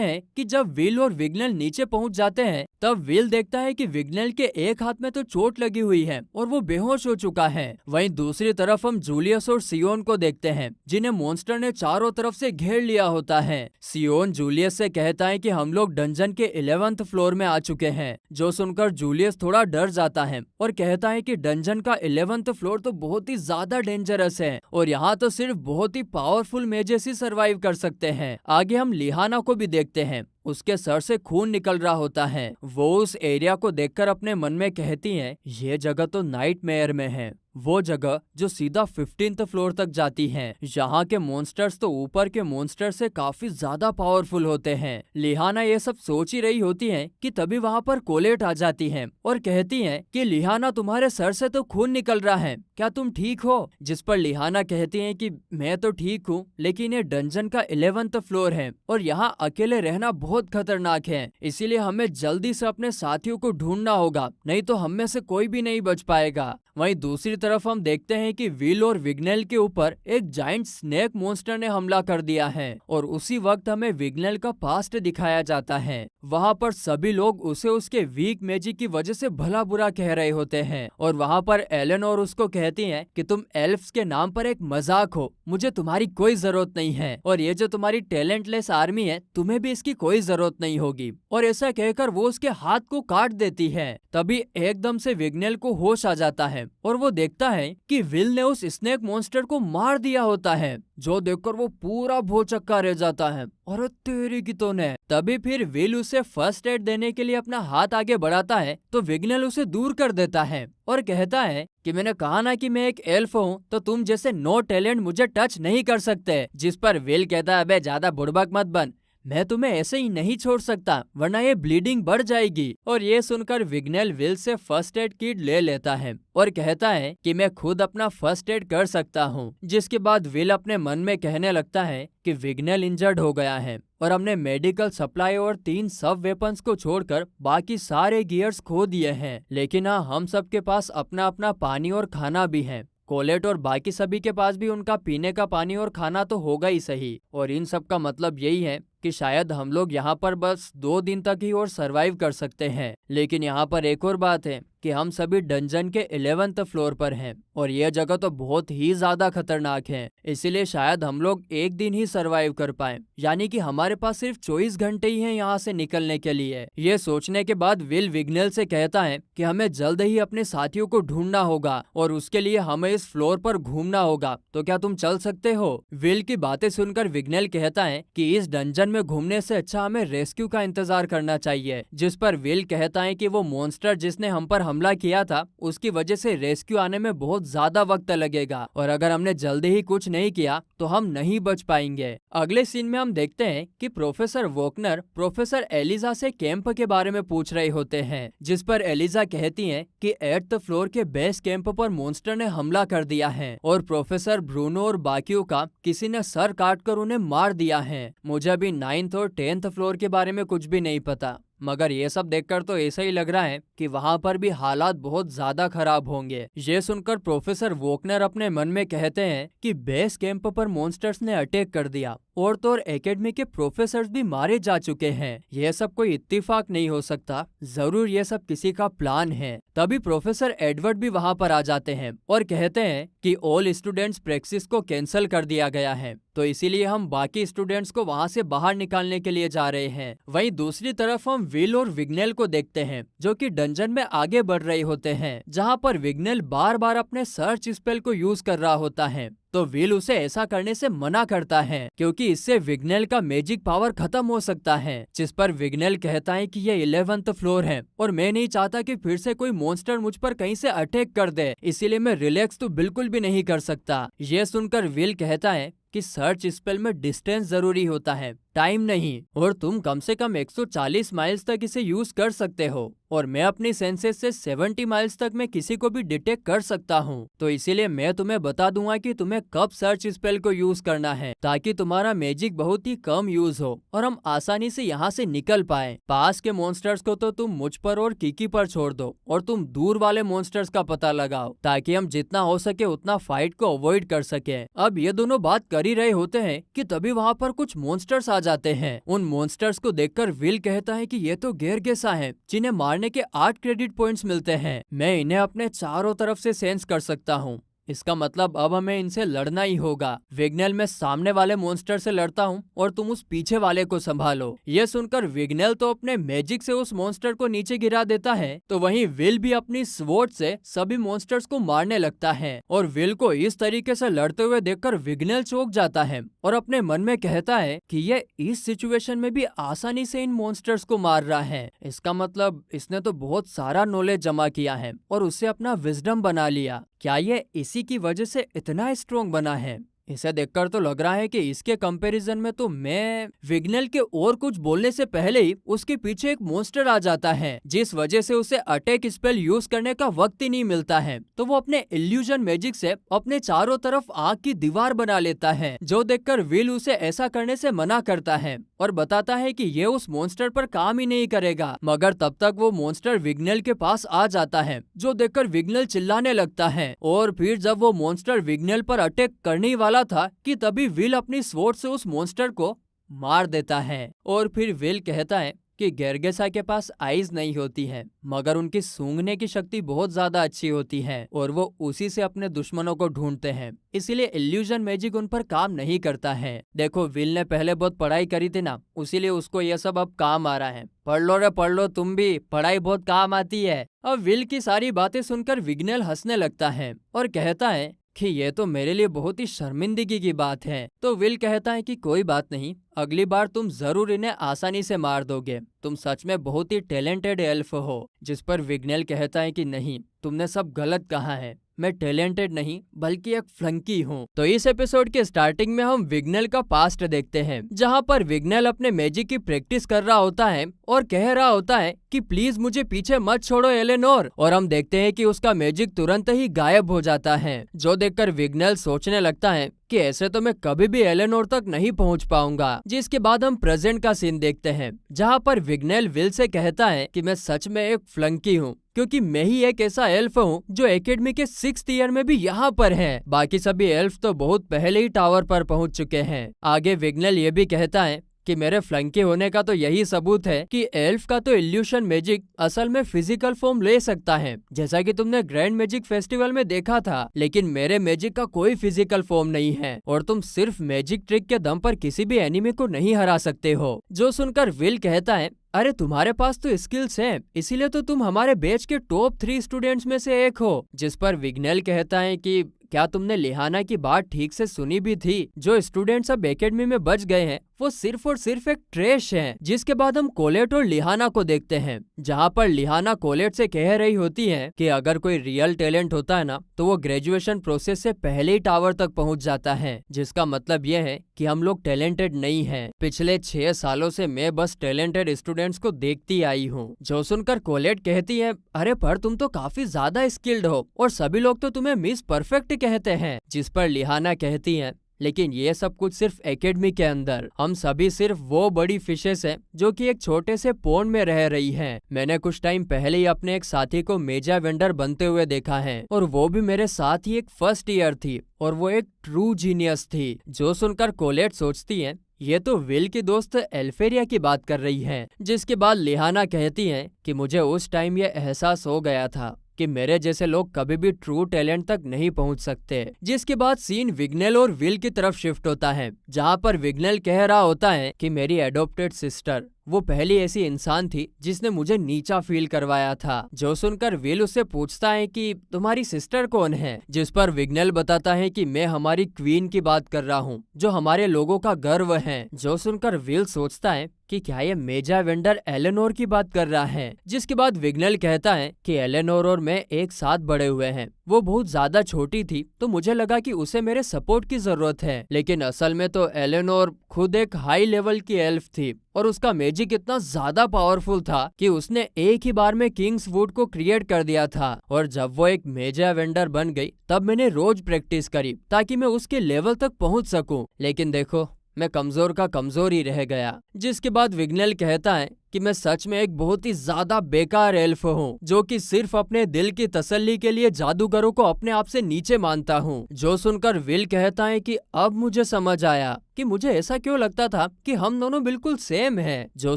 Speaker 1: हैं कि जब विल और विग्नेल नीचे पहुंच जाते हैं तब विल देखता है कि विग्नेल के एक हाथ में तो चोट लगी हुई है और वो बेहोश हो चुका है। वहीं दूसरी तरफ हम जूलियस और सियोन को देखते हैं, जिन्हें मॉन्स्टर ने चारों तरफ से घेर लिया होता है। सियोन जूलियस से कहता है कि हम लोग डंजन के 11th फ्लोर में आ चुके हैं, जो सुनकर जूलियस थोड़ा डर जाता है और कहता है कि डंजन का 11th फ्लोर तो बहुत ही ज्यादा डेंजरस है और यहाँ तो सिर्फ बहुत ही पावरफुल मेजेस ही सरवाइव कर सकते हैं। आगे हम लिहाना को भी देखते हैं, उसके सर से खून निकल रहा होता है। वो उस एरिया को देखकर अपने मन में कहती हैं, ये जगह तो नाइटमेयर में है, वो जगह जो सीधा 15th फ्लोर तक जाती है। यहाँ के मॉन्स्टर्स तो ऊपर के मॉन्स्टर से काफी ज्यादा पावरफुल होते हैं। लिहाना ये सब सोच ही रही होती है कि तभी वहाँ पर कोलेट आ जाती है और कहती है कि लिहाना तुम्हारे सर से तो खून निकल रहा है, क्या तुम ठीक हो? जिस पर लिहाना कहती है कि मैं तो ठीक हूँ, लेकिन ये डंजन का 11th फ्लोर है और यहाँ अकेले रहना बहुत खतरनाक है, इसीलिए हमें जल्दी से अपने साथियों को ढूंढना होगा, नहीं तो हम में से कोई भी नहीं बच पाएगा। वहीं दूसरी तरफ हम देखते हैं कि विल और विग्नेल के ऊपर एक जाइंट स्नेक मॉन्स्टर ने हमला कर दिया है और उसी वक्त हमें विग्नेल का पास्ट दिखाया जाता है। वहाँ पर सभी लोग उसे उसके वीक मैजिक की वजह से भला बुरा कह रहे होते हैं और वहाँ पर एलन और उसको कहती हैं कि तुम एल्फ्स के नाम पर एक मजाक हो, मुझे तुम्हारी कोई जरूरत नहीं है और ये जो तुम्हारी टैलेंटलेस आर्मी है तुम्हें भी इसकी कोई जरूरत नहीं होगी। और ऐसा कहकर वो उसके हाथ को काट देती है। तभी एकदम से विग्नेल को होश आ जाता है और वो देखता है कि विल ने उस स्नेक मॉन्स्टर को मार दिया होता है, जो देखकर वो पूरा भौचक्का रह जाता है। और तेरी की तो ने। तभी फिर विल उसे फर्स्ट एड देने के लिए अपना हाथ आगे बढ़ाता है तो विग्नेल उसे दूर कर देता है और कहता है कि मैंने कहा ना कि मैं एक एल्फ हूँ, तो तुम जैसे नो टैलेंट मुझे टच नहीं कर सकते। जिस पर विल कहता है, अबे ज्यादा बुड़बक मत बन, मैं तुम्हें ऐसे ही नहीं छोड़ सकता वरना ये ब्लीडिंग बढ़ जाएगी। और ये सुनकर विग्नेल will say first aid kit ले लेता है और कहता है कि मैं खुद अपना फर्स्ट एड कर सकता हूँ। जिसके बाद विल अपने मन में कहने लगता है कि विग्नेल इंजर्ड हो गया है और हमने मेडिकल सप्लाई और 3 सब वेपन्स को छोड़कर बाकी सारे गियर्स खो दिए हैं, लेकिन हाँ हम सबके पास अपना अपना पानी और खाना भी है। कोलेट और बाकी सभी के पास भी उनका पीने का पानी और खाना तो होगा ही सही। और इन सब का मतलब यही है कि शायद हम लोग यहाँ पर बस 2 दिन तक ही और सरवाइव कर सकते हैं। लेकिन यहाँ पर एक और बात है कि हम सभी डंजन के 11th फ्लोर पर हैं और यह जगह तो बहुत ही ज्यादा खतरनाक है, इसीलिए शायद हम लोग एक दिन ही सरवाइव कर पाए, यानी कि हमारे पास सिर्फ 24 घंटे ही हैं यहाँ से निकलने के लिए। ये सोचने के बाद विल विग्नेल से कहता है कि हमें जल्द ही अपने साथियों को ढूंढना होगा और उसके लिए हमें इस फ्लोर पर घूमना होगा, तो क्या तुम चल सकते हो? विल की बातें सुनकर विग्नेल कहता है कि इस डंजन में घूमने से अच्छा हमें रेस्क्यू का इंतजार करना चाहिए। जिस पर विल कहता है कि वो मॉन्स्टर जिसने हम पर हमला किया था उसकी वजह से रेस्क्यू आने में बहुत ज्यादा वक्त लगेगा और अगर हमने जल्दी ही कुछ नहीं किया तो हम नहीं बच पाएंगे। अगले सीन में हम देखते हैं कि प्रोफेसर वोकनर प्रोफेसर एलिजा से कैंप के बारे में पूछ रहे होते हैं, जिस पर एलिजा कहती हैं कि 8th फ्लोर के बेस कैंप पर मॉन्स्टर ने हमला कर दिया है और प्रोफेसर ब्रूनो और बाकियों का किसी ने सर काटकर उन्हें मार दिया है। मुझे अभी 9th और 10th फ्लोर के बारे में कुछ भी नहीं पता, मगर ये सब देखकर तो ऐसा ही लग रहा है कि वहाँ पर भी हालात बहुत ज्यादा खराब होंगे। ये सुनकर प्रोफेसर वोकनर अपने मन में कहते हैं कि बेस कैंप पर मॉन्स्टर्स ने अटैक कर दिया और तो और एकेडमी के प्रोफेसर्स भी मारे जा चुके हैं। यह सब कोई इत्तेफाक नहीं हो सकता, जरूर ये सब किसी का प्लान है। तभी प्रोफेसर एडवर्ड भी वहाँ पर आ जाते हैं और कहते हैं कि ऑल स्टूडेंट्स प्रैक्टिस को कैंसिल कर दिया गया है, तो इसीलिए हम बाकी स्टूडेंट्स को वहाँ से बाहर निकालने के लिए जा रहे हैं। वहीं दूसरी तरफ हम विल और विग्नेल को देखते हैं जो कि डंजन में आगे बढ़ रहे होते हैं, जहाँ पर विग्नेल बार बार अपने सर्च स्पेल को यूज कर रहा होता है। तो विल उसे ऐसा करने से मना करता है क्योंकि इससे विग्नेल का मैजिक पावर खत्म हो सकता है। जिस पर विग्नेल कहता है कि ये 11th फ्लोर है और मैं नहीं चाहता कि फिर से कोई मॉन्स्टर मुझ पर कहीं से अटैक कर दे, इसीलिए मैं रिलैक्स तो बिल्कुल भी नहीं कर सकता। ये सुनकर विल कहता है कि सर्च स्पेल में डिस्टेंस जरूरी होता है, टाइम नहीं, और तुम कम से कम 140 माइल्स तक इसे यूज कर सकते हो, और मैं अपनी सेंसेस से 70 माइल्स तक मैं किसी को भी डिटेक्ट कर सकता हूँ। तो इसीलिए मैं तुम्हें बता दूंगा कि तुम्हें कब सर्च स्पेल को यूज करना है, ताकि तुम्हारा मैजिक बहुत ही कम यूज हो और हम आसानी से यहाँ से निकल पाए। पास के मॉन्स्टर्स को तो तुम मुझ पर और किकी पर छोड़ दो, और तुम दूर वाले मॉन्स्टर्स का पता लगाओ, ताकि हम जितना हो सके उतना फाइट को अवॉइड कर सके। अब ये दोनों बात कर ही रहे होते हैं कि तभी वहाँ पर कुछ मॉन्स्टर्स आ जाते हैं। उन मॉन्स्टर्स को देखकर विल कहता है कि ये तो गेरगेसा हैं, जिन्हें मारने के 8 क्रेडिट पॉइंट्स मिलते हैं। मैं इन्हें अपने चारों तरफ से सेंस कर सकता हूँ, इसका मतलब अब हमें इनसे लड़ना ही होगा। विग्नेल, मैं सामने वाले मॉन्स्टर से लड़ता हूँ और तुम उस पीछे वाले को संभालो। ये सुनकर विग्नेल तो अपने मैजिक से उस मॉन्स्टर को नीचे गिरा देता है, तो वहीं विल भी अपनी स्वॉर्ड से सभी मॉन्स्टर्स को मारने लगता है। और विल को इस तरीके से लड़ते हुए देखकर विग्नेल चौंक जाता है और अपने मन में कहता है कि ये इस सिचुएशन में भी आसानी से इन मॉन्स्टर्स को मार रहा है। इसका मतलब इसने तो बहुत सारा नॉलेज जमा किया है और उससे अपना विजडम बना लिया। क्या ये इसी की वजह से इतना स्ट्रॉन्ग बना है? इसे देखकर तो लग रहा है कि इसके कंपैरिजन में तो मैं विग्नेल के और कुछ बोलने से पहले ही उसके पीछे एक मॉन्स्टर आ जाता है, जिस वजह से उसे अटैक स्पेल यूज करने का वक्त ही नहीं मिलता है। तो वो अपने इल्यूजन मैजिक से अपने चारों तरफ आग की दीवार बना लेता है, जो देखकर विल उसे ऐसा करने से मना करता है और बताता है कि ये उस मॉन्स्टर पर काम ही नहीं करेगा। मगर तब तक वो मॉन्स्टर विग्नेल के पास आ जाता है, जो देखकर विग्नेल चिल्लाने लगता है। और फिर जब वो मॉन्स्टर विग्नेल पर अटैक करने वाला था कि तभी विल अपनी स्वॉर्ड से उस मॉन्स्टर को मार देता है। और फिर विल कहता है कि गेरगेसा के पास आईज नहीं होती है, मगर उनकी सूंघने की शक्ति बहुत ज्यादा अच्छी होती है और वो उसी से अपने दुश्मनों को ढूंढते हैं, इसीलिए इल्यूजन मैजिक उन पर काम नहीं करता है। देखो, विल ने पहले बहुत पढ़ाई करी थी ना, इसीलिए उसको ये सब अब काम आ रहा है। पढ़ लो रे पढ़ लो, तुम भी, पढ़ाई बहुत काम आती है। अब विल की सारी बातें सुनकर विग्नेल हंसने लगता है और कहता है कि ये तो मेरे लिए बहुत ही शर्मिंदगी की बात है। तो विल कहता है कि कोई बात नहीं, अगली बार तुम जरूर इन्हें आसानी से मार दोगे। तुम सच में बहुत ही टैलेंटेड एल्फ हो। जिस पर विग्नेल कहता है कि नहीं, तुमने सब गलत कहा है, मैं टैलेंटेड नहीं बल्कि एक फ्लंकी हूँ। तो इस एपिसोड के स्टार्टिंग में हम विग्नेल का पास्ट देखते हैं, जहाँ पर विग्नेल अपने मैजिक की प्रैक्टिस कर रहा होता है और कह रहा होता है कि प्लीज मुझे पीछे मत छोड़ो एलेनोर। और हम देखते हैं कि उसका मैजिक तुरंत ही गायब हो जाता है, जो देखकर विग्नेल सोचने लगता है कि ऐसे तो मैं कभी भी एलेनोर तक नहीं पहुंच पाऊंगा। जिसके बाद हम प्रेजेंट का सीन देखते हैं, जहां पर विग्नेल विल से कहता है कि मैं सच में एक फ्लंकी हूँ, क्योंकि मैं ही एक ऐसा एल्फ हूँ जो एकेडमी के 6th ईयर में भी यहाँ पर है। बाकी सभी एल्फ तो बहुत पहले ही टावर पर पहुँच चुके हैं। आगे विग्नेल ये भी कहता है कि मेरे फ्लंकी होने का तो यही सबूत है कि एल्फ का तो इल्यूशन मैजिक असल में फिजिकल फॉर्म ले सकता है, जैसा कि तुमने ग्रैंड मैजिक फेस्टिवल में देखा था। लेकिन मेरे मैजिक का कोई फिजिकल फॉर्म नहीं है और तुम सिर्फ मैजिक ट्रिक के दम पर किसी भी एनिमी को नहीं हरा सकते हो। जो सुनकर विल कहता है, अरे तुम्हारे पास तो स्किल्स हैं, इसीलिए तो तुम हमारे बैच के टॉप 3 स्टूडेंट्स में से एक हो। जिस पर विग्नेल कहता है कि क्या तुमने लिहाना की बात ठीक से सुनी भी थी? जो स्टूडेंट्स अब एकेडमी में बच गए हैं वो सिर्फ और सिर्फ एक ट्रेश है। जिसके बाद हम कोलेट और लिहाना को देखते हैं, जहाँ पर लिहाना कोलेट से कह रही होती है कि अगर कोई रियल टैलेंट होता है ना, तो वो ग्रेजुएशन प्रोसेस से पहले ही टावर तक पहुँच जाता है। जिसका मतलब ये है कि हम लोग टैलेंटेड नहीं हैं। पिछले 6 सालों से मैं बस टैलेंटेड स्टूडेंट्स को देखती आई हूँ। जो सुनकर कोलेट कहती है, अरे पर तुम तो काफी ज्यादा स्किल्ड हो और सभी लोग तो तुम्हें मिस परफेक्ट कहते हैं। जिस पर लिहाना कहती है, लेकिन ये सब कुछ सिर्फ एकेडमी के अंदर, हम सभी सिर्फ वो बड़ी फिशेस हैं जो कि एक छोटे से पॉन्ड में रह रही हैं। मैंने कुछ टाइम पहले ही अपने एक साथी को मेजा वेंडर बनते हुए देखा है, और वो भी मेरे साथ ही एक फर्स्ट ईयर थी और वो एक ट्रू जीनियस थी। जो सुनकर कोलेट सोचती है, ये तो विल की दोस्त एल्फेरिया की बात कर रही है। जिसके बाद लिहाना कहती है कि मुझे उस टाइम ये एहसास हो गया था कि मेरे जैसे लोग कभी भी ट्रू टैलेंट तक नहीं पहुंच सकते। जिसके बाद सीन विग्नेल और विल की तरफ शिफ्ट होता है, जहां पर विग्नेल कह रहा होता है कि मेरी एडॉप्टेड सिस्टर वो पहली ऐसी इंसान थी जिसने मुझे नीचा फील करवाया था। जो सुनकर विल उससे पूछता है कि तुम्हारी सिस्टर कौन है? जिस पर विग्नेल बताता है कि मैं हमारी क्वीन की बात कर रहा हूँ, जो हमारे लोगों का गर्व है। जो सुनकर विल सोचता है कि क्या ये मेजा वेंडर एलेनोर की बात कर रहा है। जिसके बाद विग्नेल कहता है कि एलेनोर और मैं एक साथ बड़े हुए हैं। वो बहुत ज्यादा छोटी थी तो मुझे लगा कि उसे मेरे सपोर्ट की जरूरत है, लेकिन असल में तो एलेनोर खुद एक हाई लेवल की एल्फ थी और उसका मैजिक इतना ज्यादा पावरफुल था कि उसने एक ही बार में किंग्स वुड को क्रिएट कर दिया था। और जब वो एक मेजा वेंडर बन गई तब मैंने रोज प्रैक्टिस करी ताकि मैं उसके लेवल तक पहुंच सकूं, लेकिन देखो मैं कमजोर का कमजोर ही रह गया। जिसके बाद विग्नेल कहता है कि मैं सच में एक बहुत ही ज्यादा बेकार एल्फ हूँ जो कि सिर्फ अपने दिल की तसल्ली के लिए जादूगरों को अपने आप से नीचे मानता हूँ। जो सुनकर विल कहता है कि अब मुझे समझ आया कि मुझे ऐसा क्यों लगता था कि हम दोनों बिल्कुल सेम हैं। जो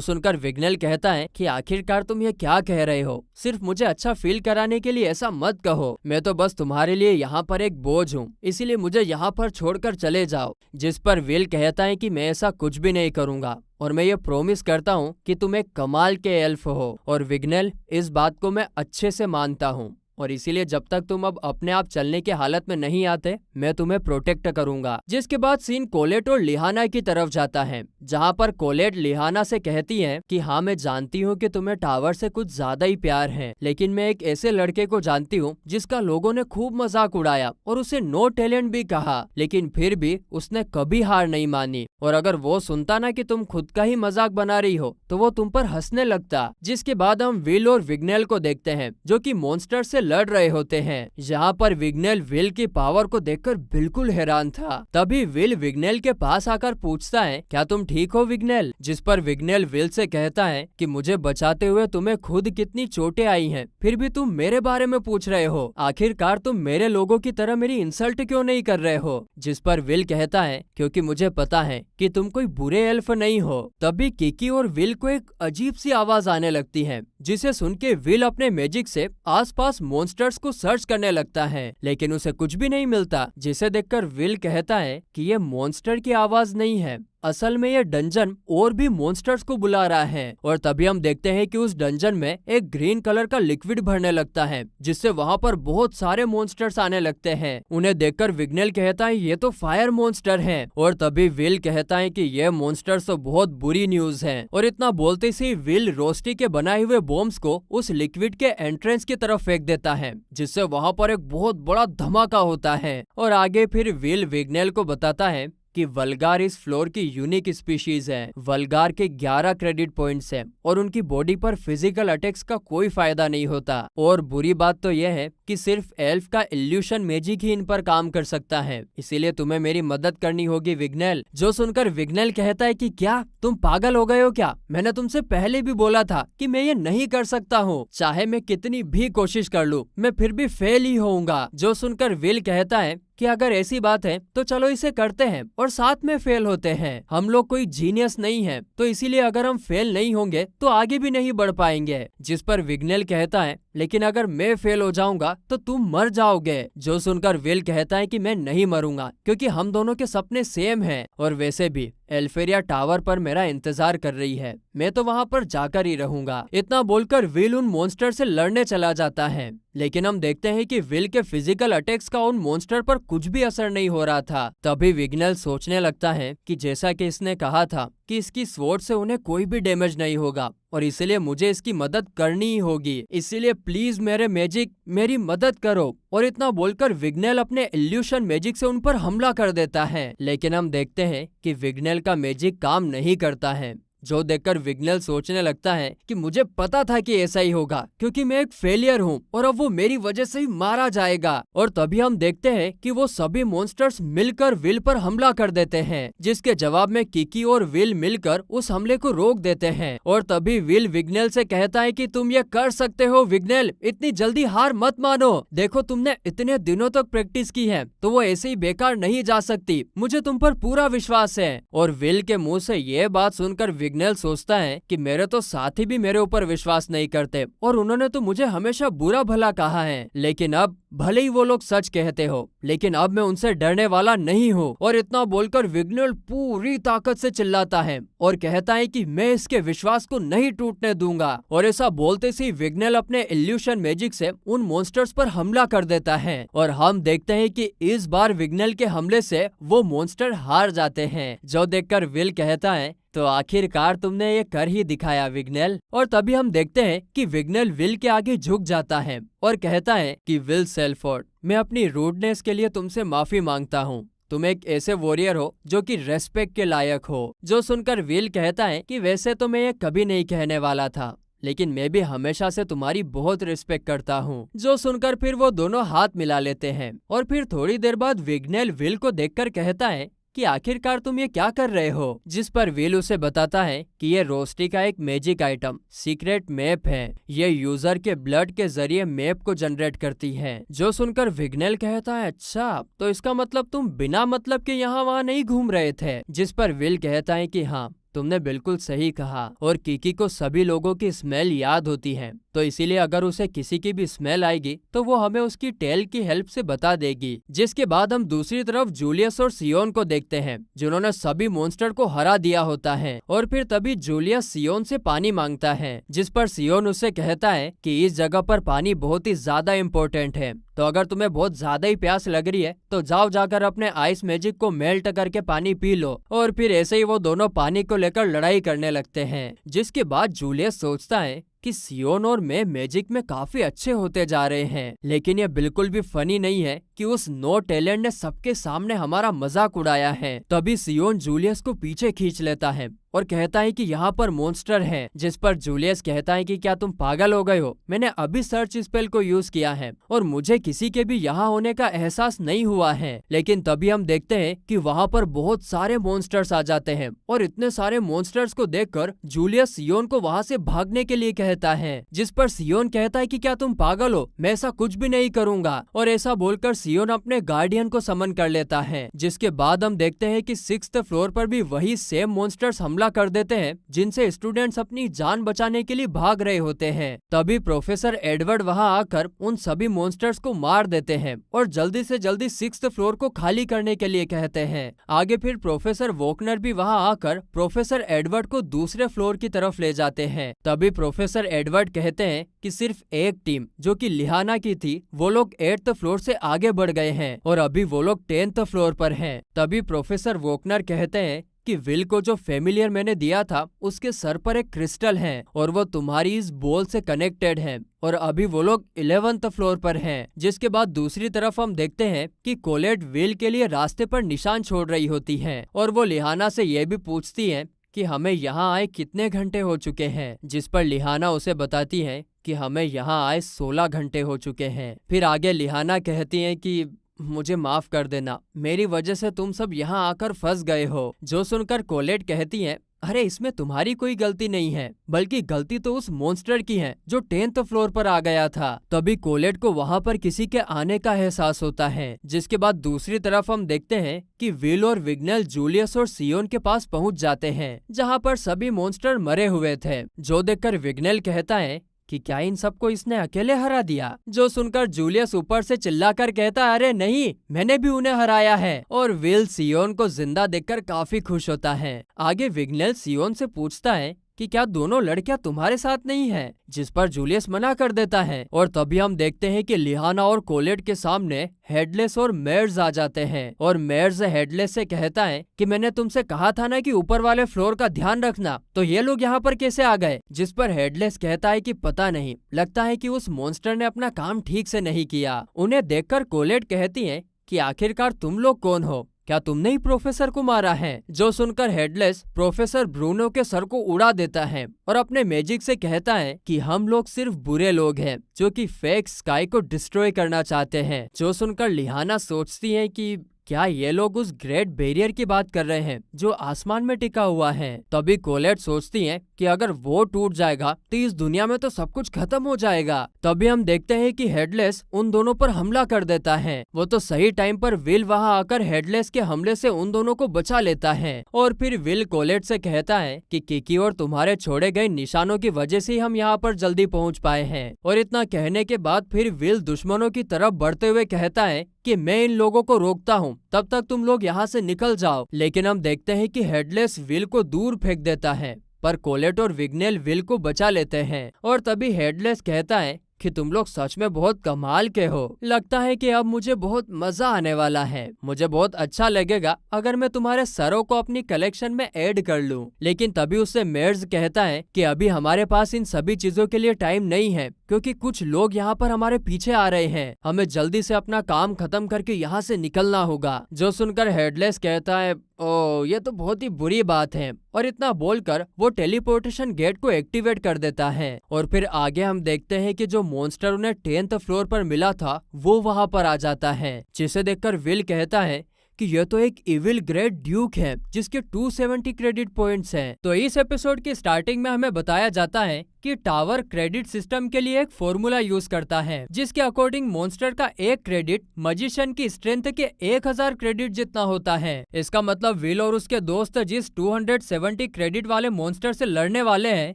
Speaker 1: सुनकर विग्नेल कहता है कि आखिरकार तुम ये क्या कह रहे हो, सिर्फ मुझे अच्छा फील कराने के लिए ऐसा मत कहो। मैं तो बस तुम्हारे लिए यहाँ पर एक बोझ हूँ, इसीलिए मुझे यहाँ पर छोड़कर चले जाओ। जिस पर विल कहता है कि मैं ऐसा कुछ भी नहीं करूँगा और मैं ये प्रॉमिस करता हूँ कि तुम एक कमाल के एल्फ हो। और विग्नेल इस बात को मैं अच्छे से मानता हूँ और इसीलिए जब तक तुम अब अपने आप चलने के हालत में नहीं आते मैं तुम्हें प्रोटेक्ट करूंगा। जिसके बाद सीन कोलेट और लिहाना की तरफ जाता है जहां पर कोलेट लिहाना से कहती है कि हाँ मैं जानती हूँ कि तुम्हें टावर से कुछ ज्यादा ही प्यार है, लेकिन मैं एक ऐसे लड़के को जानती हूँ जिसका लोगों ने खूब मजाक उड़ाया और उसे नो टैलेंट भी कहा, लेकिन फिर भी उसने कभी हार नहीं मानी। और अगर वो सुनता ना कि तुम खुद का ही मजाक बना रही हो तो वो तुम पर हंसने लगता। जिसके बाद हम विल और विग्नेल को देखते हैं जो कि मॉन्स्टर से लड़ रहे होते हैं। यहाँ पर विग्नेल विल की पावर को देखकर बिल्कुल हैरान था। तभी विल विग्नेल के पास आकर पूछता है क्या तुम ठीक हो विग्नेल। जिस पर विग्नेल विल से कहता है कि मुझे बचाते हुए तुम्हें खुद कितनी चोटें आई हैं, फिर भी तुम मेरे बारे में पूछ रहे हो। आखिरकार तुम मेरे लोगों की तरह मेरी इंसल्ट क्यों नहीं कर रहे हो। जिस पर विल कहता है क्योंकि मुझे पता है कि तुम कोई बुरे एल्फ नहीं हो। तभी किकी और विल को एक अजीब सी आवाज आने लगती है जिसे सुन के विल अपने मैजिक से आसपास मॉन्स्टर्स को सर्च करने लगता है, लेकिन उसे कुछ भी नहीं मिलता। जिसे देखकर विल कहता है कि ये मॉन्स्टर की आवाज नहीं है, असल में ये डंजन और भी मॉन्स्टर्स को बुला रहा है। और तभी हम देखते हैं कि उस डंजन में एक ग्रीन कलर का लिक्विड भरने लगता है जिससे वहाँ पर बहुत सारे मॉन्स्टर्स आने लगते हैं। उन्हें देखकर विग्नेल कहता है ये तो फायर मॉन्स्टर हैं। और तभी विल कहता है कि ये मॉन्स्टर्स तो बहुत बुरी न्यूज है। और इतना बोलते से विल रोस्टी के बनाए हुए बॉम्ब्स को उस लिक्विड के एंट्रेंस की तरफ फेंक देता है जिससे वहाँ पर एक बहुत बड़ा धमाका होता है। और आगे फिर विल विग्नेल को बताता है कि वल्गार इस फ्लोर की यूनिक स्पीशीज है। वल्गार के 11 क्रेडिट पॉइंट्स हैं और उनकी बॉडी पर फिजिकल अटैक्स का कोई फायदा नहीं होता। और बुरी बात तो यह है कि सिर्फ एल्फ का इल्यूशन मैजिक ही इन पर काम कर सकता है, इसीलिए तुम्हें मेरी मदद करनी होगी विग्नेल। जो सुनकर विग्नेल कहता है कि क्या तुम पागल हो गए हो क्या, मैंने तुमसे पहले भी बोला था कि मैं ये नहीं कर सकता हूँ, चाहे मैं कितनी भी कोशिश कर लूँ मैं फिर भी फेल ही होऊंगा। जो सुनकर विल कहता है कि अगर ऐसी बात है तो चलो इसे करते हैं और साथ में फेल होते हैं। हम लोग कोई जीनियस नहीं है तो इसीलिए अगर हम फेल नहीं होंगे तो आगे भी नहीं बढ़ पाएंगे। जिस पर विग्नेल कहता है लेकिन अगर मैं फेल हो जाऊंगा तो तुम मर जाओगे। जो सुनकर विल कहता है कि मैं नहीं मरूंगा क्योंकि हम दोनों के सपने सेम हैं और वैसे भी एल्फेरिया टावर पर मेरा इंतजार कर रही है, मैं तो वहाँ पर जाकर ही रहूंगा। इतना बोलकर विल उन मॉन्स्टर से लड़ने चला जाता है, लेकिन हम देखते हैं कि विल के फिजिकल अटैक्स का उन मॉन्स्टर पर कुछ भी असर नहीं हो रहा था। तभी विग्नेल सोचने लगता है कि जैसा कि इसने कहा था कि इसकी स्वॉर्ड से उन्हें कोई भी डैमेज नहीं होगा और इसलिए मुझे इसकी मदद करनी ही होगी, इसीलिए प्लीज मेरे मैजिक मेरी मदद करो। और इतना बोलकर विग्नेल अपने इल्यूशन मैजिक से उन पर हमला कर देता है, लेकिन हम देखते हैं कि विग्नेल का मैजिक काम नहीं करता है। जो देखकर विग्नेल सोचने लगता है कि मुझे पता था कि ऐसा ही होगा क्योंकि मैं एक फेलियर हूँ और अब वो मेरी वजह से ही मारा जाएगा। और तभी हम देखते हैं कि वो सभी मॉन्स्टर्स मिलकर विल पर हमला कर देते हैं, जिसके जवाब में किकी और विल मिलकर उस हमले को रोक देते हैं। और तभी विल विग्नेल से कहता है कि तुम ये कर सकते हो विग्नेल, इतनी जल्दी हार मत मानो, देखो तुमने इतने दिनों तक प्रैक्टिस की है तो वो ऐसे ही बेकार नहीं जा सकती, मुझे तुम पर पूरा विश्वास है। और विल के मुंह से ये बात सुनकर विग्नेल सोचता है कि मेरे तो साथी भी मेरे ऊपर विश्वास नहीं करते और उन्होंने तो मुझे हमेशा बुरा भला कहा है, लेकिन अब भले ही वो लोग सच कहते हो लेकिन अब मैं उनसे डरने वाला नहीं हूँ। और इतना बोलकर विग्नेल पूरी ताकत से चिल्लाता है और कहता है कि मैं इसके विश्वास को नहीं टूटने दूंगा। और ऐसा बोलते से विग्नेल अपने इल्यूशन मैजिक से उन मॉन्स्टर्स पर हमला कर देता है और हम देखते हैं कि इस बार विग्नेल के हमले से वो मॉन्स्टर हार जाते हैं। जो देखकर विल कहता है तो आखिरकार तुमने ये कर ही दिखाया विग्नेल। और तभी हम देखते हैं कि विग्नेल विल के आगे झुक जाता है और कहता है कि विल सेल्फोर्ड, मैं अपनी रूडनेस के लिए तुमसे माफी मांगता हूँ। तुम एक ऐसे वॉरियर हो जो कि रेस्पेक्ट के लायक हो। जो सुनकर विल कहता है कि वैसे तो मैं ये कभी नहीं कहने वाला था, लेकिन मैं भी हमेशा से तुम्हारी बहुत रिस्पेक्ट करता हूँ। जो सुनकर फिर वो दोनों हाथ मिला लेते हैं और फिर थोड़ी देर बाद विग्नेल विल को देखकर कहता है कि आखिरकार तुम ये क्या कर रहे हो। जिस पर विल उसे बताता है कि ये रोस्टी का एक मैजिक आइटम सीक्रेट मैप है। ये यूजर के ब्लड के जरिए मैप को जनरेट करती है। जो सुनकर विग्नेल कहता है, अच्छा तो इसका मतलब तुम बिना मतलब के यहाँ वहाँ नहीं घूम रहे थे। जिस पर विल कहता है कि हाँ, तुमने बिल्कुल सही कहा। और किकी को सभी लोगों की स्मेल याद होती है, तो इसीलिए अगर उसे किसी की भी स्मेल आएगी तो वो हमें उसकी टेल की हेल्प से बता देगी। जिसके बाद हम दूसरी तरफ जूलियस और सियोन को देखते हैं, जिन्होंने सभी मॉन्स्टर को हरा दिया होता है। और फिर तभी जूलियस सियोन से पानी मांगता है, जिस पर सियोन उससे कहता है कि इस जगह पर पानी बहुत ही ज्यादा इम्पोर्टेंट है, तो अगर तुम्हें बहुत ज्यादा ही प्यास लग रही है तो जाओ जाकर अपने आइस मैजिक को मेल्ट करके पानी पी लो। और फिर ऐसे ही वो दोनों पानी को लेकर लड़ाई करने लगते हैं। जिसके बाद जूलियस सोचता है कि सियोन और मैं मैजिक में काफी अच्छे होते जा रहे हैं, लेकिन ये बिल्कुल भी फनी नहीं है कि उस नो टैलेंट ने सबके सामने हमारा मजाक उड़ाया है। तभी सियोन जूलियस को पीछे खींच लेता है और कहता है कि यहाँ पर मॉन्स्टर है। जिस पर जूलियस कहता है कि क्या तुम पागल हो गए हो, मैंने अभी सर्च स्पेल को यूज किया है और मुझे किसी के भी यहाँ होने का एहसास नहीं हुआ है। लेकिन तभी हम देखते हैं कि वहाँ पर बहुत सारे मॉन्स्टर्स आ जाते हैं और इतने सारे मॉन्स्टर्स को देखकर जूलियस सियोन को वहाँ से भागने के लिए कहता है। जिस पर सियोन कहता है कि क्या तुम पागल हो, मैं ऐसा कुछ भी नहीं करूंगा। और ऐसा बोलकर सियोन अपने गार्डियन को समन कर लेता है। जिसके बाद हम देखते हैं कि 6th फ्लोर पर भी वही सेम मॉन्स्टर्स हमला कर देते हैं, जिनसे स्टूडेंट्स अपनी जान बचाने के लिए भाग रहे होते हैं। तभी प्रोफेसर एडवर्ड वहां आकर उन सभी मॉन्स्टर्स को मार देते हैं और जल्दी से जल्दी 6th फ्लोर को खाली करने के लिए कहते हैं। आगे फिर प्रोफेसर वोकनर भी वहां आकर प्रोफेसर एडवर्ड को दूसरे फ्लोर की तरफ ले जाते हैं। तभी प्रोफेसर एडवर्ड कहते हैं कि सिर्फ एक टीम जो कि लिहाना की थी, वो लोग 8th फ्लोर से आगे बढ़ गए हैं और अभी वो लोग 10th फ्लोर पर हैं। तभी प्रोफेसर वोकनर कहते हैं कि विल को जो फेमिलियर मैंने दिया था उसके सर पर एक क्रिस्टल है और वो तुम्हारी इस बॉल से कनेक्टेड है और अभी वो लोग 11th फ्लोर पर हैं। जिसके बाद दूसरी तरफ हम देखते हैं कि कोलेट विल के लिए रास्ते पर निशान छोड़ रही होती है और वो लिहाना से ये भी पूछती है कि हमें यहाँ आए कितने घंटे हो चुके हैं। जिस पर लिहाना उसे बताती है कि हमें यहाँ आए 16 घंटे हो चुके हैं। फिर आगे लिहाना कहती है कि मुझे माफ कर देना, मेरी वजह से तुम सब यहाँ आकर फंस गए हो। जो सुनकर कोलेट कहती है, अरे इसमें तुम्हारी कोई गलती नहीं है, बल्कि गलती तो उस मॉन्स्टर की है जो 10th फ्लोर पर आ गया था। तभी कोलेट को वहां पर किसी के आने का एहसास होता है। जिसके बाद दूसरी तरफ हम देखते हैं कि विल और विग्नेल जूलियस और सियोन के पास पहुंच जाते हैं, जहां पर सभी मॉन्स्टर मरे हुए थे। जो देखकर विग्नेल कहता है कि क्या इन सबको इसने अकेले हरा दिया। जो सुनकर जूलियस ऊपर से चिल्लाकर कहता है, अरे नहीं, मैंने भी उन्हें हराया है। और विल सियोन को जिंदा देखकर काफी खुश होता है। आगे विग्नेल सियोन से पूछता है कि क्या दोनों लड़कियां तुम्हारे साथ नहीं हैं? जिस पर जूलियस मना कर देता है। और तभी हम देखते हैं कि लिहाना और कोलेट के सामने हेडलेस और मेयर्स आ जाते हैं और मेयर्स हेडलेस से कहता है कि मैंने तुमसे कहा था ना कि ऊपर वाले फ्लोर का ध्यान रखना, तो ये लोग यहाँ पर कैसे आ गए? जिस पर हेडलेस कहता है कि पता नहीं, लगता है कि उस मॉन्स्टर ने अपना काम ठीक से नहीं किया। उन्हें देखकर कोलेट कहती है कि आखिरकार तुम लोग कौन हो? क्या तुमने ही प्रोफेसर को मारा है? जो सुनकर हेडलेस प्रोफेसर ब्रूनो के सर को उड़ा देता है और अपने मैजिक से कहता है कि हम लोग सिर्फ बुरे लोग हैं जो कि फेक स्काई को डिस्ट्रॉय करना चाहते हैं। जो सुनकर लिहाना सोचती है कि क्या ये लोग उस ग्रेट बैरियर की बात कर रहे हैं जो आसमान में टिका हुआ है। तभी कोलेट सोचती है कि अगर वो टूट जाएगा तो इस दुनिया में तो सब कुछ खत्म हो जाएगा। तभी हम देखते हैं कि हेडलेस उन दोनों पर हमला कर देता है। वो तो सही टाइम पर विल वहां आकर हेडलेस के हमले से उन दोनों को बचा लेता है। और फिर विल कोलेट से कहता है कि किकी और तुम्हारे छोड़े गए निशानों की वजह से हम यहाँ पर जल्दी पहुँच पाए हैं। और इतना कहने के बाद फिर विल दुश्मनों की तरफ बढ़ते हुए कहता है कि मैं इन लोगों को रोकता हूँ, तब तक तुम लोग यहाँ से निकल जाओ। लेकिन हम देखते हैं कि हेडलेस विल को दूर फेंक देता है, पर कोलेट और विग्नेल विल को बचा लेते हैं। और तभी हेडलेस कहता है कि तुम लोग सच में बहुत कमाल के हो। लगता है कि अब मुझे बहुत मजा आने वाला है। मुझे बहुत अच्छा लगेगा अगर मैं तुम्हारे सरों को अपनी कलेक्शन में ऐड कर लूं। लेकिन तभी उससे मेर्ज कहता है कि अभी हमारे पास इन सभी चीजों के लिए टाइम नहीं है, क्योंकि कुछ लोग यहाँ पर हमारे पीछे आ रहे हैं। हमें जल्दी से अपना काम खत्म करके यहाँ से निकलना होगा। जो सुनकर हेडलेस कहता है, ओ ये तो बहुत ही बुरी बात है। और इतना बोलकर वो टेलीपोर्टेशन गेट को एक्टिवेट कर देता है। और फिर आगे हम देखते हैं कि जो मॉन्स्टर उन्हें 10th फ्लोर पर मिला था वो वहां पर आ जाता है, जिसे देखकर विल कहता है कि यह तो एक इविल ग्रेट ड्यूक है जिसके 270 क्रेडिट पॉइंट्स हैं। तो इस एपिसोड की स्टार्टिंग में हमें बताया जाता है कि टावर क्रेडिट सिस्टम के लिए एक फॉर्मूला यूज करता है, जिसके अकॉर्डिंग मॉन्स्टर का एक क्रेडिट मजिशियन की स्ट्रेंथ के 1000 क्रेडिट जितना होता है। इसका मतलब विल और उसके दोस्त जिस 270 क्रेडिट वाले मॉन्स्टर से लड़ने वाले हैं,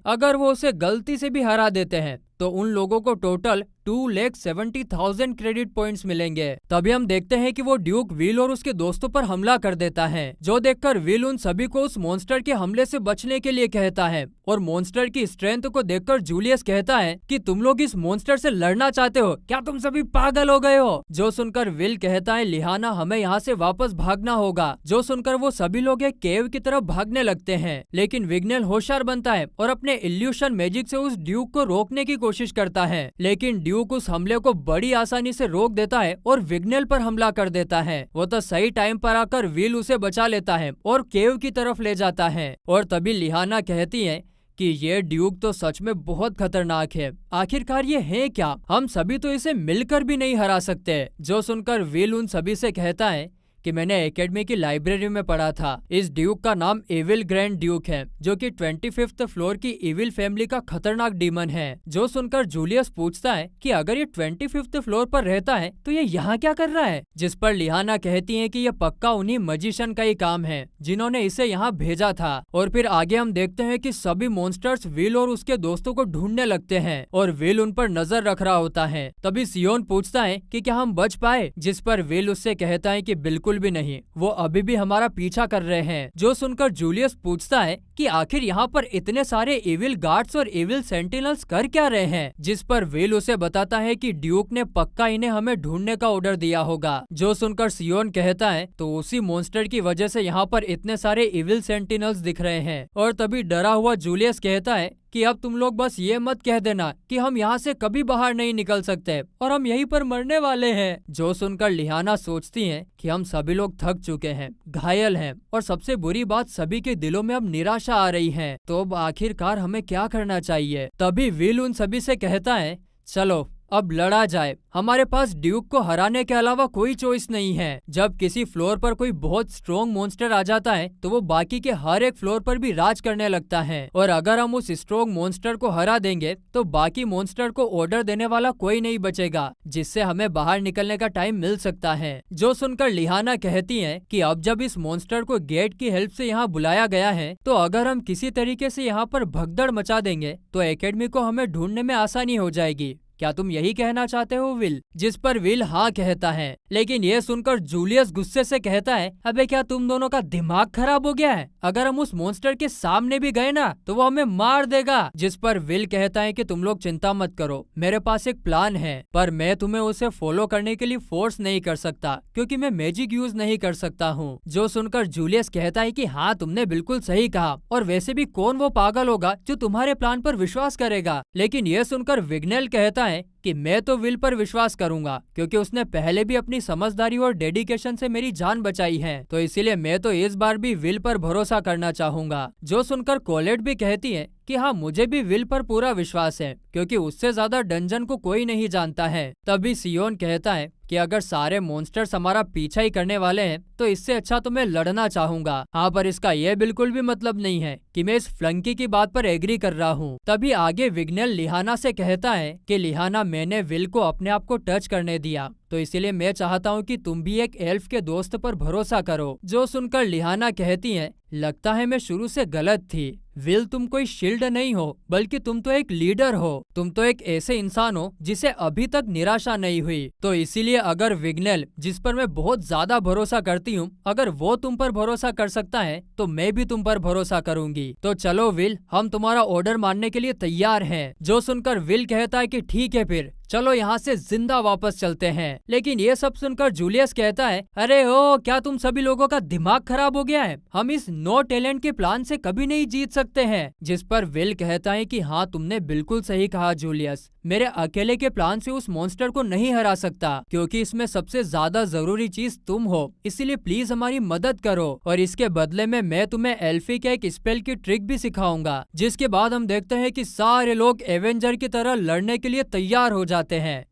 Speaker 1: अगर वो उसे गलती से भी हरा देते हैं तो उन लोगों को टोटल 2,70,000 क्रेडिट पॉइंट्स मिलेंगे। तभी हम देखते हैं कि वो ड्यूक विल और उसके दोस्तों पर हमला कर देता है, जो देखकर विल उन सभी को उस मॉन्स्टर के हमले से बचने के लिए कहता है। और मॉन्स्टर की स्ट्रेंथ को देखकर जूलियस कहता है कि तुम लोग इस मॉन्स्टर से लड़ना चाहते हो, क्या तुम सभी पागल हो गए हो? जो सुनकर विल कहता है, लिहाना हमें यहाँ से वापस भागना होगा। जो सुनकर वो सभी लोग एक केव की तरफ भागने लगते हैं, लेकिन विग्नेल होशियार बनता है और अपने इल्यूशन मैजिक से उस ड्यूक को रोकने की कोशिश करता है। लेकिन ड्यूक उस हमले को बड़ी आसानी से रोक देता है और विग्नेल पर हमला कर देता है। वो तो सही टाइम पर आकर विल उसे बचा लेता है और केव की तरफ ले जाता है। और तभी लिहाना कहती है कि ये ड्यूक तो सच में बहुत खतरनाक है। आखिरकार ये है क्या? हम सभी तो इसे मिलकर भी नहीं हरा सकते। जो सुनकर विल उन सभी से कहता है कि मैंने एकेडमी की लाइब्रेरी में पढ़ा था, इस ड्यूक का नाम एविल ग्रैंड ड्यूक है, जो कि 25th फ्लोर की इविल फैमिली का खतरनाक डीमन है। जो सुनकर जूलियस पूछता है कि अगर ये 25th फ्लोर पर रहता है तो ये यहाँ क्या कर रहा है? जिस पर लिहाना कहती है कि ये पक्का उन्हीं मजिशियन का ही काम है जिन्होंने इसे यहाँ भेजा था। और फिर आगे हम देखते हैं कि सभी मॉन्स्टर्स विल और उसके दोस्तों को ढूंढने लगते हैं और विल उन पर नजर रख रहा होता है। तभी सियोन पूछता है कि क्या हम बच पाए? जिस पर विल उससे कहता है कि बिल्कुल भी नहीं, वो अभी भी हमारा पीछा कर रहे हैं। जो सुनकर जूलियस पूछता है कि आखिर यहाँ पर इतने सारे इविल गार्ड्स और इविल सेंटिनल्स कर क्या रहे हैं? जिस पर विल उसे बताता है कि ड्यूक ने पक्का इन्हें हमें ढूंढने का ऑर्डर दिया होगा। जो सुनकर सियोन कहता है तो उसी मॉन्स्टर की वजह से यहाँ पर इतने सारे इविल सेंटिनल्स दिख रहे हैं। और तभी डरा हुआ जूलियस कहता है कि अब तुम लोग बस ये मत कह देना कि हम यहाँ से कभी बाहर नहीं निकल सकते और हम यहीं पर मरने वाले हैं। जो सुनकर लिहाना सोचती हैं कि हम सभी लोग थक चुके हैं, घायल हैं और सबसे बुरी बात सभी के दिलों में अब निराशा आ रही है। तो अब आखिरकार हमें क्या करना चाहिए? तभी विल उन सभी से कहता है, चलो अब लड़ा जाए। हमारे पास ड्यूक को हराने के अलावा कोई चॉइस नहीं है। जब किसी फ्लोर पर कोई बहुत स्ट्रॉन्ग मॉन्स्टर आ जाता है तो वो बाकी के हर एक फ्लोर पर भी राज करने लगता है। और अगर हम उस स्ट्रॉन्ग मॉन्स्टर को हरा देंगे तो बाकी मॉन्स्टर को ऑर्डर देने वाला कोई नहीं बचेगा, जिससे हमें बाहर निकलने का टाइम मिल सकता है। जो सुनकर लिहाना कहती है कि अब जब इस मॉन्स्टर को गेट की हेल्प से यहाँ बुलाया गया है तो अगर हम किसी तरीके से यहाँ पर भगदड़ मचा देंगे तो एकेडमी को हमें ढूंढने में आसानी हो जाएगी। क्या तुम यही कहना चाहते हो विल? जिस पर विल हाँ कहता है। लेकिन यह सुनकर जूलियस गुस्से से कहता है, अबे क्या तुम दोनों का दिमाग खराब हो गया है? अगर हम उस मॉन्स्टर के सामने भी गए ना तो वो हमें मार देगा। जिस पर विल कहता है कि तुम लोग चिंता मत करो, मेरे पास एक प्लान है, पर मैं तुम्हें उसे फॉलो करने के लिए फोर्स नहीं कर सकता क्योंकि मैं मैजिक यूज नहीं कर सकता हूँ। जो सुनकर जूलियस कहता है कि हाँ तुमने बिल्कुल सही कहा, और वैसे भी कौन वो पागल होगा जो तुम्हारे प्लान पर विश्वास करेगा। लेकिन यह सुनकर विग्नेल कहता है कि मैं तो विल पर विश्वास करूंगा क्योंकि उसने पहले भी अपनी समझदारी और डेडिकेशन से मेरी जान बचाई है, तो इसीलिए मैं तो इस बार भी विल पर भरोसा करना चाहूंगा। जो सुनकर कोलेट भी कहती है कि हाँ मुझे भी विल पर पूरा विश्वास है क्योंकि उससे ज्यादा डंजन को कोई नहीं जानता है। तभी सियोन कहता है कि अगर सारे मॉन्स्टर्स हमारा पीछा ही करने वाले हैं तो इससे अच्छा तो मैं लड़ना चाहूंगा। हाँ पर इसका यह बिल्कुल भी मतलब नहीं है कि मैं इस फ्लंकी की बात पर एग्री कर रहा हूँ। तभी आगे विग्नेल लिहाना से कहता है कि लिहाना मैंने विल को अपने आप को टच करने दिया, तो इसीलिए मैं चाहता हूँ कि तुम भी एक एल्फ के दोस्त पर भरोसा करो। जो सुनकर लिहाना कहती है,
Speaker 2: लगता है मैं शुरू से गलत थी। विल, तुम कोई शील्ड नहीं हो, बल्कि तुम तो एक लीडर हो। तुम तो एक ऐसे इंसान हो जिसे अभी तक निराशा नहीं हुई। तो इसीलिए अगर विग्नेल, जिस पर मैं बहुत ज्यादा भरोसा करती हूँ, अगर वो तुम पर भरोसा कर सकता है तो मैं भी तुम पर भरोसा करूंगी। तो चलो विल, हम तुम्हारा ऑर्डर मानने के लिए तैयार हैं। जो सुनकर विल कहता है कि ठीक है, फिर चलो यहाँ से जिंदा वापस चलते हैं। लेकिन ये सब सुनकर जूलियस कहता है, अरे ओ, क्या तुम सभी लोगों का दिमाग खराब हो गया है? हम इस नो टैलेंट के प्लान से कभी नहीं जीत सकते हैं। जिस पर विल कहता है कि हाँ, तुमने बिल्कुल सही कहा जूलियस, मेरे अकेले के प्लान से उस मॉन्स्टर को नहीं हरा सकता, क्योंकि इसमें सबसे ज्यादा जरूरी चीज तुम हो। इसीलिए प्लीज हमारी मदद करो, और इसके बदले में मैं तुम्हें एल्फी के एक स्पेल की ट्रिक भी सिखाऊंगा। जिसके बाद हम देखते हैं कि सारे लोग एवेंजर की तरह लड़ने के लिए तैयार हो जाते हैं।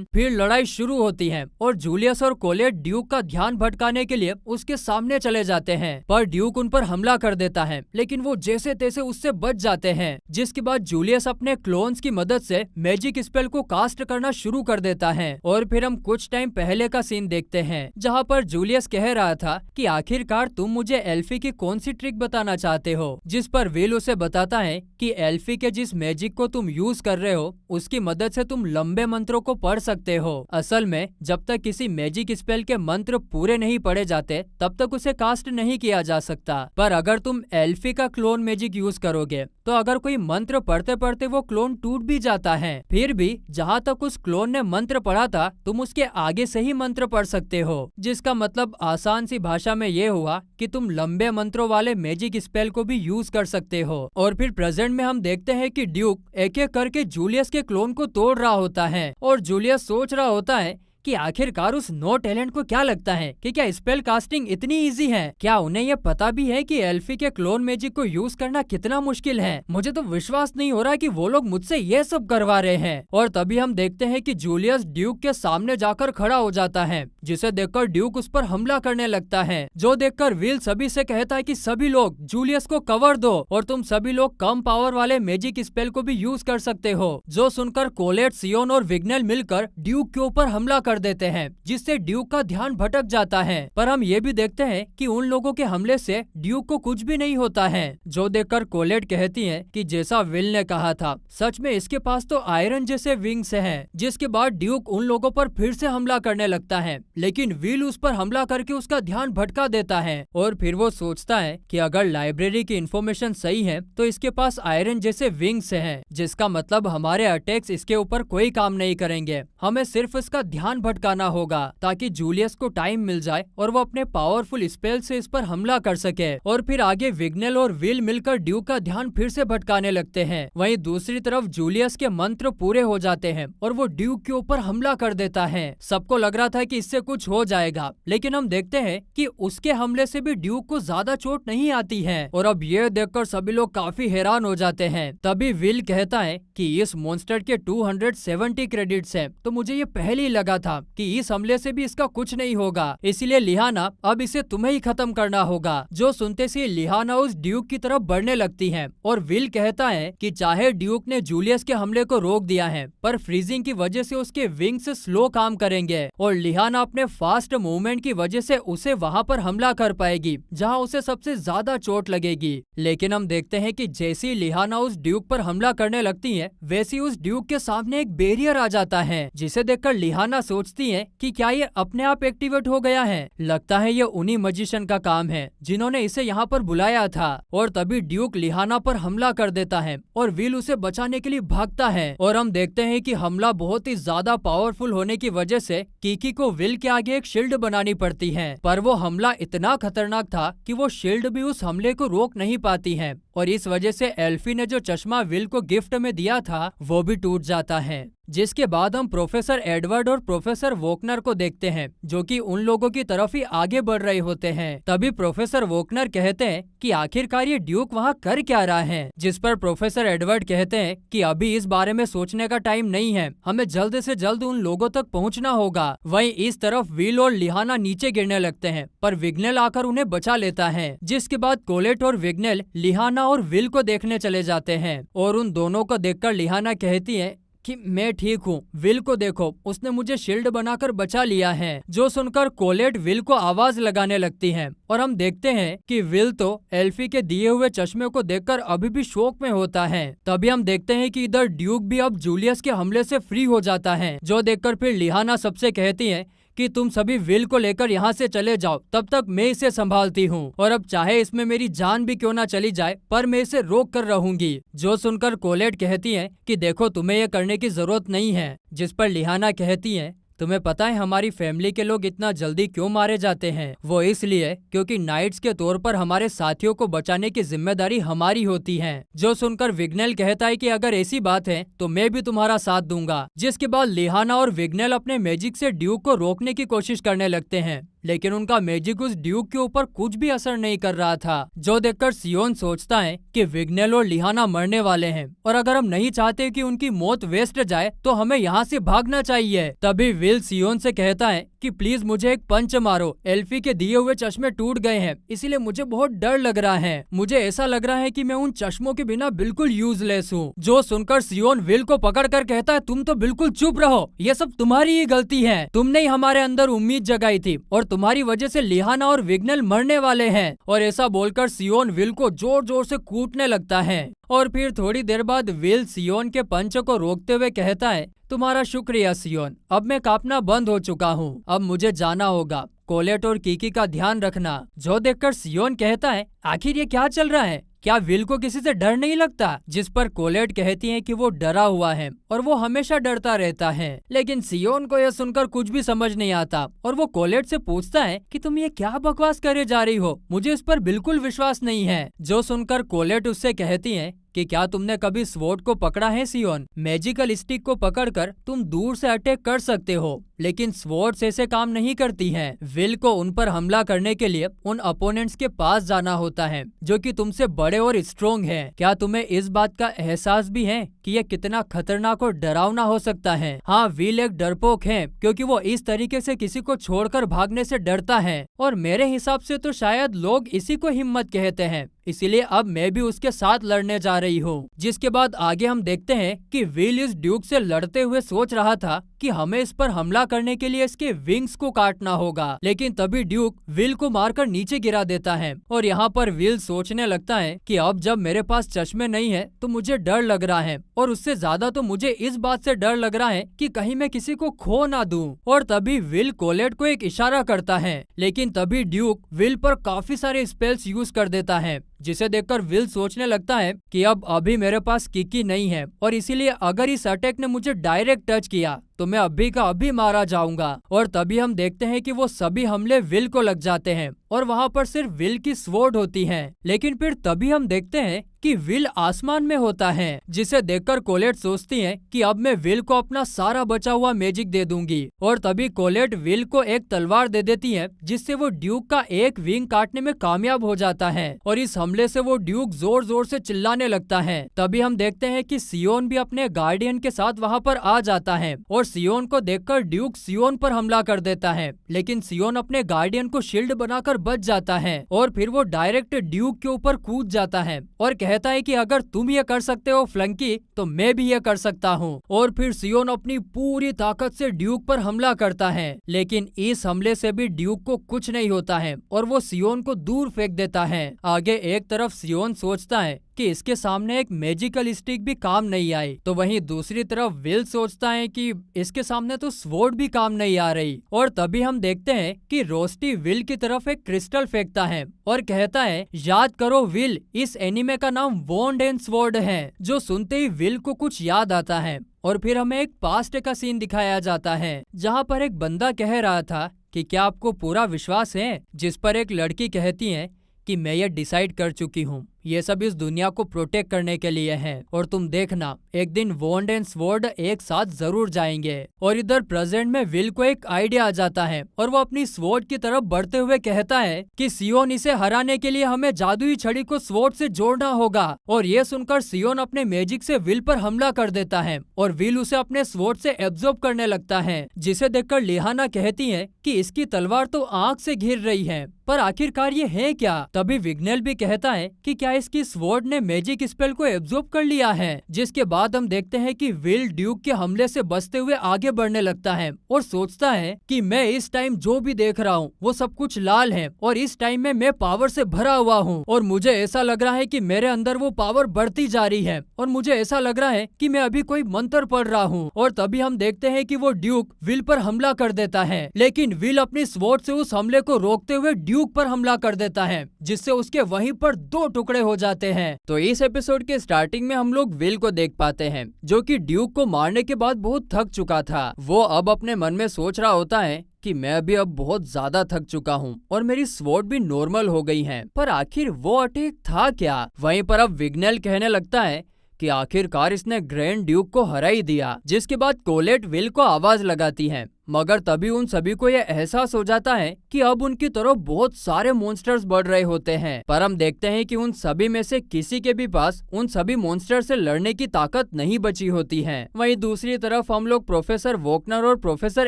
Speaker 2: फिर लड़ाई शुरू होती है और जूलियस और कोलेट ड्यूक का ध्यान भटकाने के लिए उसके सामने चले जाते हैं, पर ड्यूक उन पर हमला कर देता है, लेकिन वो जैसे तैसे उससे बच जाते हैं। जिसके बाद जूलियस अपने क्लोन्स की मदद से मैजिक स्पेल को कास्ट करना शुरू कर देता है। और फिर हम कुछ टाइम पहले का सीन देखते हैं, जहाँ पर जूलियस कह रहा था कि आखिरकार तुम मुझे एल्फी की कौन सी ट्रिक बताना चाहते हो। जिस पर विल उसे बताता है कि एल्फी के जिस मैजिक को तुम यूज कर रहे हो, उसकी मदद से तुम लंबे मंत्रों को पढ़ सकते हो। असल में जब तक किसी मैजिक स्पेल के मंत्र पूरे नहीं पढ़े जाते, तब तक उसे कास्ट नहीं किया जा सकता। पर अगर तुम एल्फी का क्लोन मैजिक यूज करोगे, तो अगर कोई मंत्र पढ़ते पढ़ते वो क्लोन टूट भी जाता है, फिर भी जहाँ तक उस क्लोन ने मंत्र पढ़ा था, तुम उसके आगे से ही मंत्र पढ़ सकते हो। जिसका मतलब आसान सी भाषा में ये हुआ कि तुम लंबे मंत्रों वाले मैजिक स्पेल को भी यूज कर सकते हो। और फिर प्रेजेंट में हम देखते हैं कि ड्यूक एक एक करके जूलियस के क्लोन को तोड़ रहा होता है, और जूलियस सोच रहा होता है कि आखिरकार उस नो टैलेंट को क्या लगता है कि क्या स्पेल कास्टिंग इतनी इजी है? क्या उन्हें ये पता भी है कि एल्फी के क्लोन मैजिक को यूज करना कितना मुश्किल है? मुझे तो विश्वास नहीं हो रहा कि वो लोग मुझसे ये सब करवा रहे हैं। और तभी हम देखते हैं कि जूलियस ड्यूक के सामने जाकर खड़ा हो जाता है, जिसे देखकर ड्यूक उस पर हमला करने लगता है। जो देखकर विल सभी से कहता है कि सभी लोग जूलियस को कवर दो, और तुम सभी लोग कम पावर वाले मैजिक स्पेल को भी यूज कर सकते हो। जो सुनकर कोलेट, सियोन और विग्नेल मिलकर ड्यूक के ऊपर हमला कर देते हैं, जिससे ड्यूक का ध्यान भटक जाता है। पर हम ये भी देखते हैं कि उन लोगों के हमले से ड्यूक को कुछ भी नहीं होता है। जो देखकर कोलेट कहती है कि जैसा विल ने कहा था, सच में इसके पास तो आयरन जैसे विंग्स हैं। जिसके बाद ड्यूक उन लोगों पर फिर से हमला करने लगता है, लेकिन विल उस पर हमला करके उसका ध्यान भटका देता है। और फिर वो सोचता है कि अगर लाइब्रेरी की इंफॉर्मेशन सही है, तो इसके पास आयरन जैसे विंग्स हैं, जिसका मतलब हमारे अटैक्स इसके ऊपर कोई काम नहीं करेंगे। हमें सिर्फ इसका ध्यान भटकाना होगा, ताकि जूलियस को टाइम मिल जाए और वो अपने पावरफुल स्पेल से इस पर हमला कर सके। और फिर आगे विग्नेल और विल मिलकर ड्यूक का ध्यान फिर से भटकाने लगते हैं। वहीं दूसरी तरफ जूलियस के मंत्र पूरे हो जाते हैं और वो ड्यूक के ऊपर हमला कर देता है। सबको लग रहा था कि इससे कुछ हो जाएगा, लेकिन हम देखते हैं कि उसके हमले से भी ड्यूक को ज्यादा चोट नहीं आती है। और अब ये देखकर सभी लोग काफी हैरान हो जाते हैं। तभी विल कहता है कि इस मॉन्स्टर के 270 क्रेडिट्स हैं, तो मुझे ये पहले ही लगा था कि इस हमले से भी इसका कुछ नहीं होगा, इसलिए लिहाना अब इसे तुम्हें ही खत्म करना होगा। जो सुनते से लिहाना उस ड्यूक की तरफ बढ़ने लगती है, और विल कहता है कि चाहे ड्यूक ने जूलियस के हमले को रोक दिया है, पर फ्रीजिंग की वजह से उसके विंग्स स्लो काम करेंगे, और लिहाना अपने फास्ट मूवमेंट की वजह से उसे वहाँ पर हमला कर पाएगी जहाँ उसे सबसे ज्यादा चोट लगेगी। लेकिन हम देखते हैं कि जैसी लिहाना उस ड्यूक पर हमला करने लगती है, वैसी उस ड्यूक के सामने एक बैरियर आ जाता है, जिसे देखकर लिहाना सोचती है कि क्या ये अपने आप एक्टिवेट हो गया है। लगता है ये उन्हीं मजिशियन का काम है जिन्होंने इसे यहाँ पर बुलाया था। और तभी ड्यूक लिहाना पर हमला कर देता है और विल उसे बचाने के लिए भागता है। और हम देखते हैं कि हमला बहुत ही ज्यादा पावरफुल होने की वजह से कीकी को विल के आगे एक शील्ड बनानी पड़ती है, पर वो हमला इतना खतरनाक था कि वो शील्ड भी उस हमले को रोक नहीं पाती है, और इस वजह से एल्फी ने जो चश्मा विल को गिफ्ट में दिया था वो भी टूट जाता है। जिसके बाद हम प्रोफेसर एडवर्ड और प्रोफेसर वोकनर को देखते हैं, जो कि उन लोगों की तरफ ही आगे बढ़ रहे होते हैं। तभी प्रोफेसर वोकनर कहते हैं कि आखिरकार ये ड्यूक वहाँ कर क्या रहा है। जिस पर प्रोफेसर एडवर्ड कहते हैं कि अभी इस बारे में सोचने का टाइम नहीं है, हमें जल्द से जल्द उन लोगों तक पहुँचना होगा। वहीं इस तरफ विल और लिहाना नीचे गिरने लगते हैं, पर विग्नेल आकर उन्हें बचा लेता है। जिसके बाद कोलेट और विग्नेल लिहाना और विल को देखने चले जाते हैं, और उन दोनों को देखकर लिहाना कहती है कि मैं ठीक हूँ, विल को देखो, उसने मुझे शील्ड बनाकर बचा लिया है। जो सुनकर कोलेट विल को आवाज लगाने लगती है और हम देखते हैं कि विल तो एल्फी के दिए हुए चश्मे को देखकर अभी भी शौक में होता है। तभी हम देखते हैं कि इधर ड्यूक भी अब जूलियस के हमले से फ्री हो जाता है, जो देखकर फिर लिहाना सबसे कहती है कि तुम सभी विल को लेकर यहाँ से चले जाओ, तब तक मैं इसे संभालती हूँ, और अब चाहे इसमें मेरी जान भी क्यों ना चली जाए, पर मैं इसे रोक कर रहूंगी। जो सुनकर कोलेट कहती है कि देखो, तुम्हें ये करने की जरूरत नहीं है। जिस पर लिहाना कहती है, तुम्हें पता है हमारी फैमिली के लोग इतना जल्दी क्यों मारे जाते हैं? वो इसलिए क्योंकि नाइट्स के तौर पर हमारे साथियों को बचाने की जिम्मेदारी हमारी होती है। जो सुनकर विग्नेल कहता है कि अगर ऐसी बात है तो मैं भी तुम्हारा साथ दूंगा। जिसके बाद लिहाना और विग्नेल अपने मैजिक से ड्यूक को रोकने की कोशिश करने लगते हैं, लेकिन उनका मैजिक उस ड्यूक के ऊपर कुछ भी असर नहीं कर रहा था। जो देखकर सियोन सोचता है कि विग्नेल और लिहाना मरने वाले हैं, और अगर हम नहीं चाहते कि उनकी मौत वेस्ट जाए तो हमें यहाँ से भागना चाहिए। तभी विल सियोन से कहता है कि प्लीज मुझे एक पंच मारो, एल्फी के दिए हुए चश्मे टूट गए हैं, इसीलिए मुझे बहुत डर लग रहा है। मुझे ऐसा लग रहा है कि मैं उन चश्मों के बिना बिल्कुल यूजलेस हूँ। जो सुनकर सियोन विल को पकड़ कर कहता है, तुम तो बिल्कुल चुप रहो, ये सब तुम्हारी ही गलती है। तुमने ही हमारे अंदर उम्मीद जगाई थी और तुम्हारी वजह से लिहाना और विग्नेल मरने वाले हैं। और ऐसा बोलकर सियोन विल को जोर जोर से कूटने लगता है। और फिर थोड़ी देर बाद विल सियोन के पंच को रोकते हुए कहता है, तुम्हारा शुक्रिया सियोन, अब मैं कांपना बंद हो चुका हूँ, अब मुझे जाना होगा। कोलेट और कीकी का ध्यान रखना। जो देखकर सियोन कहता है, आखिर ये क्या चल रहा है? क्या विल को किसी से डर नहीं लगता? जिस पर कोलेट कहती है कि वो डरा हुआ है और वो हमेशा डरता रहता है। लेकिन सियोन को यह सुनकर कुछ भी समझ नहीं आता और वो कोलेट से पूछता है कि तुम ये क्या बकवास करे जा रही हो, मुझे इस पर बिल्कुल विश्वास नहीं है। जो सुनकर कोलेट उससे कहती है कि क्या तुमने कभी स्वॉर्ड को पकड़ा है सियोन? मैजिकल स्टिक को पकड़कर तुम दूर से अटैक कर सकते हो, लेकिन स्वॉर्ड से ऐसे काम नहीं करती हैं। विल को उन पर हमला करने के लिए उन अपोनेंट्स के पास जाना होता है जो कि तुमसे बड़े और स्ट्रोंग हैं। क्या तुम्हें इस बात का एहसास भी है कि यह कितना खतरनाक और डरावना हो सकता है? हाँ, विल एक डरपोक है क्योंकि वो इस तरीके से किसी को छोड़कर भागने से डरता है, और मेरे हिसाब से तो शायद लोग इसी को हिम्मत कहते हैं। इसीलिए अब मैं भी उसके साथ लड़ने जा रही हूँ। जिसके बाद आगे हम देखते हैं कि विल इस ड्यूक से लड़ते हुए सोच रहा था कि हमें इस पर हमला करने के लिए इसके विंग्स को काटना होगा, लेकिन तभी ड्यूक विल को मारकर नीचे गिरा देता है। और यहाँ पर विल सोचने लगता है कि अब जब मेरे पास चश्मे नहीं है तो मुझे डर लग रहा है, और उससे ज्यादा तो मुझे इस बात से डर लग रहा है कि कहीं मैं किसी को खो ना दूं। और तभी विल कोलेट को एक इशारा करता है, लेकिन तभी ड्यूक विल पर काफी सारे स्पेल्स यूज कर देता है, जिसे देखकर विल सोचने लगता है कि अब अभी मेरे पास किकी नहीं है, और इसीलिए अगर इस अटैक ने मुझे डायरेक्ट टच किया तो मैं अभी का अभी मारा जाऊंगा। और तभी हम देखते हैं कि वो सभी हमले विल को लग जाते हैं और वहाँ पर सिर्फ विल की स्वॉर्ड होती है। लेकिन फिर तभी हम देखते हैं कि विल आसमान में होता है, जिसे देखकर कोलेट सोचती है कि अब मैं विल को अपना सारा बचा हुआ मैजिक दे दूंगी। और तभी कोलेट विल को एक तलवार दे देती है, जिससे वो ड्यूक का एक विंग काटने में कामयाब हो जाता है, और इस हमले से वो ड्यूक जोर जोर से चिल्लाने लगता है। तभी हम देखते हैं कि सियोन भी अपने गार्डियन के साथ वहाँ पर आ जाता है, और सियोन को देखकर ड्यूक सियोन पर हमला कर देता है, लेकिन सियोन अपने गार्डियन को शील्ड बनाकर बच जाता है, और फिर वो डायरेक्ट ड्यूक के ऊपर कूद जाता है और कहता है कि अगर तुम ये कर सकते हो फ्लंकी, तो मैं भी ये कर सकता हूँ। और फिर सियोन अपनी पूरी ताकत से ड्यूक पर हमला करता है, लेकिन इस हमले से भी ड्यूक को कुछ नहीं होता है और वो सियोन को दूर फेंक देता है। आगे एक तरफ सियोन सोचता है कि इसके सामने एक मैजिकल स्टिक भी काम नहीं आई, तो वहीं दूसरी तरफ विल सोचता है कि इसके सामने तो स्वॉर्ड भी काम नहीं आ रही। और तभी हम देखते हैं कि रोस्टी विल की तरफ एक क्रिस्टल फेंकता है और कहता है, याद करो विल, इस एनिमे का नाम वॉन्ड एंड स्वॉर्ड है। जो सुनते ही विल को कुछ याद आता है, और फिर हमें एक पास्ट का सीन दिखाया जाता है जहाँ पर एक बंदा कह रहा था कि क्या आपको पूरा विश्वास है, जिस पर एक लड़की कहती है कि मैं ये डिसाइड कर चुकी हूँ, ये सब इस दुनिया को प्रोटेक्ट करने के लिए है, और तुम देखना एक दिन वॉन्ड एंड स्वॉर्ड एक साथ जरूर जाएंगे। और इधर प्रेजेंट में विल को एक आइडिया आ जाता है और वो अपनी स्वॉर्ड की तरफ बढ़ते हुए कहता है कि सियोन, इसे हराने के लिए हमें जादुई छड़ी को स्वॉर्ड से जोड़ना होगा। और ये सुनकर सियोन अपने मैजिक से विल पर हमला कर देता है और विल उसे अपने स्वॉर्ड से एब्जॉर्ब करने लगता है, जिसे देखकर लिहाना कहती है कि इसकी तलवार तो आंख से घिर रही है, पर आखिरकार ये है क्या? तभी विग्नेल भी कहता है कि क्या इसकी स्वॉर्ड ने मैजिक स्पेल को एब्जॉर्ब कर लिया है, जिसके बाद बाद हम देखते हैं कि विल ड्यूक के हमले से बचते हुए आगे बढ़ने लगता है और सोचता है कि मैं इस टाइम जो भी देख रहा हूँ वो सब कुछ लाल है और इस टाइम में मैं पावर से भरा हुआ हूँ और मुझे ऐसा लग रहा है कि मेरे अंदर वो पावर बढ़ती जा रही है और मुझे ऐसा लग रहा है कि मैं अभी कोई मंत्र पढ़ रहा हूँ। और तभी हम देखते हैं कि वो ड्यूक विल पर हमला कर देता है, लेकिन विल अपनी स्वॉर्ड से उस हमले को रोकते हुए ड्यूक पर हमला कर देता है, जिससे उसके वहीं पर 2 टुकड़े हो जाते हैं। तो इस एपिसोड के स्टार्टिंग में हम लोग विल को देख पाते हैं, जो कि ड्यूक को मारने के बाद बहुत थक चुका था। वो अब अपने मन में सोच रहा होता है कि मैं भी अब बहुत ज्यादा थक चुका हूँ और मेरी स्वॉर्ड भी नॉर्मल हो गई है, पर आखिर वो अटैक था क्या। वहीं पर अब विग्नेल कहने लगता है कि आखिरकार इसने ग्रैंड ड्यूक को हरा ही दिया, जिसके बाद कोलेट विल को आवाज लगाती है, मगर तभी उन सभी को यह एहसास हो जाता है कि अब उनकी तरफ बहुत सारे मॉन्स्टर्स बढ़ रहे होते हैं। पर हम देखते हैं कि उन सभी में से किसी के भी पास उन सभी मॉन्स्टर से लड़ने की ताकत नहीं बची होती है। वहीं दूसरी तरफ हम लोग प्रोफेसर वोकनर और प्रोफेसर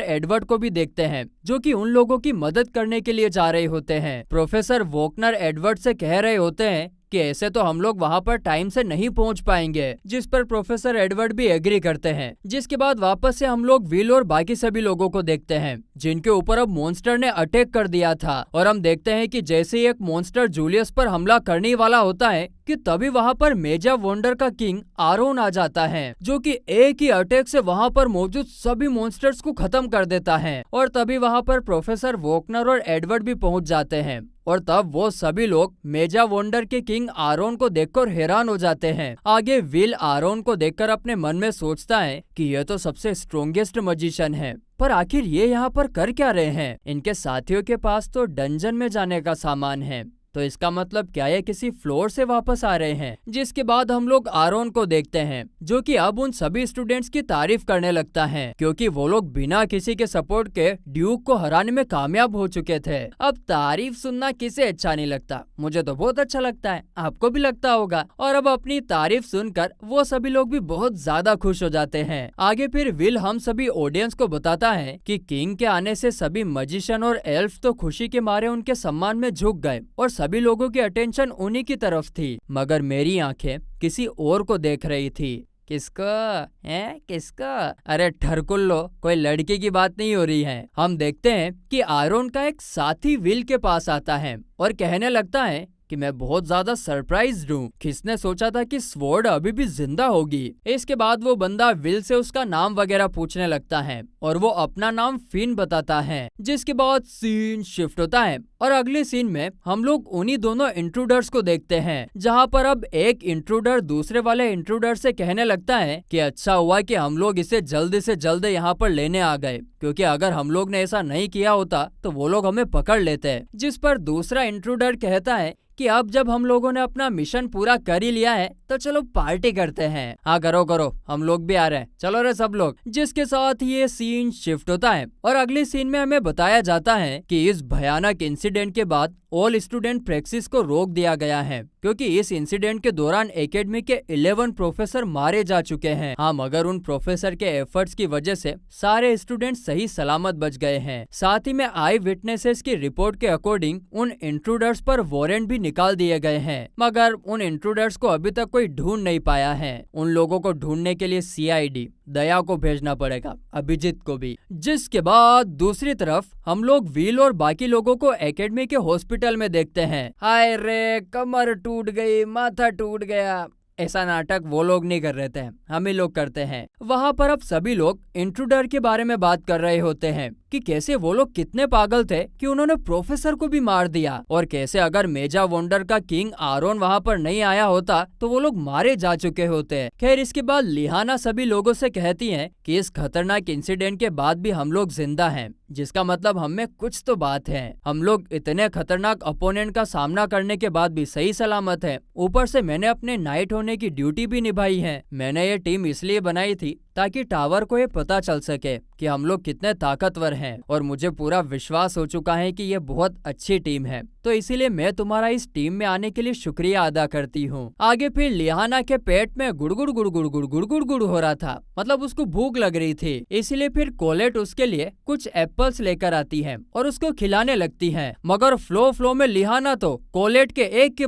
Speaker 2: एडवर्ड को भी देखते हैं, जो कि उन लोगों की मदद करने के लिए जा रहे होते हैं। प्रोफेसर वोकनर एडवर्ड से कह रहे होते हैं कि ऐसे तो हम लोग वहाँ पर टाइम से नहीं पहुँच पाएंगे, जिस पर प्रोफेसर एडवर्ड भी एग्री करते हैं। जिसके बाद वापस से हम लोग विल और बाकी सभी लोगों को देखते हैं, जिनके ऊपर अब मॉन्स्टर ने अटैक कर दिया था। और हम देखते हैं कि जैसे ही एक मॉन्स्टर जूलियस पर हमला करने वाला होता है कि तभी वहाँ पर मेजा वंडर का किंग आरोन आ जाता है, जो कि एक ही अटैक से वहाँ पर मौजूद सभी मॉन्स्टर्स को खत्म कर देता है। और तभी वहाँ पर प्रोफेसर वोकनर और एडवर्ड भी पहुँच जाते हैं और तब वो सभी लोग मेजा वंडर के किंग आरोन को देखकर हैरान हो जाते हैं। आगे विल आरोन को देखकर अपने मन में सोचता है कि यह तो सबसे स्ट्रॉन्गेस्ट मजिशियन है, पर आखिर ये यहाँ पर कर क्या रहे हैं। इनके साथियों के पास तो डंजन में जाने का सामान है, तो इसका मतलब क्या ये किसी फ्लोर से वापस आ रहे हैं। जिसके बाद हम लोग आरोन को देखते हैं, जो कि अब उन सभी स्टूडेंट्स की तारीफ करने लगता है, क्योंकि वो लोग बिना किसी के सपोर्ट के ड्यूक को हराने में कामयाब हो चुके थे। अब तारीफ सुनना किसे अच्छा नहीं लगता, मुझे तो बहुत अच्छा लगता है, आपको भी लगता होगा। और अब अपनी तारीफ सुनकर वो सभी लोग भी बहुत ज्यादा खुश हो जाते हैं। आगे फिर विल हम सभी ऑडियंस को बताता है कि किंग के आने से सभी मजिशियन और एल्फ तो खुशी के मारे उनके सम्मान में झुक गए और सभी लोगों की अटेंशन उन्हीं की तरफ थी, मगर मेरी आंखें किसी और को देख रही थी। किसका? अरे ठरकुल्लो, कोई लड़की की बात नहीं हो रही है। हम देखते हैं कि आरोन का एक साथी विल के पास आता है और कहने लगता है कि मैं बहुत ज्यादा सरप्राइज्ड हूँ, किसने सोचा था कि स्वॉर्ड अभी भी जिंदा होगी। इसके बाद वो बंदा विल से उसका नाम वगैरह पूछने लगता है और वो अपना नाम फिन बताता है। जिसके बाद सीन शिफ्ट होता है और अगले सीन में हम लोग उन्हीं दोनों इंट्रूडर्स को देखते हैं, जहाँ पर अब एक इंट्रूडर दूसरे वाले इंट्रूडर से कहने लगता है कि अच्छा हुआ कि हम लोग इसे जल्दी से जल्द यहाँ पर लेने आ गए, क्योंकि अगर हम लोग ने ऐसा नहीं किया होता तो वो लोग हमें पकड़ लेते। जिस पर दूसरा इंट्रूडर कहता है कि अब जब हम लोगों ने अपना मिशन पूरा कर ही लिया है तो चलो पार्टी करते हैं। हाँ करो, हम लोग भी आ रहे हैं, चलो रे सब लोग। जिसके साथ ये सीन शिफ्ट होता है और अगले सीन में हमें बताया जाता है कि इस भयानक इंसिडेंट के बाद ऑल स्टूडेंट प्रैक्टिस को रोक दिया गया है, क्योंकि इस इंसिडेंट के दौरान एकेडमी के 11 प्रोफेसर मारे जा चुके हैं। हाँ, मगर उन प्रोफेसर के एफर्ट्स की वजह से सारे स्टूडेंट सही सलामत बच गए हैं। साथ ही में आई विटनेसेस की रिपोर्ट के अकॉर्डिंग उन इंट्रूडर्स पर वारंट भी निकाल दिए गए हैं, मगर उन इंट्रूडर्स को अभी तक कोई ढूंढ नहीं पाया है। उन लोगों को ढूंढने के लिए सीआईडी दया को भेजना पड़ेगा, अभिजीत को भी। जिसके बाद दूसरी तरफ हम लोग विल और बाकी लोगों को एकेडमी के हॉस्पिटल में देखते हैं। हाय रे, कमर टूट गई, माथा टूट गया। ऐसा नाटक वो लोग नहीं कर रहे थे, हम ही लोग करते हैं। वहाँ पर अब सभी लोग इंट्रूडर के बारे में बात कर रहे होते हैं कि कैसे वो लोग कितने पागल थे कि उन्होंने प्रोफेसर को भी मार दिया, और कैसे अगर मेजा वंडर का किंग आरोन वहाँ पर नहीं आया होता तो वो लोग मारे जा चुके होते। खैर, इसके बाद लिहाना सभी लोगों से कहती है कि इस खतरनाक इंसिडेंट के बाद भी हम लोग जिंदा हैं, जिसका मतलब हम में कुछ तो बात है। हम लोग इतने खतरनाक अपोनेंट का सामना करने के बाद भी सही सलामत है। ऊपर से मैंने अपने नाइट होने की ड्यूटी भी निभाई है। मैंने ये टीम इसलिए बनाई थी ताकि टावर को ये पता चल सके कि हम लोग कितने ताकतवर हैं, और मुझे पूरा विश्वास हो चुका है कि ये बहुत अच्छी टीम है, तो इसीलिए मैं तुम्हारा इस टीम में आने के लिए शुक्रिया अदा करती हूँ। आगे फिर लिहाना के पेट में गुड़गुड़ गुड़गुड़ गुड़गुड़ गुड़गुड़ हो रहा था, मतलब उसको भूख लग रही थी। इसीलिए फिर कोलेट उसके लिए कुछ एप्पल्स लेकर आती है और उसको खिलाने लगती है। मगर फ्लो में लिहाना तो कोलेट के एक के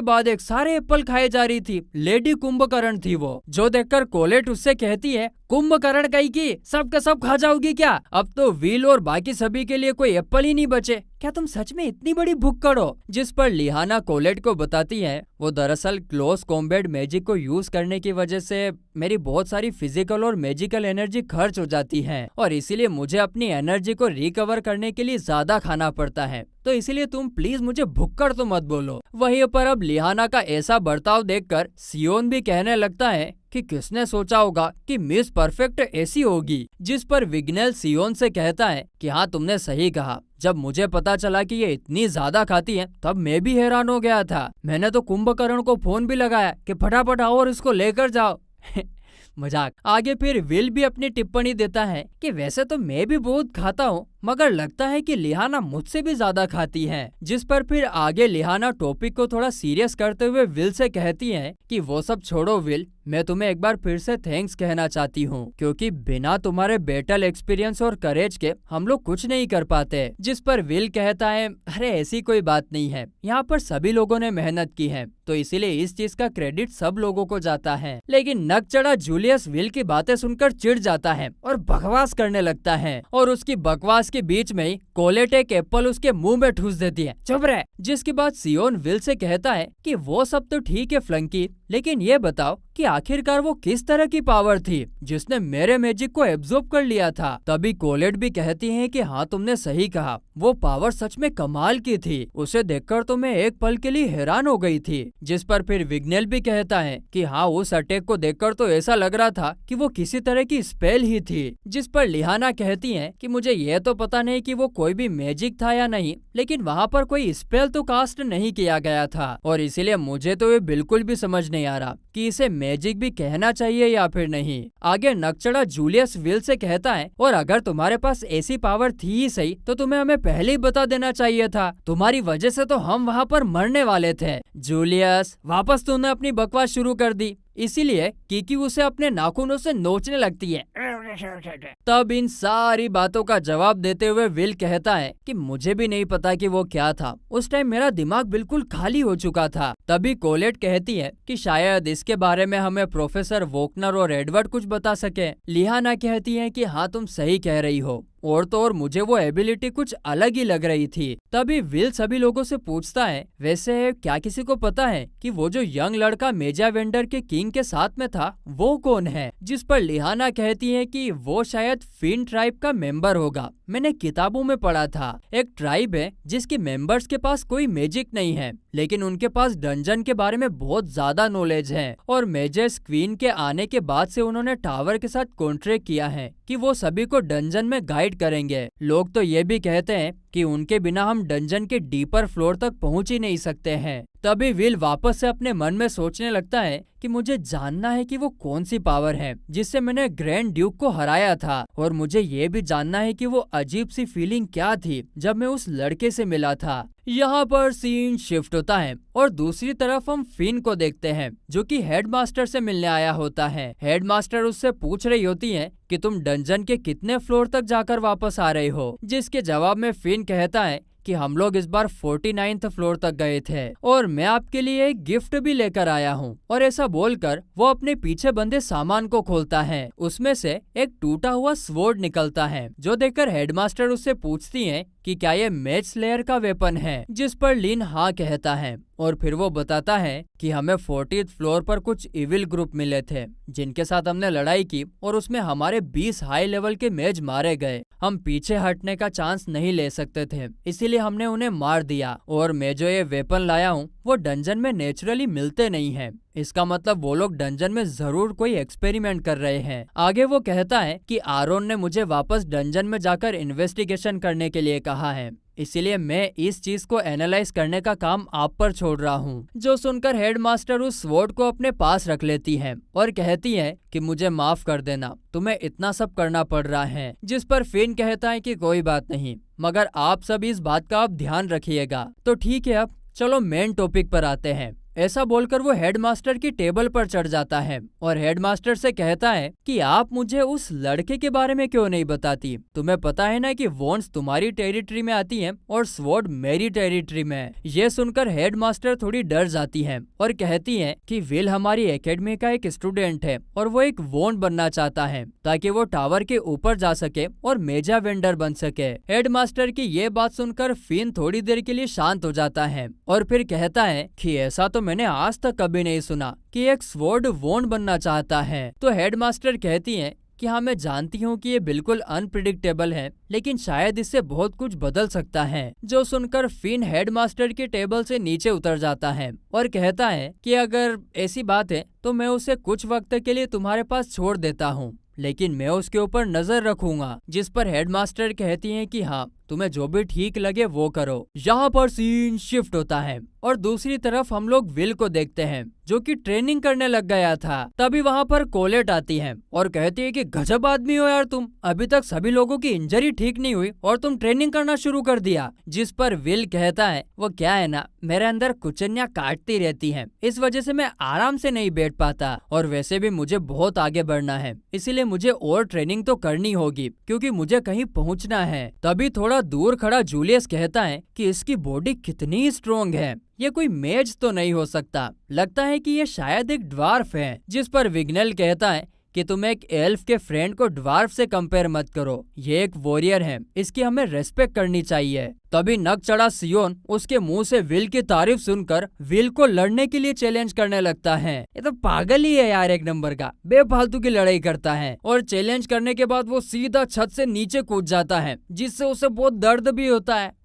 Speaker 2: बाद एक सारे एप्पल खाए जा रही थी। लेडी कुंभकर्ण थी वो, जो देखकर कोलेट उससे कहती है, कुंभकर्ण कहीं की सब का सब खा जाओगी क्या? अब तो व्हील और बाकी सभी के लिए कोई एप्पल ही नहीं बचे। क्या तुम सच में इतनी बड़ी भुक्कड़ हो? जिस पर लिहाना कोलेट को बताती है, वो दरअसल क्लोज कॉम्बैट मैजिक को यूज करने की वजह से मेरी बहुत सारी फिजिकल और मैजिकल एनर्जी खर्च हो जाती है, और इसीलिए मुझे अपनी एनर्जी को रिकवर करने के लिए ज्यादा खाना पड़ता है, तो इसीलिए तुम प्लीज मुझे भुक्कड़ तो मत बोलो। वहीं पर अब लिहाना का ऐसा बर्ताव देखकर सियोन भी कहने लगता है कि किसने सोचा होगा कि मिस परफेक्ट ऐसी होगी। जिस पर विग्नेल सियोन से कहता है कि हाँ, तुमने सही कहा। जब मुझे पता चला कि ये इतनी ज्यादा खाती है, तब मैं भी हैरान हो गया था। मैंने तो कुंभकर्ण को फोन भी लगाया कि फटाफट आओ और इसको लेकर जाओ। मजाक। आगे फिर विल भी अपनी टिप्पणी देता है कि वैसे तो मैं भी बहुत खाता हूँ, मगर लगता है कि लिहाना मुझसे भी ज्यादा खाती है। जिस पर फिर आगे लिहाना टॉपिक को थोड़ा सीरियस करते हुए विल से कहती है कि वो सब छोड़ो विल, मैं तुम्हें एक बार फिर से थैंक्स कहना चाहती हूँ, क्योंकि बिना तुम्हारे बैटल एक्सपीरियंस और करेज के हम लोग कुछ नहीं कर पाते। जिस पर विल कहता है, अरे ऐसी कोई बात नहीं है, यहाँ पर सभी लोगों ने मेहनत की है, तो इसीलिए इस चीज का क्रेडिट सब लोगों को जाता है। लेकिन नकचढ़ा जूलियस विल की बातें सुनकर चिढ़ जाता है और बकवास करने लगता है, और उसकी बकवास के बीच में ही कोलेट एक एप्पल उसके मुंह में ठूस देती है। चुप रहे। जिसके बाद सियोन विल से कहता है कि वो सब तो ठीक है फ्लंकी, लेकिन ये बताओ कि आखिरकार वो किस तरह की पावर थी जिसने मेरे मैजिक को एब्जॉर्ब कर लिया था। तभी कोलेट भी कहती है कि हाँ, तुमने सही कहा, वो पावर सच में कमाल की थी, उसे देखकर तो मैं एक पल के लिए हैरान हो गई थी। जिस पर फिर विग्नेल भी कहता है कि हाँ, उस अटैक को देखकर तो ऐसा लग रहा था कि वो किसी तरह की स्पेल ही थी। जिस पर लिहाना कहती है कि मुझे ये तो पता नहीं कि वो कोई भी मैजिक था या नहीं, लेकिन वहाँ पर कोई स्पेल तो कास्ट नहीं किया गया था, और इसीलिए मुझे तो ये बिल्कुल भी समझ नहीं आ रहा कि इसे मैजिक भी कहना चाहिए या फिर नहीं। आगे नकचढ़ा जूलियस विल से कहता है, और अगर तुम्हारे पास ऐसी पावर थी ही सही तो तुम्हें हमें पहले ही बता देना चाहिए था, तुम्हारी वजह से तो हम वहाँ पर मरने वाले थे। जूलियस, वापस तूने अपनी बकवास शुरू कर दी, इसीलिए किकी उसे अपने नाखूनों से नोचने लगती है। तब इन सारी बातों का जवाब देते हुए विल कहता है कि मुझे भी नहीं पता कि वो क्या था, उस टाइम मेरा दिमाग बिल्कुल खाली हो चुका था। तभी कोलेट कहती है कि शायद इसके बारे में हमें प्रोफेसर वोकनर और एडवर्ड कुछ बता सके। लिहाना कहती है कि हाँ, तुम सही कह रही हो, और तो और मुझे वो एबिलिटी कुछ अलग ही लग रही थी। तभी विल सभी लोगों से पूछता है, वैसे क्या किसी को पता है कि वो जो यंग लड़का मेजा वेंडर के किंग के साथ में था वो कौन है? जिस पर लिहाना कहती है कि वो शायद फिन ट्राइब का मेंबर होगा, मैंने किताबों में पढ़ा था। एक ट्राइब है जिसके मेंबर्स के पास कोई मैजिक नहीं है, लेकिन उनके पास डंजन के बारे में बहुत ज्यादा नॉलेज है, और मेजर्स क्वीन के आने के बाद से उन्होंने टावर के साथ कॉन्ट्रैक्ट किया है कि वो सभी को डंजन में गाइड करेंगे। लोग तो ये भी कहते हैं कि उनके बिना हम डंजन के डीपर फ्लोर तक पहुंच ही नहीं सकते हैं। तभी विल वापस से अपने मन में सोचने लगता है कि मुझे जानना है कि वो कौन सी पावर है जिससे मैंने ग्रैंड ड्यूक को हराया था, और मुझे ये भी जानना है कि वो अजीब सी फीलिंग क्या थी जब मैं उस लड़के से मिला था। यहाँ पर सीन शिफ्ट होता है और दूसरी तरफ हम फिन को देखते हैं, जो कि हेडमास्टर से मिलने आया होता है। हेडमास्टर उससे पूछ रही होती है कि तुम डंजन के कितने फ्लोर तक जाकर वापस आ रहे हो, जिसके जवाब में फिन कहता है कि हम लोग इस बार 49th फ्लोर तक गए थे, और मैं आपके लिए एक गिफ्ट भी लेकर आया हूँ। और ऐसा बोलकर वो अपने पीछे बंधे सामान को खोलता है, उसमें से एक टूटा हुआ स्वॉर्ड निकलता है, जो देखकर हेडमास्टर उससे पूछती है कि क्या ये मैच स्लेयर का वेपन है, जिस पर लिन हाँ कहता है, और फिर वो बताता है कि हमें 40th फ्लोर पर कुछ इविल ग्रुप मिले थे जिनके साथ हमने लड़ाई की, और उसमें हमारे 20 हाई लेवल के मेज मारे गए। हम पीछे हटने का चांस नहीं ले सकते थे, इसीलिए हमने उन्हें मार दिया, और मैं जो ये वेपन लाया हूँ वो डंजन में नेचुरली मिलते नहीं है। इसका मतलब वो लोग डंजन में जरूर कोई एक्सपेरिमेंट कर रहे हैं। आगे वो कहता है कि आरोन ने मुझे वापस डंजन में जाकर इन्वेस्टिगेशन करने के लिए कहा है, इसीलिए मैं इस चीज को एनालाइज करने का काम आप पर छोड़ रहा हूँ। जो सुनकर हेडमास्टर उस स्वॉर्ड को अपने पास रख लेती है और कहती है कि मुझे माफ कर देना, तुम्हें इतना सब करना पड़ रहा है। जिस पर फिन कहता है कि कोई बात नहीं, मगर आप सब इस बात का आप ध्यान रखिएगा। तो ठीक है, अब चलो मेन टॉपिक पर आते हैं। ऐसा बोलकर वो हेडमास्टर की टेबल पर चढ़ जाता है और हेडमास्टर से कहता है कि आप मुझे उस लड़के के बारे में क्यों नहीं बताती? तुम्हें पता है ना कि वॉन्ड्स तुम्हारी टेरिटरी में आती हैं और स्वॉर्ड मेरी टेरिटरी में। ये सुनकर हेडमास्टर थोड़ी डर जाती है और कहती है कि विल हमारी एकेडमी का एक स्टूडेंट है और वो एक वॉन्ड बनना चाहता है ताकि वो टावर के ऊपर जा सके और मेजा वेंडर बन सके। हेडमास्टर की ये बात सुनकर फिन थोड़ी देर के लिए शांत हो जाता है और फिर कहता है कि ऐसा तो मैंने आज तक कभी नहीं सुना कि एक स्वॉर्ड वॉन्ड बनना चाहता है। तो हेडमास्टर कहती है कि हाँ, मैं जानती हूँ कि ये बिल्कुल अनप्रिडिक्टेबल है, लेकिन शायद इससे बहुत कुछ बदल सकता है। जो सुनकर फिन हेडमास्टर की टेबल से नीचे उतर जाता है और कहता है कि अगर ऐसी बात है तो मैं उसे कुछ वक्त के लिए तुम्हारे पास छोड़ देता हूँ, लेकिन मैं उसके ऊपर नजर रखूंगा। जिस पर हेडमास्टर कहती हैं कि हाँ, तुम्हें जो भी ठीक लगे वो करो। यहाँ पर सीन शिफ्ट होता है और दूसरी तरफ हम लोग विल को देखते हैं जो कि ट्रेनिंग करने लग गया था। तभी वहाँ पर कोलेट आती है और कहती है कि गजब आदमी हो यार तुम, अभी तक सभी लोगों की इंजरी ठीक नहीं हुई और तुम ट्रेनिंग करना शुरू कर दिया। जिस पर विल कहता है वो क्या है ना, मेरे अंदर कुचनियाँ काटती रहती हैं, इस वजह से मैं आराम से नहीं बैठ पाता और वैसे भी मुझे बहुत आगे बढ़ना है, इसीलिए मुझे और ट्रेनिंग तो करनी होगी क्योंकि मुझे कहीं पहुँचना है। तभी थोड़ा दूर खड़ा जूलियस कहता है कि इसकी बॉडी कितनी स्ट्रोंग है, ये कोई मेज तो नहीं हो सकता, लगता है कि ये शायद एक ड्वार्फ है। जिस पर विग्नेल कहता है कि तुम एक एल्फ के फ्रेंड को ड्वार्फ से कंपेयर मत करो, ये एक वॉरियर है, इसकी हमें रेस्पेक्ट करनी चाहिए। तभी नक चढ़ा सियोन उसके मुंह से विल की तारीफ सुनकर विल को लड़ने के लिए चैलेंज करने लगता है। ये तो पागल ही है यार, एक नंबर का बेफालतू की लड़ाई करता है। और चैलेंज करने के बाद वो सीधा छत से नीचे कूद जाता है जिससे उसे बहुत दर्द भी होता है।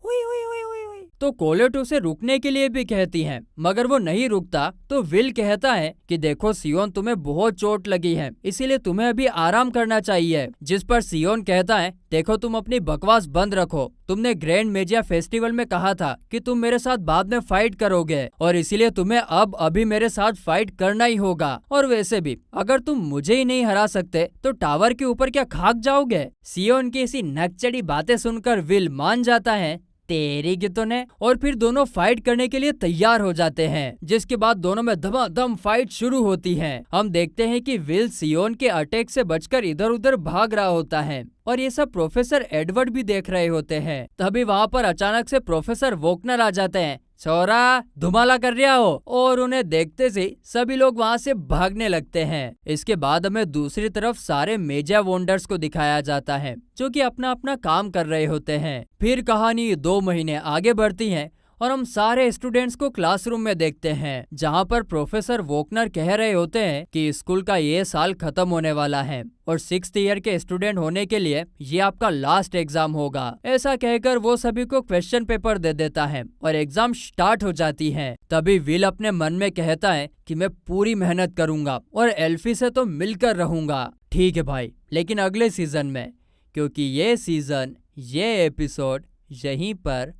Speaker 2: तो कोलेट उसे रुकने के लिए भी कहती है मगर वो नहीं रुकता। तो विल कहता है कि देखो सियोन, तुम्हें बहुत चोट लगी है, इसीलिए तुम्हें अभी आराम करना चाहिए। जिस पर सियोन कहता है देखो तुम अपनी बकवास बंद रखो, तुमने ग्रैंड मेजिया फेस्टिवल में कहा था कि तुम मेरे साथ बाद में फाइट करोगे और इसीलिए तुम्हें अब अभी मेरे साथ फाइट करना ही होगा। और वैसे भी अगर तुम मुझे ही नहीं हरा सकते तो टावर के ऊपर क्या खाक जाओगे? सियोन की ऐसी नकचड़ी बातें सुनकर विल मान जाता है तेरी की तो ने, और फिर दोनों फाइट करने के लिए तैयार हो जाते हैं। जिसके बाद दोनों में धमाधम फाइट शुरू होती है। हम देखते हैं कि विल सियोन के अटैक से बचकर इधर उधर भाग रहा होता है और ये सब प्रोफेसर एडवर्ड भी देख रहे होते हैं। तभी वहाँ पर अचानक से प्रोफेसर वोकनर आ जाते हैं। छोरा धुमाला कर रहा हो, और उन्हें देखते से सभी लोग वहाँ से भागने लगते हैं। इसके बाद हमें दूसरी तरफ सारे मेजा वंडर्स को दिखाया जाता है जो कि अपना अपना काम कर रहे होते हैं। फिर कहानी 2 महीने आगे बढ़ती है और हम सारे स्टूडेंट्स को क्लासरूम में देखते हैं जहाँ पर प्रोफेसर वोकनर कह रहे होते हैं कि स्कूल का ये साल खत्म होने वाला है और 6th ईयर के स्टूडेंट होने के लिए ये आपका लास्ट एग्जाम होगा। ऐसा कहकर वो सभी को क्वेश्चन पेपर दे देता है और एग्जाम स्टार्ट हो जाती है। तभी विल अपने मन में कहता है कि मैं पूरी मेहनत करूंगा और एल्फी से तो मिलकर रहूंगा। ठीक है भाई, लेकिन अगले सीजन में, क्योंकि ये सीजन, ये एपिसोड यहीं पर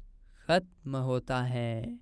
Speaker 2: खत्म होता है।